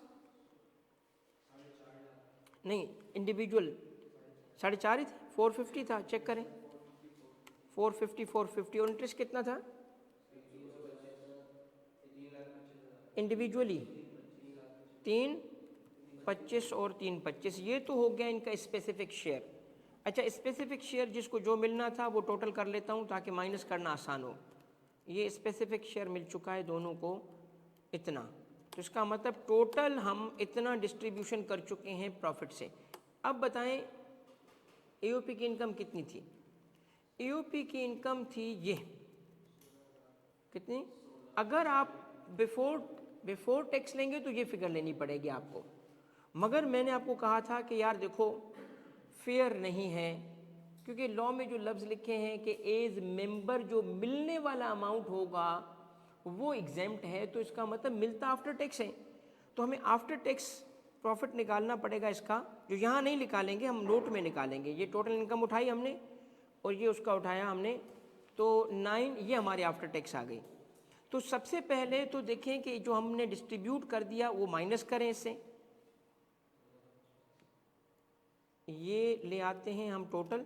नहीं इंडिविजुअल 4.5 ही थे, 450 था, चेक करें 450 और इंटरेस्ट कितना था इंडिविजुअली 3,25 और 3,25, ये तो हो गया इनका स्पेसिफिक शेयर। अच्छा, स्पेसिफिक शेयर जिसको जो मिलना था वो टोटल कर लेता हूँ ताकि माइनस करना आसान हो। ये स्पेसिफिक शेयर मिल चुका है दोनों को इतना, तो इसका मतलब टोटल हम इतना डिस्ट्रीब्यूशन कर चुके हैं प्रॉफिट से। अब बताएं एओपी की इनकम कितनी थी, एओपी की इनकम थी ये कितनी, अगर आप बिफोर टैक्स लेंगे तो ये फिगर लेनी पड़ेगी आपको, मगर मैंने आपको कहा था कि यार देखो फेयर नहीं है क्योंकि लॉ में जो लफ्ज़ लिखे हैं कि एज मेंबर जो मिलने वाला अमाउंट होगा वो एग्जेम्प्ट है, तो इसका मतलब मिलता आफ्टर टैक्स है। तो हमें आफ्टर टैक्स प्रॉफिट निकालना पड़ेगा इसका, जो यहाँ नहीं निकालेंगे, हम नोट में निकालेंगे। ये टोटल इनकम उठाई हमने और ये उसका उठाया हमने, तो 9 ये हमारे आफ्टर टैक्स आ गई। तो सबसे पहले तो देखें कि जो हमने डिस्ट्रीब्यूट कर दिया वो माइनस करें इससे, ये ले आते हैं हम टोटल,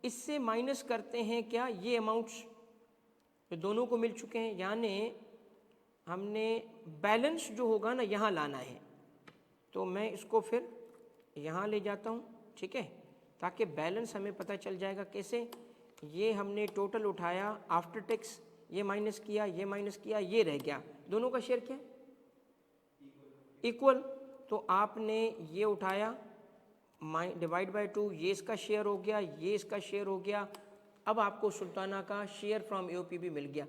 इससे माइनस करते हैं क्या, ये अमाउंट्स जो दोनों को मिल चुके हैं, यानी हमने बैलेंस जो होगा ना यहाँ लाना है। तो मैं इसको फिर यहाँ ले जाता हूँ, ठीक है, ताकि बैलेंस हमें पता चल जाएगा कैसे। ये हमने टोटल उठाया आफ्टर टैक्स, ये माइनस किया, ये माइनस किया, ये रह गया, दोनों का शेयर क्या है, इक्वल। तो आपने ये उठाया डिवाइड बाय 2, ये इसका शेयर हो गया, ये इसका शेयर हो गया। अब आपको सुल्ताना का शेयर फ्रॉम एओपी भी मिल गया।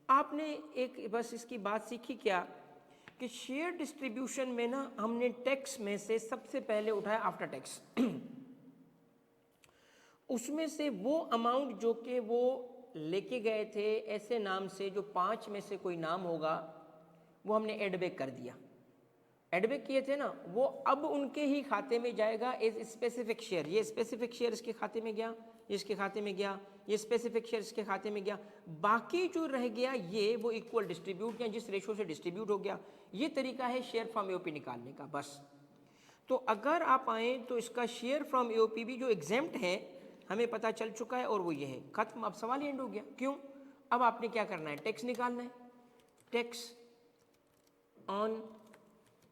आपने एक बस इसकी बात सीखी क्या कि शेयर डिस्ट्रीब्यूशन में ना हमने टैक्स में से सबसे पहले उठाया आफ्टर टैक्स उसमें से वो अमाउंट जो कि वो लेके गए थे ऐसे नाम से, जो 5 में से कोई नाम होगा, वो हमने एडबैक कर दिया। एडबैक किए थे ना, वो अब उनके ही खाते में जाएगा एज स्पेसिफिक शेयर। ये स्पेसिफिक शेयर इसके खाते में गया, इसके खाते में गया, ये स्पेसिफिक शेयर इसके खाते में गया, बाकी जो रह गया ये वो इक्वल डिस्ट्रीब्यूट या जिस रेशो से डिस्ट्रीब्यूट हो गया। ये तरीका है शेयर फ्रॉम एओपी निकालने का बस। तो अगर आप आए तो इसका शेयर फ्रॉम एओपी भी जो एग्जेम्प्ट है हमें पता चल चुका है और वो ये है, खत्म, अब सवाल एंड हो गया। क्यों? अब आपने क्या करना है, टैक्स निकालना है, टैक्स ऑन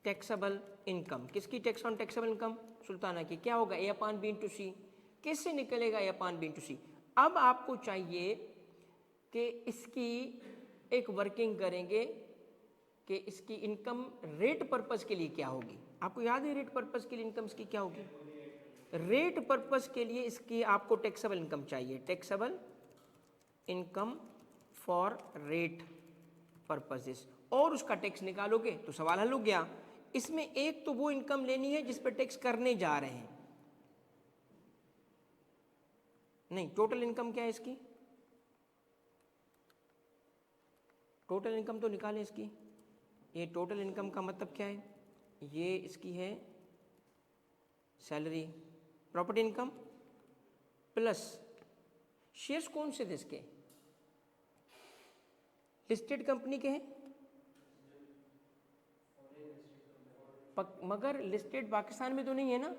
टैक्सेबल इनकम। किसकी tax on taxable income? Sultana की। क्या होगा, ए अपॉन बी इंटू सी। कैसे निकलेगा ए अपॉन बी इंटू सी? अब आपको चाहिए कि इसकी एक वर्किंग करेंगे कि इसकी इनकम रेट पर्पस के लिए क्या होगी। आपको याद है रेट पर्पस के लिए इनकम इसकी क्या होगी? रेट पर्पस के लिए इसकी आपको टैक्सेबल इनकम चाहिए, taxable income for rate purposes, और उसका टैक्स निकालोगे तो सवाल हल हो गया। इसमें एक तो वो इनकम लेनी है जिस पर टैक्स करने जा रहे हैं, नहीं, टोटल इनकम क्या है इसकी, टोटल इनकम तो निकालें इसकी। ये टोटल इनकम का मतलब क्या है, ये इसकी है salary, property income plus shares कौन से थे इसके, लिस्टेड कंपनी के हैं, मगर लिस्टेड पाकिस्तान में तो नहीं है ना।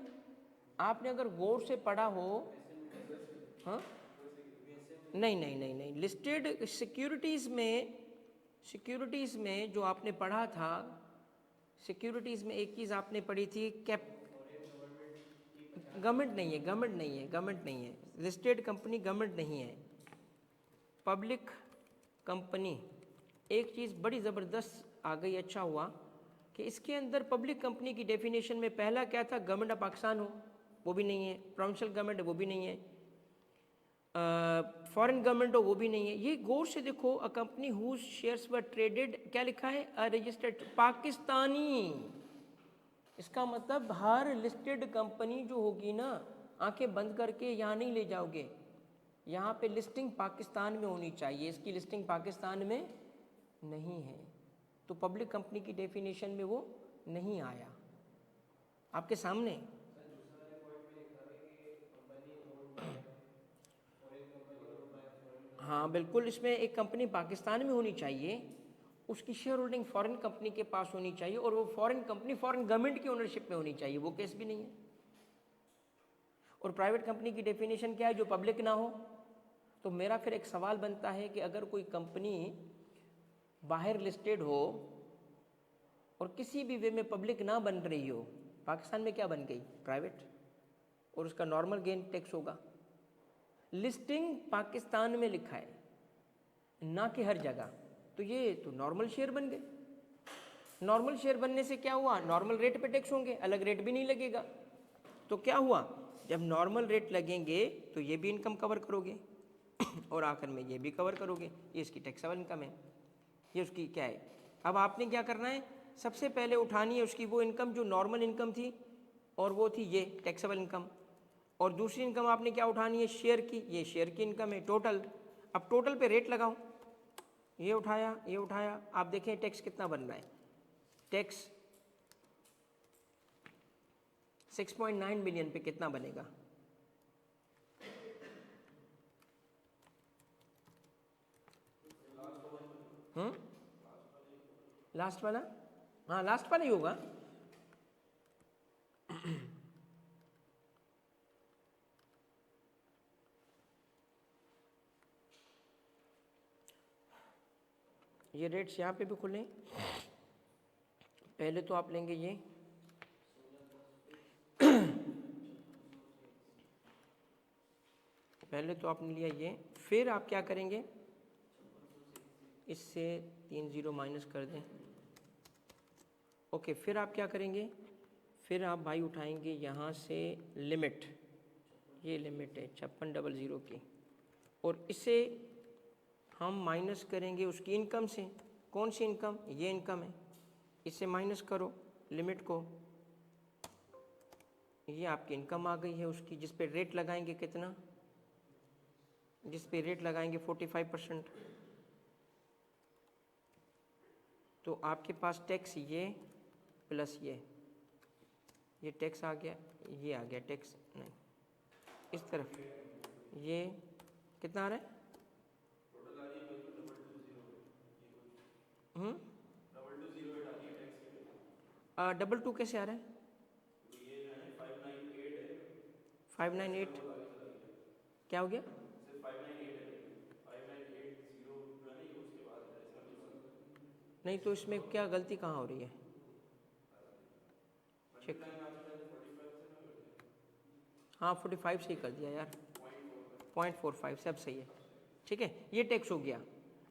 आपने अगर गौर से पढ़ा हो, हाँ, नहीं नहीं नहीं नहीं, लिस्टेड सिक्योरिटीज़ में जो आपने पढ़ा था, सिक्योरिटीज़ में एक चीज़ आपने पढ़ी थी, गवर्नमेंट नहीं है, गवर्नमेंट नहीं है, लिस्टेड कंपनी गवर्नमेंट नहीं है, पब्लिक कंपनी। एक चीज़ बड़ी ज़बरदस्त आ गई, अच्छा हुआ कि इसके अंदर पब्लिक कंपनी की डेफिनेशन में पहला क्या था, गवर्नमेंट ऑफ पाकिस्तान हो, वो भी नहीं है, प्रोविंशियल गवर्नमेंट है, वो भी नहीं है, फॉरेन गवर्नमेंट हो, वो भी नहीं है। ये गौर से देखो, a company whose shares were traded, क्या लिखा है, अ रजिस्टर्ड पाकिस्तानी। इसका मतलब हर लिस्टेड कंपनी जो होगी ना, आंखें बंद करके यहाँ नहीं ले जाओगे, यहाँ पे लिस्टिंग पाकिस्तान में होनी चाहिए, इसकी लिस्टिंग पाकिस्तान में नहीं है, तो पब्लिक कंपनी की डेफिनेशन में वो नहीं आया आपके सामने। हाँ बिल्कुल, इसमें एक कंपनी पाकिस्तान में होनी चाहिए, उसकी शेयर होल्डिंग फॉरेन कंपनी के पास होनी चाहिए, और वो फॉरेन कंपनी फॉरेन गवर्नमेंट की ओनरशिप में होनी चाहिए, वो केस भी नहीं है। और प्राइवेट कंपनी की डेफिनेशन क्या है, जो पब्लिक ना हो। तो मेरा फिर एक सवाल बनता है कि अगर कोई कंपनी बाहर लिस्टेड हो और किसी भी वे में पब्लिक ना बन रही हो, पाकिस्तान में क्या बन गई, प्राइवेट, और उसका नॉर्मल गेन टैक्स होगा। लिस्टिंग पाकिस्तान में लिखा है ना कि हर जगह, तो ये तो नॉर्मल शेयर बन गए। नॉर्मल शेयर बनने से क्या हुआ, नॉर्मल रेट पे टैक्स होंगे, अलग रेट भी नहीं लगेगा। तो क्या हुआ, जब नॉर्मल रेट लगेंगे तो ये भी इनकम कवर करोगे और आखिर में ये भी कवर करोगे, ये इसकी टैक्सेबल इनकम है, ये उसकी क्या है। अब आपने क्या करना है, सबसे पहले उठानी है उसकी वो इनकम जो नॉर्मल इनकम थी, और वो थी ये टैक्सेबल इनकम। और दूसरी इनकम आपने क्या उठानी है, शेयर की, ये शेयर की इनकम है टोटल। अब टोटल पे रेट लगाओ, ये उठाया, आप देखें टैक्स कितना बन रहा है, टैक्स 6.9 बिलियन पे कितना बनेगा, लास्ट वाला, हाँ लास्ट वाला ही होगा। ये रेट्स यहाँ पे भी खुले, पहले तो आप लेंगे ये पहले तो आपने लिया ये, फिर आप क्या करेंगे, इससे 3 0 माइनस कर दें, ओके। फिर आप क्या करेंगे, फिर आप भाई उठाएंगे यहाँ से लिमिट, ये लिमिट है 5600 की, और इसे हम माइनस करेंगे उसकी इनकम से। कौन सी इनकम, ये इनकम है, इससे माइनस करो लिमिट को, ये आपकी इनकम आ गई है उसकी, जिस पे रेट लगाएंगे कितना, जिस पे रेट लगाएंगे 45%। तो आपके पास टैक्स ये प्लस ये टैक्स आ गया, ये आ गया टैक्स, नहीं इस तरफ, ये कितना आ रहा है, 222 कैसे आ रहा है, 598 क्या हो गया, नहीं तो इसमें क्या गलती कहाँ हो रही है, चेक, हाँ 45 से ही कर दिया यार, 0.45 सब सही है, ठीक है। ये टैक्स हो गया।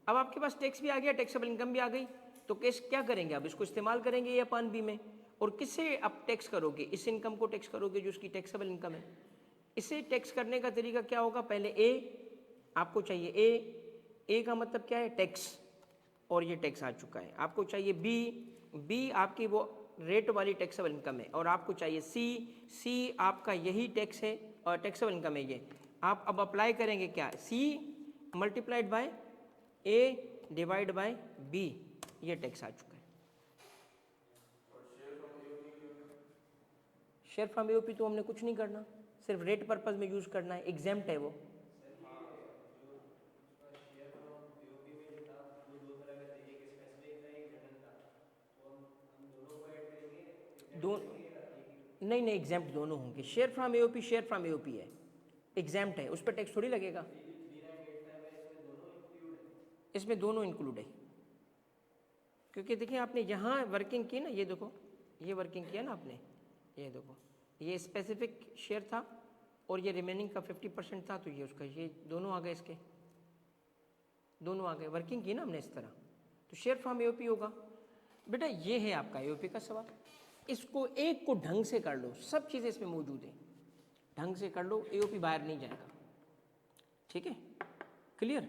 अब आपके पास टैक्स भी आ गया, टैक्सेबल इनकम भी आ गई, तो केस क्या करेंगे, अब इसको इस्तेमाल करेंगे ये अपन बी में, और किससे आप टैक्स करोगे, इस इनकम को टैक्स करोगे जो उसकी टैक्सेबल इनकम है। इसे टैक्स करने का तरीका क्या होगा, पहले ए आपको चाहिए, ए का मतलब क्या है, टैक्स, और ये टैक्स आ चुका है। आपको चाहिए बी आपकी वो रेट वाली टैक्सेबल इनकम है, और आपको चाहिए सी आपका यही टैक्स है और टैक्सेबल इनकम है ये। आप अब अप्लाई करेंगे क्या, C multiplied by A divide by B, ये टैक्स आ चुका है। शेयर फ्रॉम एओपी तो हमने कुछ नहीं करना, सिर्फ रेट पर्पज में यूज करना है, एग्जाम्प्ट है वो। दो नहीं एग्जाम्प्ट दोनों होंगे, शेयर फ्रॉम एओपी है, एग्जाम्प्ट है, उस पर टैक्स थोड़ी लगेगा, इसमें दोनों इंक्लूड है। क्योंकि देखिए आपने यहाँ वर्किंग की ना, ये देखो ये वर्किंग किया ना आपने, ये देखो ये स्पेसिफिक शेयर था और ये रिमेनिंग का 50% था, तो ये उसका, ये दोनों आ गए, इसके दोनों आ गए, वर्किंग की ना हमने इस तरह, तो शेयर फ्रॉम एओपी होगा। बेटा ये है आपका एओपी का सवाल, इसको एक को ढंग से कर लो, सब चीज़ें इसमें मौजूद हैं, ढंग से कर लो, एओपी बाहर नहीं जाएगा, ठीक है, क्लियर,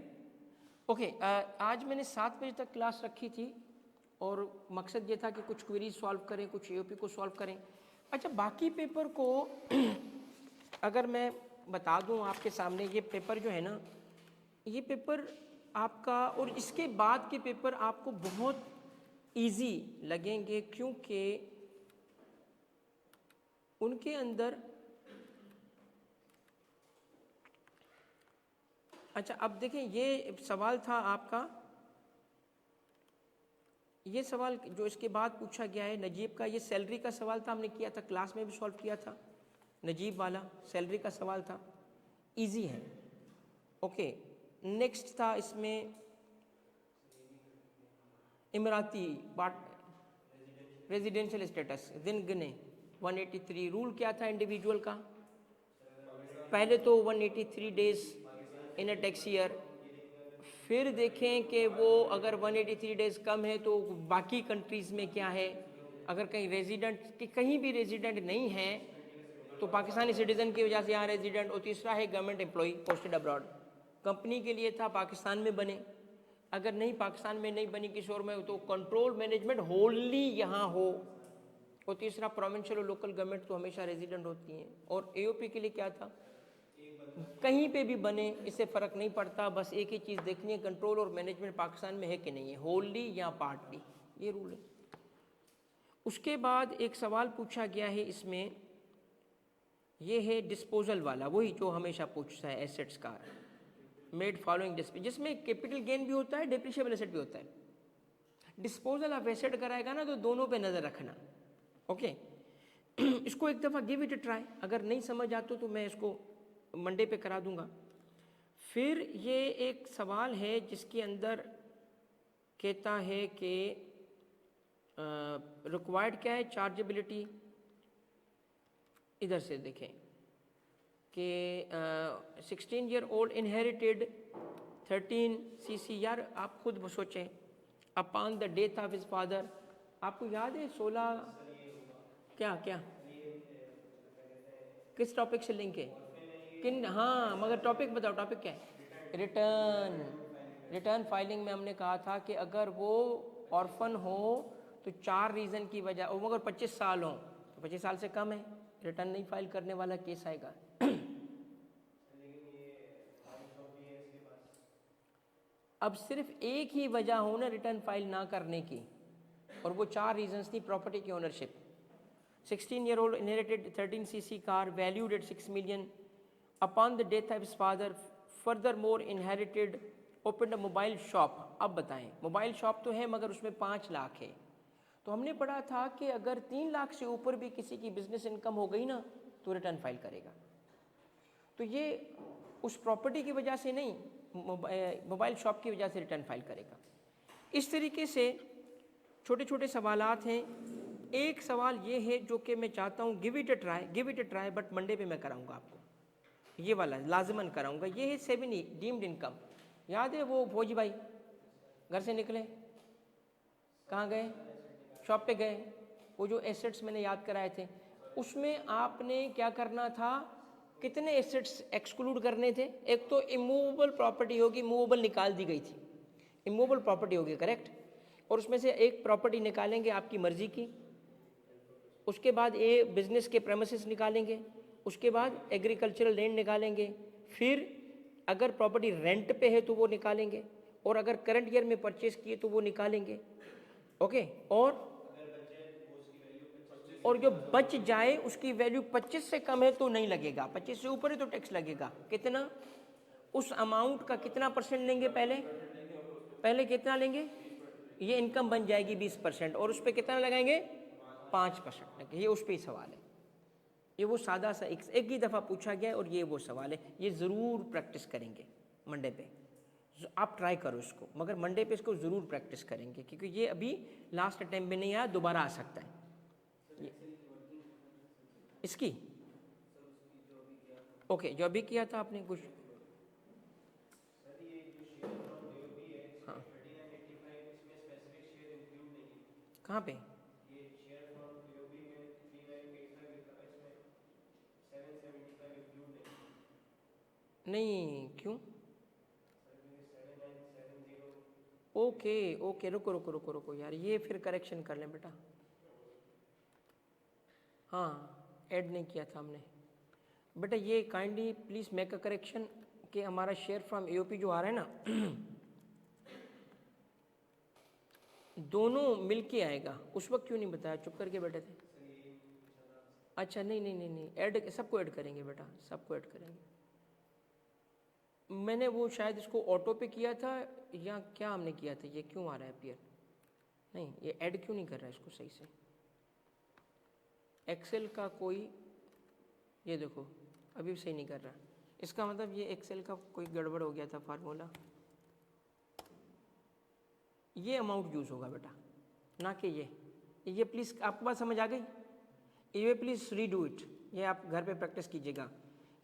ओके। आज मैंने 7 बजे तक क्लास रखी थी और मकसद ये था कि कुछ क्वेरीज सॉल्व करें, कुछ एओपी को सॉल्व करें। अच्छा, बाकी पेपर को अगर मैं बता दूं आपके सामने, ये पेपर जो है ना, ये पेपर आपका और इसके बाद के पेपर आपको बहुत इजी लगेंगे, क्योंकि उनके अंदर, अच्छा अब देखें ये सवाल था आपका, ये सवाल जो इसके बाद पूछा गया है नजीब का, ये सैलरी का सवाल था, हमने किया था क्लास में भी सॉल्व किया था, नजीब वाला सैलरी का सवाल था, इजी है, ओके। नेक्स्ट था इसमें इमराती रेजिडेंशियल स्टेटस, दिन गिने 183, रूल क्या था इंडिविजुअल का, पहले तो 183 days in a tax year, फिर देखें कि वो अगर 183 डेज कम है तो बाकी कंट्रीज़ में क्या है, अगर कहीं रेजिडेंट कि कहीं भी रेजिडेंट नहीं है तो पाकिस्तानी सिटीज़न की वजह से यहाँ रेजिडेंट, और तीसरा है government employee posted abroad, company के लिए था पाकिस्तान में बने, अगर नहीं पाकिस्तान में नहीं बनी किसी और में, तो कंट्रोल मैनेजमेंट होली यहाँ हो, और तीसरा प्रोविंशियल और लोकल गवर्नमेंट तो हमेशा रेजिडेंट होती हैं। और एओपी के लिए क्या था, कहीं पे भी बने इससे फ़र्क नहीं पड़ता, बस एक ही चीज़ देखनी है कंट्रोल और मैनेजमेंट पाकिस्तान में है कि नहीं है, होलली या पार्टली, ये रूल है। उसके बाद एक सवाल पूछा गया है इसमें, ये है डिस्पोजल वाला, वही जो हमेशा पूछता है एसेट्स का, मेड फॉलोइंग जिसमें कैपिटल गेन भी होता है, डेप्रिशिएबल एसेट भी होता है। डिस्पोजल ऑफ एसेट कराएगा ना तो दोनों पे नज़र रखना, ओके। इसको एक दफ़ा गिव इट अ ट्राई, अगर नहीं समझ आते तो मैं इसको मंडे पे करा दूंगा। फिर ये एक सवाल है जिसके अंदर कहता है कि रिक्वायर्ड क्या है, चार्जेबिलिटी। इधर से देखें कि 16 ईयर ओल्ड इनहेरिटेड 13 सीसी, यार आप खुद सोचें, upon the death of his father, आपको याद है 16 क्या क्या किस टॉपिक से लिंक है, किन, हाँ मगर टॉपिक बताओ, टॉपिक क्या है, रिटर्न फाइलिंग में हमने कहा था कि अगर वो ऑर्फन हो तो 4 रीज़न की वजह, और मगर 25 साल हो तो 25 साल से कम है, रिटर्न नहीं फाइल करने वाला केस आएगा। अब सिर्फ एक ही वजह हो ना रिटर्न फाइल ना करने की, और वो 4 रीजंस थी। प्रॉपर्टी की ownership, 16 year old inherited 13 CC car valued at 6 million upon the death of his father, further more inherited open a mobile shop. अब बताएं, मोबाइल शॉप तो है मगर उसमें 5 लाख है, तो हमने पढ़ा था कि अगर 3 लाख से ऊपर भी किसी की बिजनेस इनकम हो गई ना तो रिटर्न फाइल करेगा। तो ये उस प्रॉपर्टी की वजह से नहीं, मोबाइल शॉप की वजह से रिटर्न फाइल करेगा। इस तरीके से छोटे छोटे सवालात हैं। एक सवाल ये है जो कि मैं चाहता हूँ give it a try, but Monday पे मैं कराऊंगा आपको, ये वाला लाजमन कराऊंगा। ये है 7E डीम्ड इनकम। याद है वो फौजी भाई घर से निकले, कहाँ गए, शॉप पे गए, वो जो एसेट्स मैंने याद कराए थे उसमें आपने क्या करना था, कितने एसेट्स एक्सक्लूड करने थे। एक तो इमूवेबल प्रॉपर्टी होगी, मूवेबल निकाल दी गई थी, इमूवेबल प्रॉपर्टी होगी करेक्ट, और उसमें से एक प्रॉपर्टी निकालेंगे आपकी मर्जी की। उसके बाद ये बिजनेस के प्रेमिसेस निकालेंगे, उसके बाद एग्रीकल्चरल लैंड निकालेंगे, फिर अगर प्रॉपर्टी रेंट पे है तो वो निकालेंगे, और अगर करंट ईयर में परचेज किए तो वो निकालेंगे, ओके। और जो बच जाए उसकी वैल्यू 25 से कम है तो नहीं लगेगा, 25 से ऊपर है तो टैक्स लगेगा। कितना, उस अमाउंट का कितना परसेंट लेंगे, पहले कितना लेंगे, ये इनकम बन जाएगी 20%, और उस पर कितना लगाएंगे, 5% लगे। ये उस पर ही सवाल है, ये वो सादा सा एक ही दफ़ा पूछा गया है, और ये वो सवाल है। ये ज़रूर प्रैक्टिस करेंगे मंडे पे, आप ट्राई करो इसको, मगर मंडे पे इसको ज़रूर प्रैक्टिस करेंगे क्योंकि ये अभी लास्ट अटैम्प्ट में नहीं आया, दोबारा आ सकता है ये। इसकी ओके, जो अभी किया था आपने कुछ, हाँ कहाँ पे, नहीं क्यों, ओके ओके, रुको रुको रुको रुको यार, ये फिर करेक्शन कर लें बेटा। हाँ ऐड नहीं किया था हमने बेटा, ये kindly please make a correction कि हमारा शेयर फ्रॉम एओपी जो आ रहा है ना दोनों मिलके आएगा। उस वक्त क्यों नहीं बताया, चुप करके बैठे थे। अच्छा नहीं नहीं नहीं नहीं, ऐड सबको ऐड करेंगे बेटा, सबको ऐड करेंगे। मैंने वो शायद इसको ऑटो पे किया था या क्या हमने किया था, ये क्यों आ रहा है अपीयर, नहीं ये ऐड क्यों नहीं कर रहा है इसको सही से। एक्सेल का कोई, ये देखो अभी भी सही नहीं कर रहा, इसका मतलब ये एक्सेल का कोई गड़बड़ हो गया था फार्मूला। ये अमाउंट यूज़ होगा बेटा, ना कि ये प्लीज़ आपको बात समझ आ गई, ये प्लीज़ रीडू इट, ये आप घर पे प्रैक्टिस कीजिएगा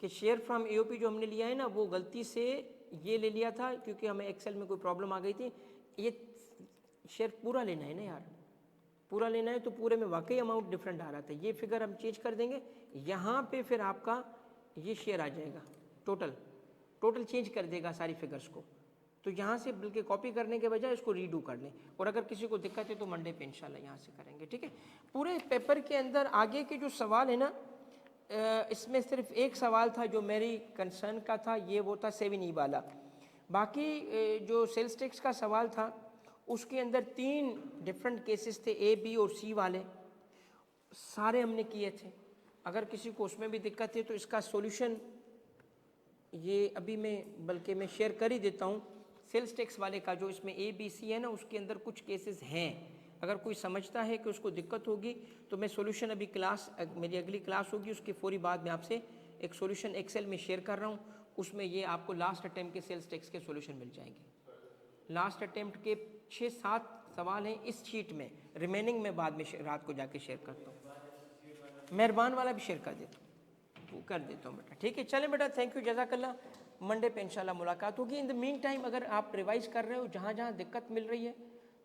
कि शेयर फ्रॉम एओपी जो हमने लिया है ना वो गलती से ये ले लिया था क्योंकि हमें एक्सेल में कोई प्रॉब्लम आ गई थी। ये शेयर पूरा लेना है ना यार, पूरा लेना है तो पूरे में वाकई अमाउंट डिफरेंट आ रहा था। ये फिगर हम चेंज कर देंगे, यहाँ पे फिर आपका ये शेयर आ जाएगा, टोटल चेंज कर देगा सारी फिगर्स को। तो यहाँ से बल्कि कॉपी करने के बजाय इसको रीडू कर लें, और अगर किसी को दिक्कत है तो मंडे पे इंशाल्लाह यहाँ से करेंगे, ठीक है। पूरे पेपर के अंदर आगे के जो सवाल है ना, इसमें सिर्फ एक सवाल था जो मेरी कंसर्न का था, ये वो था 7E वाला। बाकी जो सेल्स टैक्स का सवाल था उसके अंदर 3 डिफरेंट केसेस थे, A, B और C वाले, सारे हमने किए थे। अगर किसी को उसमें भी दिक्कत है तो इसका सॉल्यूशन ये अभी मैं शेयर कर ही देता हूँ। सेल्स टैक्स वाले का जो इसमें A, B, C है ना, उसके अंदर कुछ केसेस हैं। अगर कोई समझता है कि उसको दिक्कत होगी तो मैं सॉल्यूशन अभी मेरी अगली क्लास होगी उसके फौरी बाद में आपसे एक सॉल्यूशन एक्सेल में शेयर कर रहा हूँ। उसमें ये आपको लास्ट अटेम्प्ट के सेल्स टैक्स के सॉल्यूशन मिल जाएंगे। लास्ट अटेम्प्ट के 6-7 सवाल हैं इस शीट में, रिमेनिंग में बाद में रात को जाके शेयर करता हूँ। मेहरबान वाला भी शेयर कर देता हूँ बेटा, ठीक है। चलें बेटा, थैंक यू, जज़ाकल्लाह। मंडे पे इंशाल्लाह मुलाकात होगी। इन द मीन टाइम अगर आप रिवाइज कर रहे हो, जहाँ जहाँ दिक्कत मिल रही है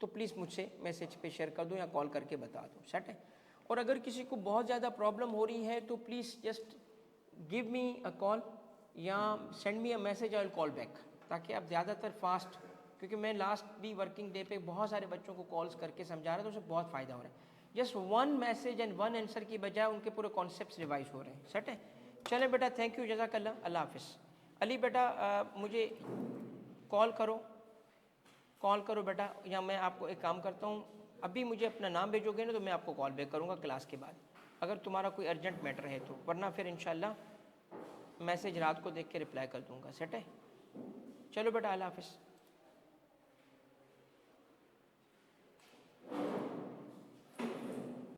तो प्लीज़ मुझसे मैसेज पे शेयर कर दो या कॉल करके बता दो, सेट है। और अगर किसी को बहुत ज़्यादा प्रॉब्लम हो रही है तो please just give me a call या send me a message, I will call back, ताकि आप ज़्यादातर फास्ट, क्योंकि मैं लास्ट भी वर्किंग डे पे बहुत सारे बच्चों को कॉल्स करके समझा रहा था, तो उससे बहुत फ़ायदा हो रहा है। जस्ट 1 मैसेज एंड 1 आंसर की बजाय उनके पूरे कॉन्सेप्ट्स रिवाइज हो रहे हैं, सेट है। चले बेटा, थैंक यू, जज़ाकल्लाह, अल्लाह हाफिज़। अली बेटा मुझे कॉल करो बेटा, या मैं आपको एक काम करता हूँ, अभी मुझे अपना नाम भेजोगे ना तो मैं आपको कॉल बैक करूँगा क्लास के बाद, अगर तुम्हारा कोई अर्जेंट मैटर है तो, वरना फिर इंशाल्लाह मैसेज रात को देख के रिप्लाई कर दूँगा, सेट है। चलो बेटा, अल्लाह हाफिज़।